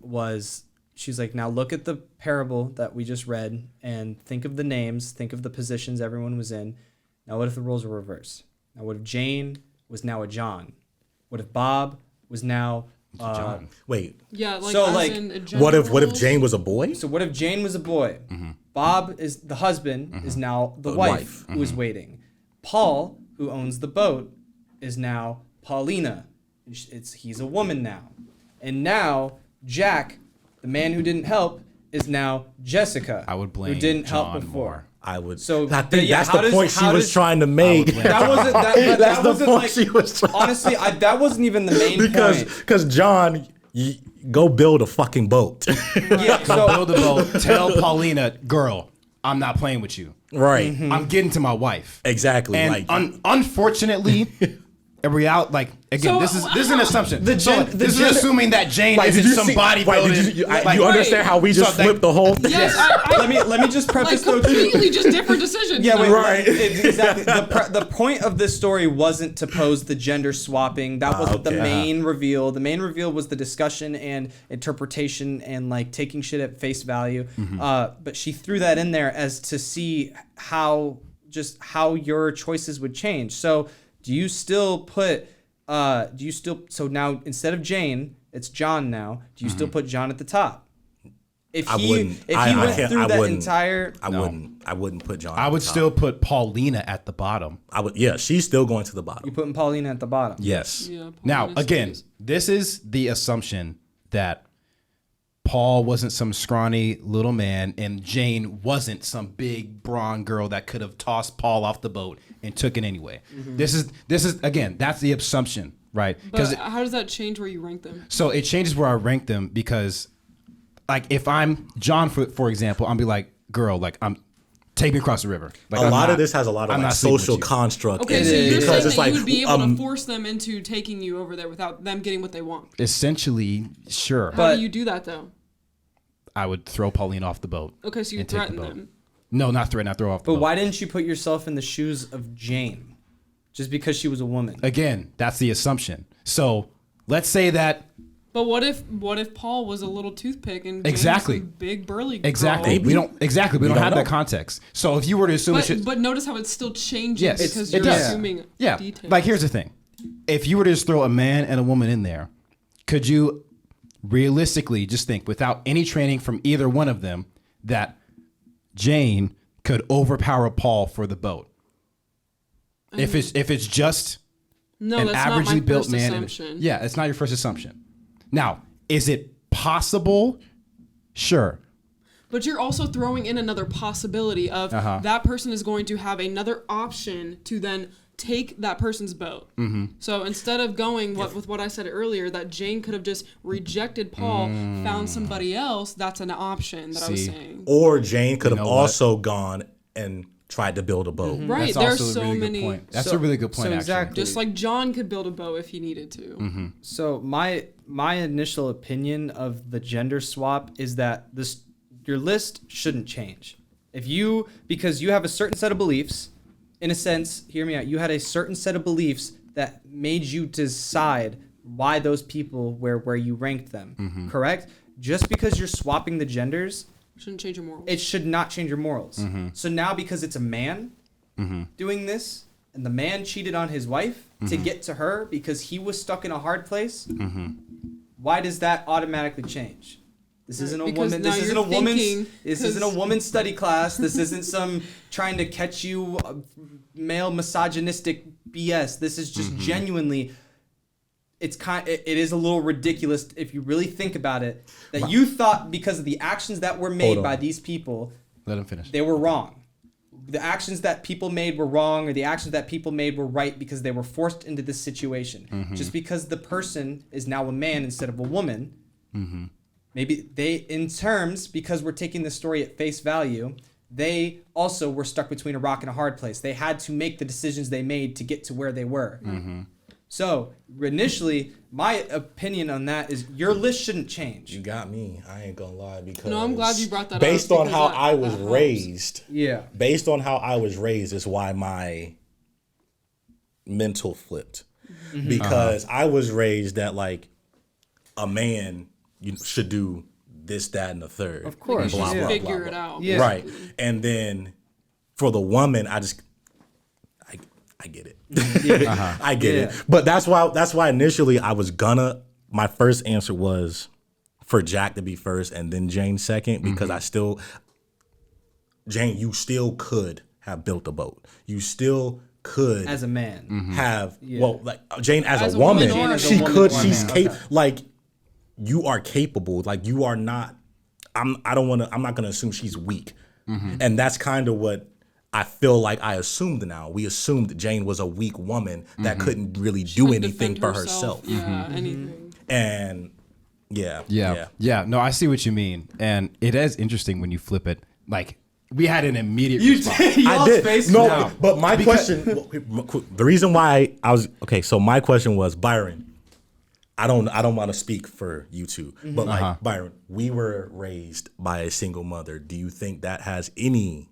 A: was, she's like, now look at the parable that we just read and think of the names, think of the positions everyone was in. Now, what if the roles were reversed? Now, what if Jane was now a John? What if Bob was now
B: John.
C: Wait,
D: Yeah, like
A: So,
D: as
A: like,
D: in
C: what if
D: general,
C: Jane was a boy?
A: So what if Jane was a boy? Bob is the husband, is now the wife who is waiting. Paul, who owns the boat, is now Paulina. He's a woman now. And now Jack, the man who didn't help, is now Jessica.
B: I would blame
A: who didn't help
B: John
A: before.
B: more.
C: I would.
A: So,
C: I think
A: yeah,
C: that's
A: how
C: the
A: does-
C: point she
A: how
C: was
A: does-
C: trying to make.
A: That wasn't that, but
C: That's
A: that
C: the
A: wasn't
C: point
A: like,
C: she was trying.
A: honestly, that wasn't even the main point.
C: Because John, go build a fucking boat.
A: Yeah, so
B: Build the boat. Tell Paulina, girl, I'm not playing with you.
C: Right.
B: I'm getting to my wife.
C: Exactly.
B: And
C: like
B: unfortunately, a reality, like again,
D: So,
B: this is an assumption.
A: The
B: So,
A: gen-
B: like,
A: the
B: this
A: gen-
B: is assuming that Jane
C: Like,
B: isn't
C: did you
B: some
C: see-
B: bodybuilding.
C: Right, did you
B: like,
C: you understand how we just
B: so, like,
C: flipped the whole thing?
D: Yes,
A: let me just
D: like
A: preface though too.
D: completely just different decisions.
A: Yeah,
D: though.
A: wait,
C: Right.
A: Exactly. The point of this story wasn't to pose the gender swapping. That wasn't the
C: okay.
A: main reveal. The main reveal was the discussion and interpretation and like taking shit at face value. But she threw that in there as to see how your choices would change. So do you still put? So now instead of Jane, it's John now. Do you still put John at the top? If
C: I
A: he
C: wouldn't.
A: if he
C: I
A: went
C: can't-
A: through
C: I
A: that
C: wouldn't.
A: entire
C: I wouldn't put John.
B: I
C: at
B: would
C: the top.
B: still put Paulina at the bottom.
C: I would. Yeah, she's still going to the bottom.
A: you putting Paulina at the bottom.
C: Yes.
D: Yeah,
B: Now,
D: Paulina
B: again,
D: stays.
B: this is the assumption that Paul wasn't some scrawny little man and Jane wasn't some big brawn girl that could have tossed Paul off the boat and took it anyway. This is again, that's the assumption, right?
D: But how does that change where you rank them?
B: So it changes where I rank them because, like, if I'm John, for example, I'll be like, girl, like, take me across the river. Like,
C: A
B: I'm
C: lot
B: not-
C: of this has a lot of
B: I'm
C: like
B: not sleeping
C: social
B: with you.
C: construct.
D: Okay,
C: in
D: so
C: it
D: you're
C: because
D: saying
C: it's
D: that
C: like
D: you would be able to force them into taking you over there without them getting what they want.
B: Essentially, sure.
D: How
A: But-
D: do you do that though?
B: I would throw Pauline off the boat.
D: Okay, so you
B: and take the
D: threaten
B: boat.
D: them.
B: No, not threaten. I throw off the
A: But
B: boat.
A: why didn't you put yourself in the shoes of Jane? Just because she was a woman.
B: Again, that's the assumption. So let's say that
D: But what if Paul was a little toothpick and Jane was
B: Exactly.
D: some big burly girl?
B: exactly we don't
C: don't
B: have that
C: know.
B: context. So if you were to assume, it should,
D: But notice how it's still changing
B: yes,
D: because
B: it
D: you're
B: does.
D: assuming
B: Yeah,
D: details.
B: like here's the thing: if you were to just throw a man and a woman in there, could you realistically just think, without any training from either one of them, that Jane could overpower Paul for the boat? If it's just
D: no,
B: an
D: that's not my
B: averagely built
D: first
B: man.
D: assumption.
B: Yeah, it's not your first assumption. Now, is it possible Sure.
D: But you're also throwing in another possibility of that person is going to have another option to then take that person's boat. So instead of going with what I said earlier, that Jane could have just rejected Paul, found somebody else, that's an option that I was saying.
C: Or Jane could have
B: know
C: also gone and tried to build a boat.
D: Right,
B: That's
D: there's
B: also a
D: so
B: really
D: many.
B: good point. That's
A: So-
B: a really good point,
A: so
B: actually.
A: exactly.
D: Just like John could build a boat if he needed to.
A: So my initial opinion of the gender swap is that your list shouldn't change. Because you have a certain set of beliefs, in a sense, hear me out, you had a certain set of beliefs that made you decide why those people were where you ranked them, correct? Just because you're swapping the genders,
D: Shouldn't change your morals.
A: it should not change your morals. So now because it's a man doing this, and the man cheated on his wife to get to her because he was stuck in a hard place, why does that automatically change? This isn't a
D: Because
A: woman.
D: now
A: This isn't
D: you're
A: a woman's.
D: thinking,
A: This isn't a
D: 'cause-
A: woman's study class. This isn't some trying to catch you male misogynistic BS. This is just genuinely. It is a little ridiculous if you really think about it. That you thought because of the actions that were made
C: on.
A: by these people,
B: Let him finish.
A: they were wrong. The actions that people made were wrong, or the actions that people made were right because they were forced into this situation. Just because the person is now a man instead of a woman, maybe because we're taking the story at face value, they also were stuck between a rock and a hard place. They had to make the decisions they made to get to where they were. So initially, my opinion on that is your list shouldn't change.
C: You got me. I ain't gonna lie because
D: No, I'm glad you brought that up,
C: based on
D: because
C: how
D: that-
C: I was
D: that helps.
C: raised.
A: Yeah.
C: Based on how I was raised is why my mental flipped. Because I was raised that like a man should do this, that, and the third.
A: Of course.
C: Blah,
A: Yeah.
C: blah,
D: Figure
C: blah,
D: it
C: blah.
D: out.
A: Yeah.
C: Right. And then for the woman, I get it. I get
A: Yeah.
C: it. But that's why initially my first answer was for Jack to be first and then Jane second, because Jane, you still could have built a boat. You still could
A: As a man.
C: have like Jane as a
D: a woman
C: woman,
D: or a
C: she
D: man.
C: could.
A: Or a
C: She's
A: man,
C: capable. Like you are capable. Like you are not. I'm not gonna assume she's weak, and that's kind of what I feel like I assumed. Now we assumed Jane was a weak woman that couldn't really do
D: Couldn't
C: anything
D: defend
C: for herself.
D: Yeah, anything.
C: And
B: Yeah. No, I see what you mean. And it is interesting when you flip it. Like, we had an immediate response.
C: I did. No,
B: now.
C: but my question, the reason why I was okay. So my question was, Byron. I don't want to speak for you two, but like Byron, we were raised by a single mother. Do you think that has any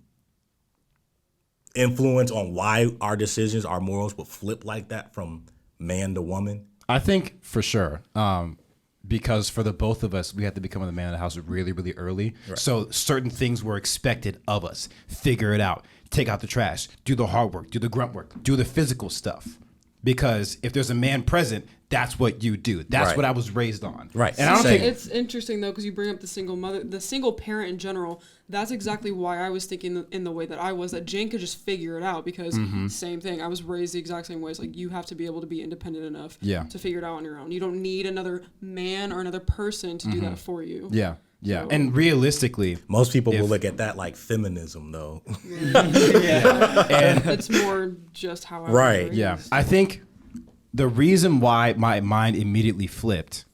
C: influence on why our decisions, our morals would flip like that from man to woman?
B: I think for sure. Because for the both of us, we had to become the man of the house really, really early. So certain things were expected of us. Figure it out. Take out the trash. Do the hard work. Do the grunt work. Do the physical stuff. Because if there's a man present, that's what you do. That's
C: Right.
B: what I was raised on.
C: Right.
B: And I don't
C: Same.
B: think
D: It's interesting though, because you bring up the single mother, the single parent in general. That's exactly why I was thinking in the way that I was, that Jane could just figure it out, because same thing. I was raised the exact same way. It's like you have to be able to be independent enough to figure it out on your own. You don't need another man or another person to do that for you.
B: Yeah. And realistically,
C: Most people will look at that like feminism, though.
D: It's more just how I was
C: Right.
D: raised.
B: yeah, I think the reason why my mind immediately flipped,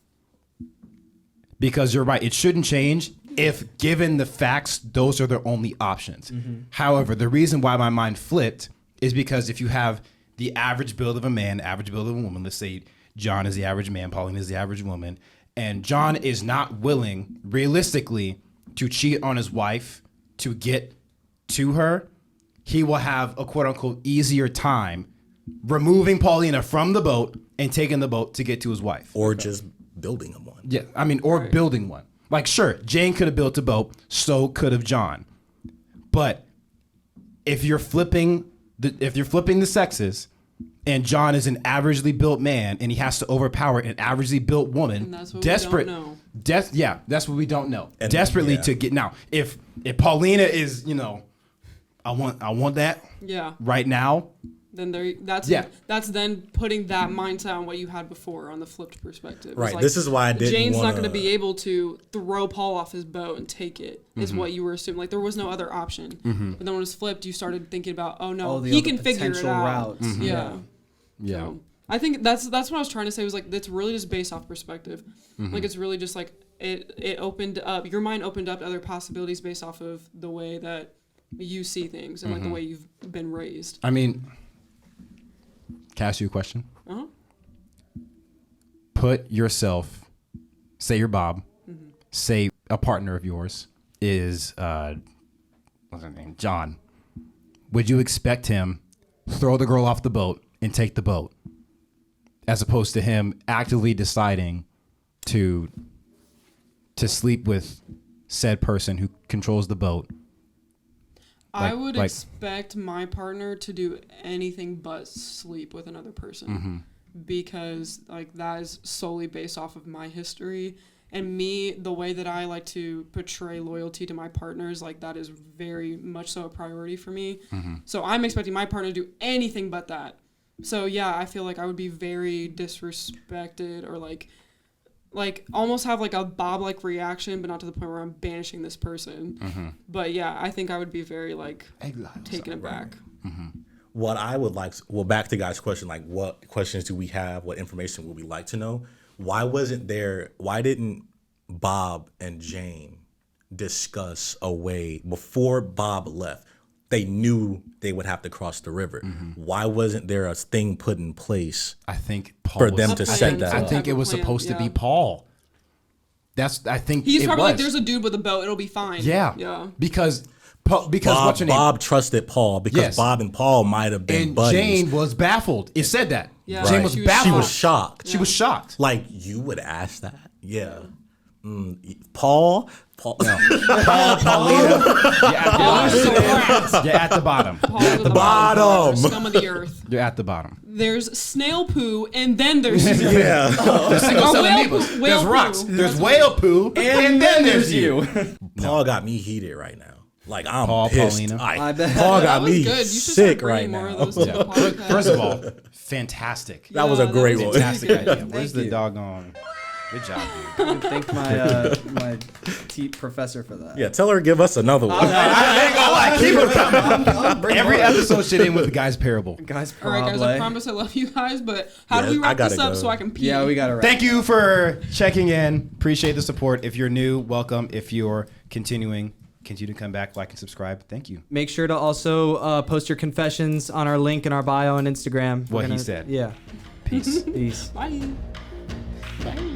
B: because you're right, it shouldn't change if given the facts, those are the only options. However, the reason why my mind flipped is because if you have the average build of a man, average build of a woman, let's say John is the average man, Pauline is the average woman, and John is not willing, realistically, to cheat on his wife to get to her, he will have a quote unquote easier time removing Paulina from the boat and taking the boat to get to his wife.
C: Or just building them one.
B: Yeah, I mean, or building one. Like, sure, Jane could have built a boat, so could have John. But if you're flipping the sexes, and John is an averagely built man, and he has to overpower an averagely built woman,
D: And that's what we don't know.
B: That's what we don't know.
C: And-
B: Desperately
C: yeah.
B: to get now. If Paulina is, I want that
D: Yeah.
B: right now,
D: then that's then putting that mindset on what you had before on the flipped perspective. It's
C: Right.
D: like,
C: This is why I didn't
D: Jane's not
C: wanna-
D: going to be able to throw Paul off his boat and take it. Is what you were assuming. Like there was no other option. But then when it was flipped, you started thinking about, oh no,
A: All the
D: he
A: other
D: can figure it
A: potential
D: out.
A: routes.
D: Yeah.
B: Yeah.
D: So, I think that's what I was trying to say was like it's really just based off perspective. Like it's really just like it opened up your mind opened up to other possibilities based off of the way that you see things and like the way you've been raised.
B: I mean, can I ask you a question?
D: Uh-huh.
B: Put yourself, say you're Bob, say a partner of yours is, what's her name? John. Would you expect him throw the girl off the boat and take the boat as opposed to him actively deciding to sleep with said person who controls the boat?
D: I would expect my partner to do anything but sleep with another person because like that is solely based off of my history and me, the way that I like to portray loyalty to my partners, like that is very much so a priority for me. So I'm expecting my partner to do anything but that. So yeah, I feel like I would be very disrespected or like almost have like a Bob-like reaction, but not to the point where I'm banishing this person. But yeah, I think I would be very like taken aback.
C: What I would like, well, back to Guy's question, like what questions do we have? What information would we like to know? Why didn't Bob and Jane discuss a way before Bob left? They knew they would have to cross the river. Why wasn't there a thing put in place?
B: I think Paul
C: For
B: was-
C: them to
D: A
C: set
D: plan,
C: that
D: some
B: I
C: up.
B: think
D: type
B: it
D: of
B: was
D: plan,
B: supposed to be
D: yeah.
B: Paul. I think
D: He's
B: it
D: probably
B: was.
D: like, there's a dude with a boat, it'll be fine.
B: Yeah.
D: Yeah.
B: Because what's her name?
C: Bob trusted Paul because
B: Yes.
C: Bob and Paul might have been
B: And
C: buddies.
B: Jane was baffled. It said that.
D: Yeah.
B: Jane
D: Right.
B: was
D: She was
B: baffled.
C: She was shocked.
B: She was shocked.
C: Like, you would ask that? Yeah. Paul?
B: Paul, Paulina, you're at the bottom.
D: Paul at the
C: bottom.
D: Scum of the earth.
B: You're at the bottom.
D: There's snail poo, and then there's
C: Yeah.
B: There's single-celled
D: whale
B: amoebas.
D: poo- whale
B: There's rocks.
D: poo.
B: There's whale poo. And then there's you.
C: Paul got me heated right now. Like, I'm
B: Paul,
C: pissed.
B: Paulina.
A: I bet.
C: Paul
D: that
C: got
D: was
C: me
D: good. You should
C: sick
D: start
C: right
D: bringing more
C: now.
D: of those to the podcast.
B: First of all, fantastic.
C: That was a
D: Yeah,
C: great
D: that
C: one.
D: was
B: Fantastic
D: good.
B: idea. Where's the
A: you.
B: doggone? Good job, dude.
A: I thank my my professor for that.
C: Yeah, tell her to give us another one.
B: I ain't gonna lie. Keep it coming.
A: I'll bring
B: Every
A: more.
B: episode should end with the guy's parable.
A: Guys,
D: All right, guys, I
A: probably.
D: promise I love you guys, but how
C: Yeah,
D: do we
C: I
D: wrap this
C: gotta
D: up
C: go.
D: so I can pee?
A: Yeah, we got to wrap.
B: Thank you for checking in. Appreciate the support. If you're new, welcome. If you're continue to come back, like and subscribe. Thank you.
A: Make sure to also post your confessions on our link in our bio on Instagram.
B: What
A: We're
B: he said.
A: Yeah.
B: Peace.
A: Peace.
D: Bye.
C: Bye.